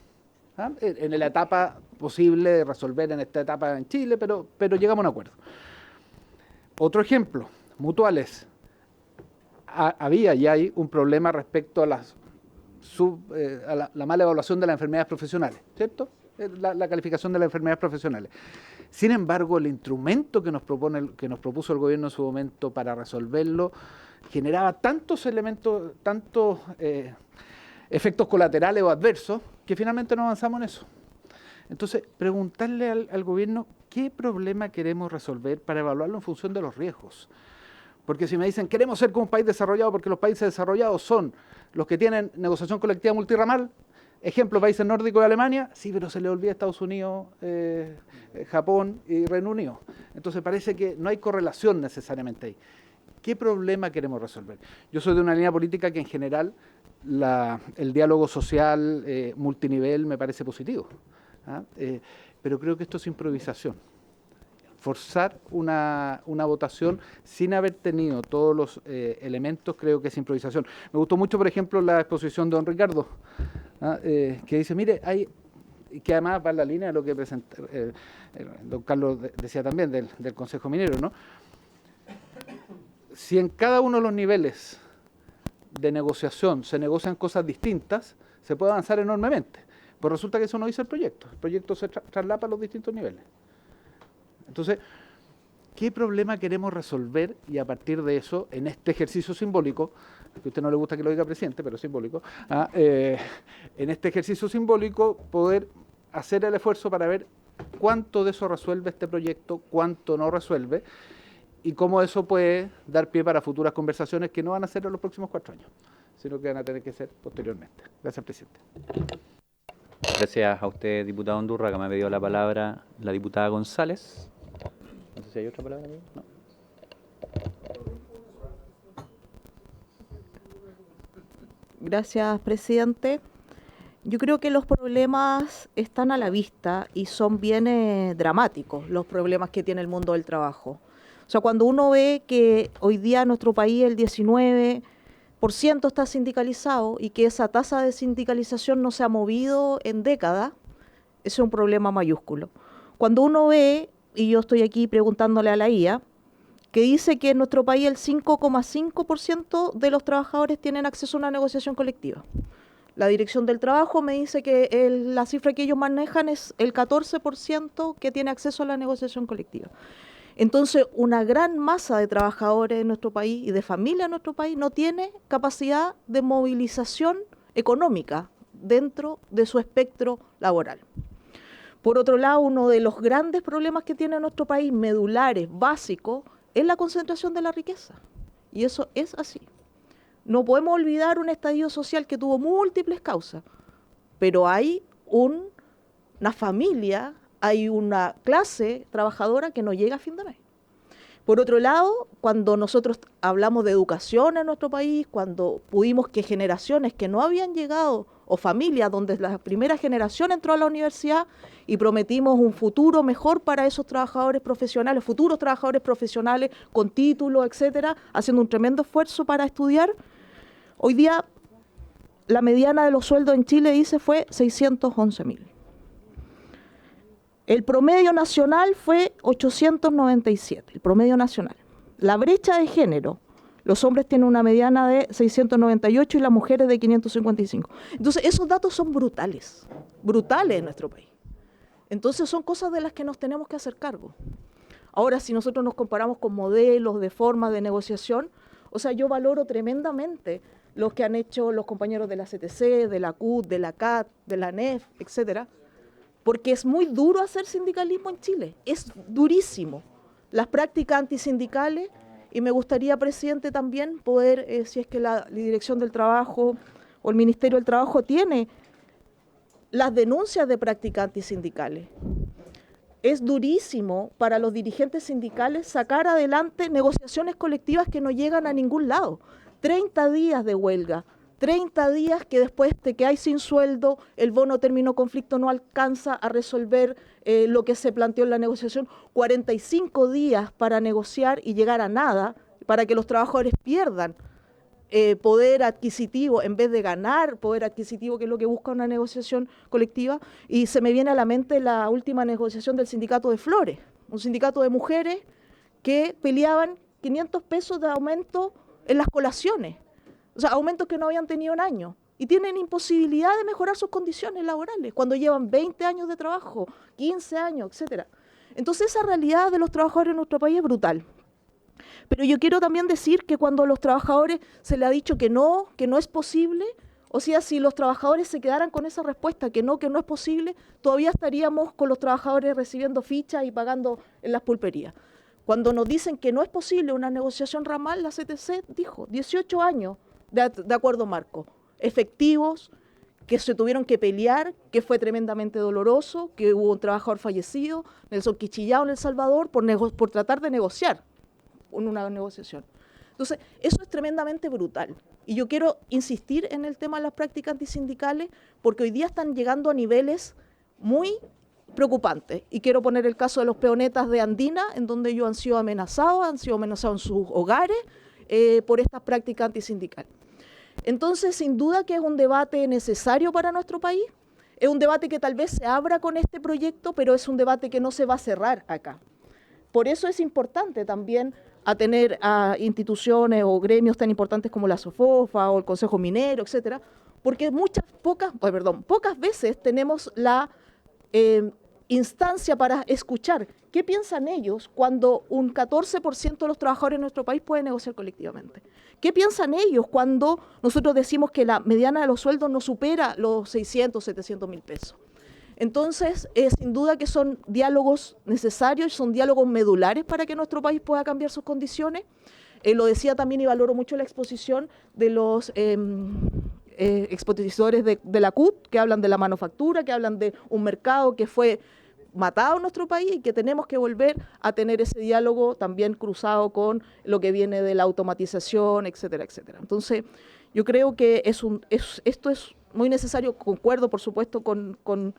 en la etapa posible de resolver en esta etapa en Chile, pero llegamos a un acuerdo. Otro ejemplo, mutuales. Había y hay un problema respecto a la mala evaluación de las enfermedades profesionales, ¿cierto? La calificación de las enfermedades profesionales. Sin embargo, el instrumento que nos propuso el gobierno en su momento para resolverlo generaba tantos elementos, tantos efectos colaterales o adversos, que finalmente no avanzamos en eso. Entonces, preguntarle al gobierno qué problema queremos resolver para evaluarlo en función de los riesgos. Porque si me dicen, queremos ser como un país desarrollado porque los países desarrollados son los que tienen negociación colectiva multirramal, ejemplo, países nórdicos de Alemania, sí, pero se le olvida Estados Unidos, Japón y Reino Unido. Entonces parece que no hay correlación necesariamente ahí. ¿Qué problema queremos resolver? Yo soy de una línea política que en general el diálogo social multinivel me parece positivo, pero creo que esto es improvisación. Forzar una votación sin haber tenido todos los elementos, creo que es improvisación. Me gustó mucho, por ejemplo, la exposición de don Ricardo, que dice, mire, que además va en la línea de lo que presentó, don Carlos decía también, del Consejo Minero, ¿no? Si en cada uno de los niveles de negociación se negocian cosas distintas, se puede avanzar enormemente. Pues resulta que eso no dice el proyecto se traslapa a los distintos niveles. Entonces, ¿qué problema queremos resolver? Y a partir de eso, en este ejercicio simbólico, que a usted no le gusta que lo diga presidente, pero simbólico, en este ejercicio simbólico poder hacer el esfuerzo para ver cuánto de eso resuelve este proyecto, cuánto no resuelve, y cómo eso puede dar pie para futuras conversaciones que no van a ser en los próximos 4 años, sino que van a tener que ser posteriormente. Gracias, presidente. Gracias a usted, diputado Undurraga. Me ha pedido la palabra la diputada González. No sé si hay otra palabra. No. Gracias, presidente. Yo creo que los problemas están a la vista y son bien dramáticos, los problemas que tiene el mundo del trabajo. O sea, cuando uno ve que hoy día en nuestro país el 19% está sindicalizado y que esa tasa de sindicalización no se ha movido en décadas, ese es un problema mayúsculo. Cuando uno ve, y yo estoy aquí preguntándole a la IA, que dice que en nuestro país el 5,5% de los trabajadores tienen acceso a una negociación colectiva. La Dirección del Trabajo me dice que la cifra que ellos manejan es el 14% que tiene acceso a la negociación colectiva. Entonces, una gran masa de trabajadores en nuestro país y de familias en nuestro país no tiene capacidad de movilización económica dentro de su espectro laboral. Por otro lado, uno de los grandes problemas que tiene nuestro país, medulares, básicos, es la concentración de la riqueza. Y eso es así. No podemos olvidar un estallido social que tuvo múltiples causas, pero hay una familia, hay una clase trabajadora que no llega a fin de mes. Por otro lado, cuando nosotros hablamos de educación en nuestro país, cuando pudimos que generaciones que no habían llegado, o familias donde la primera generación entró a la universidad y prometimos un futuro mejor para esos trabajadores profesionales, futuros trabajadores profesionales con título, etcétera, haciendo un tremendo esfuerzo para estudiar, hoy día la mediana de los sueldos en Chile, dice, fue 611.000. El promedio nacional fue 897, el promedio nacional. La brecha de género, los hombres tienen una mediana de 698 y las mujeres de 555. Entonces, esos datos son brutales en nuestro país. Entonces, son cosas de las que nos tenemos que hacer cargo. Ahora, si nosotros nos comparamos con modelos de formas de negociación, o sea, yo valoro tremendamente los que han hecho los compañeros de la CTC, de la CUT, de la CAT, de la NEF, etcétera, porque es muy duro hacer sindicalismo en Chile, es durísimo. Las prácticas antisindicales, y me gustaría, presidente, también poder, si es que la Dirección del Trabajo o el Ministerio del Trabajo tiene las denuncias de prácticas antisindicales. Es durísimo para los dirigentes sindicales sacar adelante negociaciones colectivas que no llegan a ningún lado. 30 días de huelga, 30 días que después te quedáis sin sueldo, el bono término conflicto no alcanza a resolver lo que se planteó en la negociación, 45 días para negociar y llegar a nada, para que los trabajadores pierdan poder adquisitivo en vez de ganar poder adquisitivo, que es lo que busca una negociación colectiva. Y se me viene a la mente la última negociación del sindicato de Flores, un sindicato de mujeres que peleaban 500 pesos de aumento en las colaciones. O sea, aumentos que no habían tenido en años. Y tienen imposibilidad de mejorar sus condiciones laborales cuando llevan 20 años de trabajo, 15 años, etcétera. Entonces, esa realidad de los trabajadores en nuestro país es brutal. Pero yo quiero también decir que cuando a los trabajadores se les ha dicho que no es posible, o sea, si los trabajadores se quedaran con esa respuesta que no es posible, todavía estaríamos con los trabajadores recibiendo fichas y pagando en las pulperías. Cuando nos dicen que no es posible una negociación ramal, la CTC dijo 18 años de acuerdo marco, efectivos, que se tuvieron que pelear, que fue tremendamente doloroso, que hubo un trabajador fallecido, Nelson Quichillao en El Salvador, por tratar de negociar en una negociación. Entonces, eso es tremendamente brutal. Y yo quiero insistir en el tema de las prácticas antisindicales, porque hoy día están llegando a niveles muy preocupantes. Y quiero poner el caso de los peonetas de Andina, en donde ellos han sido amenazados en sus hogares por estas prácticas antisindicales. Entonces, sin duda que es un debate necesario para nuestro país, es un debate que tal vez se abra con este proyecto, pero es un debate que no se va a cerrar acá. Por eso es importante también tener a instituciones o gremios tan importantes como la SOFOFA o el Consejo Minero, etcétera, porque pocas veces tenemos la instancia para escuchar qué piensan ellos cuando un 14% de los trabajadores en nuestro país puede negociar colectivamente. ¿Qué piensan ellos cuando nosotros decimos que la mediana de los sueldos no supera los 600, 700 mil pesos? Entonces, sin duda que son diálogos necesarios, son diálogos medulares para que nuestro país pueda cambiar sus condiciones. Lo decía también y valoro mucho la exposición de los expositores de la CUT, que hablan de la manufactura, que hablan de un mercado que fue matado en nuestro país y que tenemos que volver a tener ese diálogo también cruzado con lo que viene de la automatización, etcétera, etcétera. Entonces, yo creo que esto es muy necesario. Concuerdo, por supuesto, con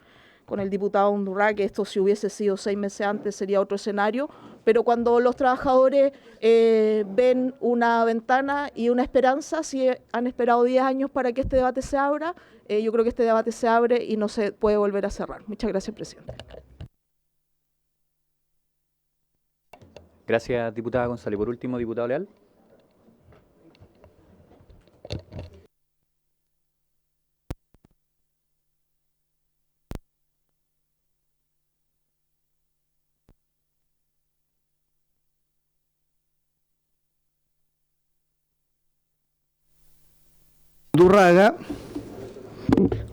el diputado Undurraga, que esto, si hubiese sido 6 meses antes, sería otro escenario, pero cuando los trabajadores ven una ventana y una esperanza, si han esperado 10 años para que este debate se abra, yo creo que este debate se abre y no se puede volver a cerrar. Muchas gracias, presidente. Gracias, diputada González. Por último, diputado Leal. Undurraga,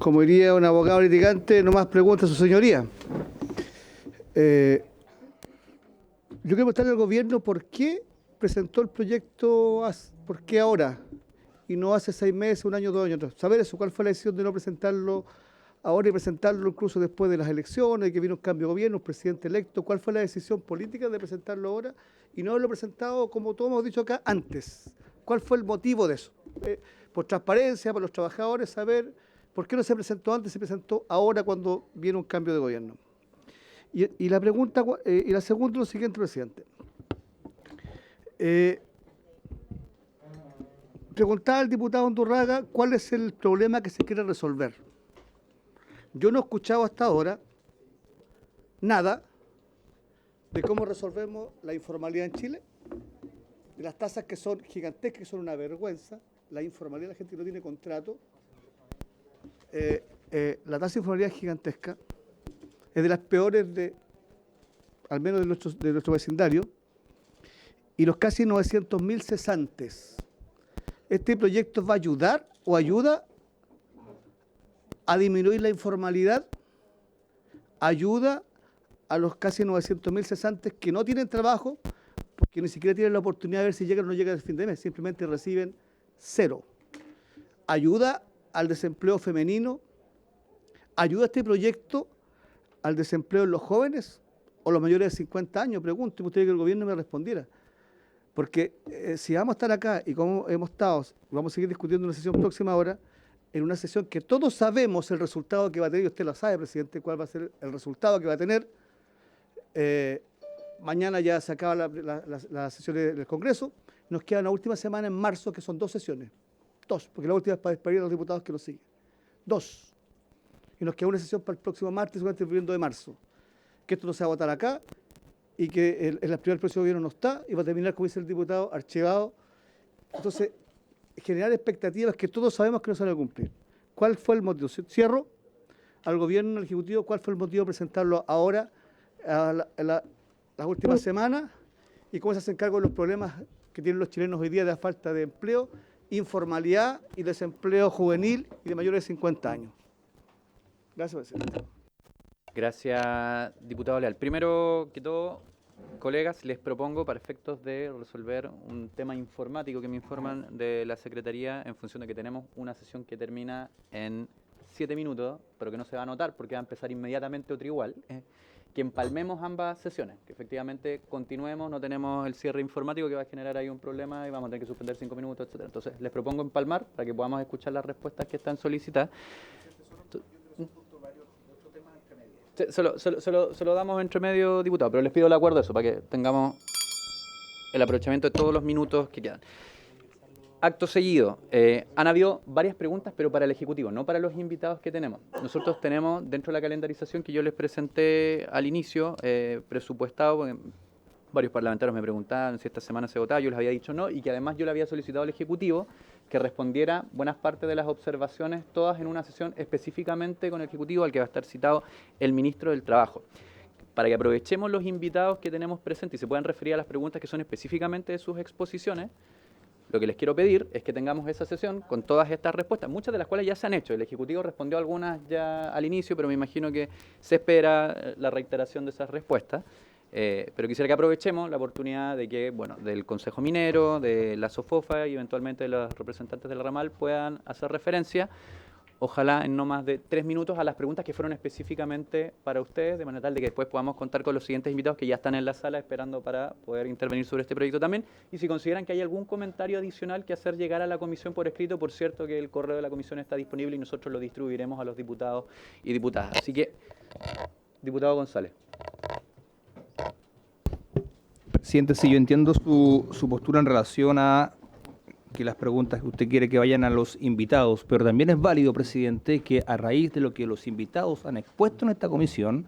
como diría un abogado litigante, no más preguntas a su señoría. Yo quiero preguntarle al gobierno por qué presentó el proyecto, por qué ahora, y no hace 6 meses, 1 año, 2 años. Saber eso, cuál fue la decisión de no presentarlo ahora y presentarlo incluso después de las elecciones, que vino un cambio de gobierno, un presidente electo. ¿Cuál fue la decisión política de presentarlo ahora y no haberlo presentado, como todos hemos dicho acá, antes? ¿Cuál fue el motivo de eso? Por transparencia, para los trabajadores, saber por qué no se presentó antes, se presentó ahora cuando viene un cambio de gobierno. Y la pregunta, y la segunda, lo siguiente, presidente. Preguntaba al diputado Undurraga cuál es el problema que se quiere resolver. Yo no he escuchado hasta ahora nada de cómo resolvemos la informalidad en Chile, de las tasas que son gigantescas, que son una vergüenza, la informalidad, la gente que no tiene contrato, la tasa de informalidad es gigantesca, es de las peores al menos de nuestro vecindario, y los casi 900.000 cesantes. ¿Este proyecto va a ayudar o ayuda a disminuir la informalidad? ¿Ayuda a los casi 900.000 cesantes que no tienen trabajo, porque ni siquiera tienen la oportunidad de ver si llegan o no llegan al fin de mes, simplemente reciben 0? ¿Ayuda al desempleo femenino? ¿Ayuda este proyecto al desempleo en los jóvenes o los mayores de 50 años? Pregunto, y me gustaría que el gobierno me respondiera. Porque si vamos a estar acá, y como hemos estado, vamos a seguir discutiendo en una sesión próxima ahora, en una sesión que todos sabemos el resultado que va a tener, y usted lo sabe, presidente, cuál va a ser el resultado que va a tener. Mañana ya se acaba la sesión del Congreso, nos queda una última semana en marzo, que son 2 sesiones. 2, porque la última es para despedir a los diputados que nos siguen. 2. Y nos queda una sesión para el próximo martes, seguramente el 1 de marzo. Que esto no se va a votar acá y que el primer próximo gobierno no está y va a terminar, como dice el diputado, archivado. Entonces, generar expectativas que todos sabemos que no se van a cumplir. ¿Cuál fue el motivo? Cierro al gobierno, al Ejecutivo, ¿cuál fue el motivo de presentarlo ahora, las últimas semanas? Y cómo se hacen cargo de los problemas que tienen los chilenos hoy día de la falta de empleo, informalidad y desempleo juvenil y de mayores de 50 años. Gracias, presidente. Gracias, diputado Leal. Primero que todo, colegas, les propongo, para efectos de resolver un tema informático que me informan de la Secretaría, en función de que tenemos una sesión que termina en 7 minutos, pero que no se va a anotar porque va a empezar inmediatamente otra igual, que empalmemos ambas sesiones, que efectivamente continuemos, no tenemos el cierre informático que va a generar ahí un problema y vamos a tener que suspender 5 minutos, etc. Entonces, les propongo empalmar para que podamos escuchar las respuestas que están solicitadas. Se lo damos entre medio, diputado, pero les pido el acuerdo de eso, para que tengamos el aprovechamiento de todos los minutos que quedan. Acto seguido, han habido varias preguntas, pero para el Ejecutivo, no para los invitados que tenemos. Nosotros tenemos, dentro de la calendarización que yo les presenté al inicio, presupuestado, porque varios parlamentarios me preguntaban si esta semana se votaba, yo les había dicho no, y que además yo le había solicitado al Ejecutivo que respondiera buenas partes de las observaciones, todas en una sesión específicamente con el Ejecutivo, al que va a estar citado el Ministro del Trabajo, para que aprovechemos los invitados que tenemos presentes y se puedan referir a las preguntas que son específicamente de sus exposiciones. Lo que les quiero pedir es que tengamos esa sesión con todas estas respuestas, muchas de las cuales ya se han hecho. El Ejecutivo respondió algunas ya al inicio, pero me imagino que se espera la reiteración de esas respuestas. Pero quisiera que aprovechemos la oportunidad de que, bueno, del Consejo Minero, de la SOFOFA y eventualmente de los representantes del ramal puedan hacer referencia, ojalá en no más de 3 minutos, a las preguntas que fueron específicamente para ustedes, de manera tal de que después podamos contar con los siguientes invitados que ya están en la sala esperando para poder intervenir sobre este proyecto también. Y si consideran que hay algún comentario adicional que hacer llegar a la comisión por escrito, por cierto que el correo de la comisión está disponible y nosotros lo distribuiremos a los diputados y diputadas. Así que, diputado González. Presidente, sí, yo entiendo su postura en relación a que las preguntas que usted quiere que vayan a los invitados, pero también es válido, presidente, que a raíz de lo que los invitados han expuesto en esta comisión,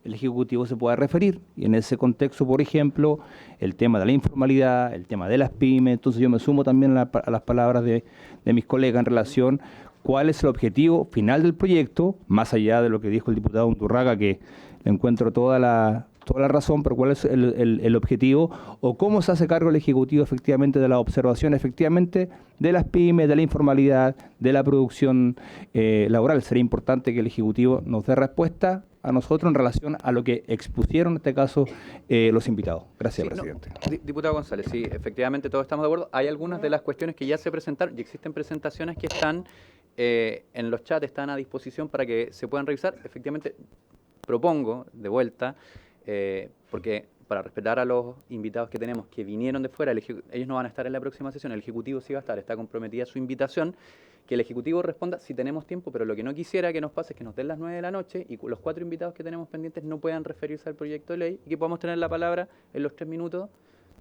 el Ejecutivo se pueda referir. Y en ese contexto, por ejemplo, el tema de la informalidad, el tema de las pymes, entonces yo me sumo también a las palabras de mis colegas en relación cuál es el objetivo final del proyecto, más allá de lo que dijo el diputado Undurraga, que le encuentro toda la razón, pero cuál es el objetivo o cómo se hace cargo el Ejecutivo efectivamente de la observación efectivamente de las pymes, de la informalidad, de la producción laboral. Sería importante que el Ejecutivo nos dé respuesta a nosotros en relación a lo que expusieron en este caso los invitados. Gracias, sí, presidente. No, diputado González, sí, efectivamente todos estamos de acuerdo. Hay algunas de las cuestiones que ya se presentaron y existen presentaciones que están en los chats, están a disposición para que se puedan revisar. Efectivamente, propongo de vuelta, porque para respetar a los invitados que tenemos que vinieron de fuera, ellos no van a estar en la próxima sesión, el Ejecutivo sí va a estar, está comprometida su invitación, que el Ejecutivo responda si tenemos tiempo, pero lo que no quisiera que nos pase es que nos den las 9 de la noche y los 4 invitados que tenemos pendientes no puedan referirse al proyecto de ley y que podamos tener la palabra en los 3 minutos.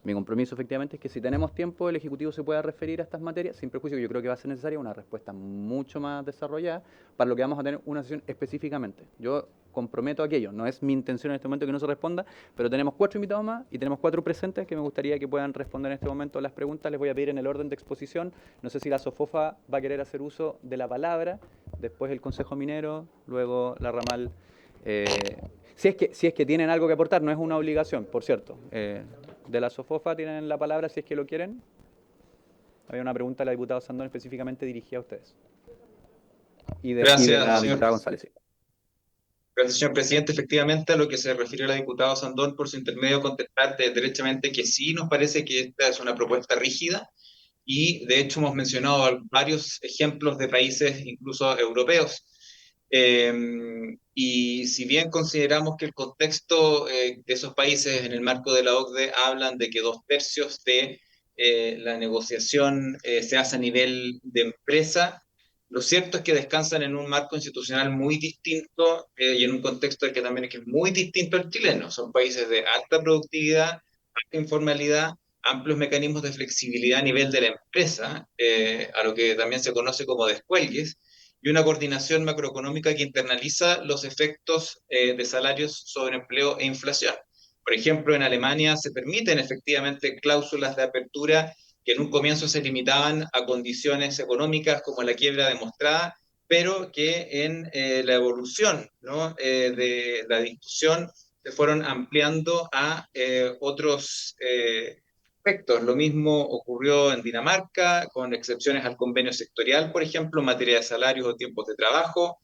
Mi compromiso efectivamente es que si tenemos tiempo el Ejecutivo se pueda referir a estas materias, sin prejuicio. Yo creo que va a ser necesaria una respuesta mucho más desarrollada para lo que vamos a tener una sesión específicamente. Yo comprometo aquello, no es mi intención en este momento que no se responda, pero tenemos 4 invitados más y tenemos 4 presentes que me gustaría que puedan responder en este momento las preguntas. Les voy a pedir en el orden de exposición, no sé si la SOFOFA va a querer hacer uso de la palabra, después el Consejo Minero, luego la ramal. Si es que tienen algo que aportar, no es una obligación, por cierto. De la SOFOFA tienen la palabra si es que lo quieren. Había una pregunta de la diputada Sandón específicamente dirigida a ustedes. Gracias, la diputada González. Sí. Gracias, señor presidente. Efectivamente, a lo que se refiere a la diputada Sandón, por su intermedio, contestarte derechamente que sí nos parece que esta es una propuesta rígida y, de hecho, hemos mencionado varios ejemplos de países, incluso europeos. Y si bien consideramos que el contexto de esos países en el marco de la OCDE hablan de que 2/3 de la negociación se hace a nivel de empresa, lo cierto es que descansan en un marco institucional muy distinto y en un contexto que también es muy distinto al chileno. Son países de alta productividad, alta informalidad, amplios mecanismos de flexibilidad a nivel de la empresa, a lo que también se conoce como descuelgues, y una coordinación macroeconómica que internaliza los efectos de salarios sobre empleo e inflación. Por ejemplo, en Alemania se permiten efectivamente cláusulas de apertura que en un comienzo se limitaban a condiciones económicas como la quiebra demostrada, pero que en la evolución, ¿no?, de la discusión se fueron ampliando a otros aspectos. Lo mismo ocurrió en Dinamarca, con excepciones al convenio sectorial, por ejemplo, en materia de salarios o tiempos de trabajo.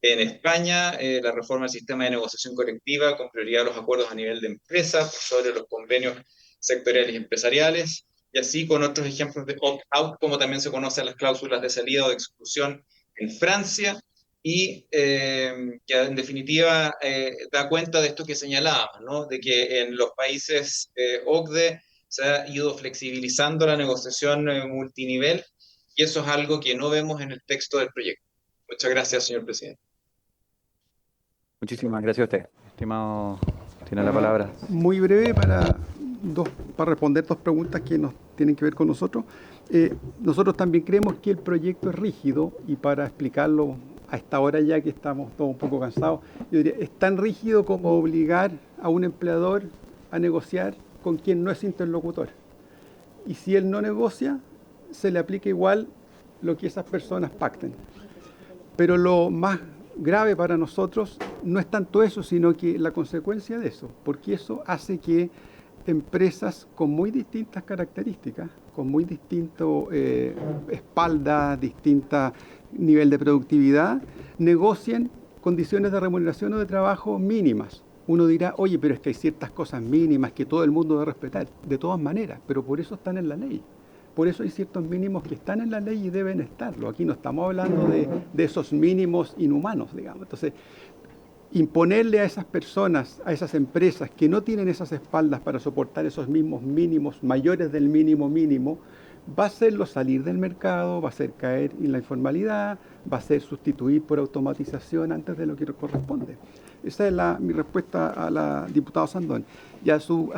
En España, la reforma del sistema de negociación colectiva con prioridad a los acuerdos a nivel de empresa sobre los convenios sectoriales y empresariales, y así con otros ejemplos de opt-out, como también se conocen las cláusulas de salida o de exclusión en Francia, y que en definitiva da cuenta de esto que señalábamos, ¿no?, de que en los países OCDE se ha ido flexibilizando la negociación multinivel, y eso es algo que no vemos en el texto del proyecto. Muchas gracias, señor presidente. Muchísimas gracias a usted. Estimado, tiene la palabra. Muy breve para responder 2 preguntas que nos tienen que ver con nosotros. Nosotros también creemos que el proyecto es rígido, y para explicarlo a esta hora ya que estamos todos un poco cansados, yo diría, es tan rígido como obligar a un empleador a negociar con quien no es interlocutor. Y si él no negocia, se le aplica igual lo que esas personas pacten. Pero lo más grave para nosotros no es tanto eso, sino que la consecuencia de eso, porque eso hace que empresas con muy distintas características, con muy distinto espalda, distinta nivel de productividad, negocien condiciones de remuneración o de trabajo mínimas. Uno dirá, oye, pero es que hay ciertas cosas mínimas que todo el mundo debe respetar, de todas maneras, pero por eso están en la ley. Por eso hay ciertos mínimos que están en la ley y deben estarlo. Aquí no estamos hablando de esos mínimos inhumanos, digamos. Entonces, imponerle a esas personas, a esas empresas que no tienen esas espaldas para soportar esos mismos mínimos mayores del mínimo mínimo, va a hacerlo salir del mercado, va a hacer caer en la informalidad, va a hacer sustituir por automatización antes de lo que corresponde. Esa es mi respuesta a la diputada Sandón. Y a su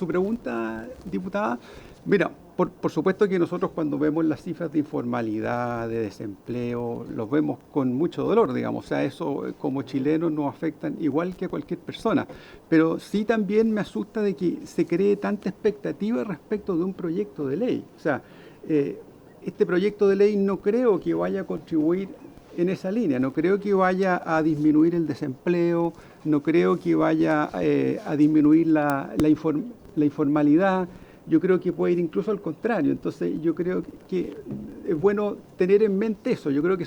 pregunta, diputada, mira, por supuesto que nosotros cuando vemos las cifras de informalidad, de desempleo, los vemos con mucho dolor, digamos. O sea, eso como chilenos nos afectan igual que a cualquier persona. Pero sí también me asusta de que se cree tanta expectativa respecto de un proyecto de ley. O sea, este proyecto de ley no creo que vaya a contribuir en esa línea. No creo que vaya a disminuir el desempleo, no creo que vaya a disminuir la informalidad. Yo creo que puede ir incluso al contrario. Entonces yo creo que es bueno tener en mente eso. Yo creo que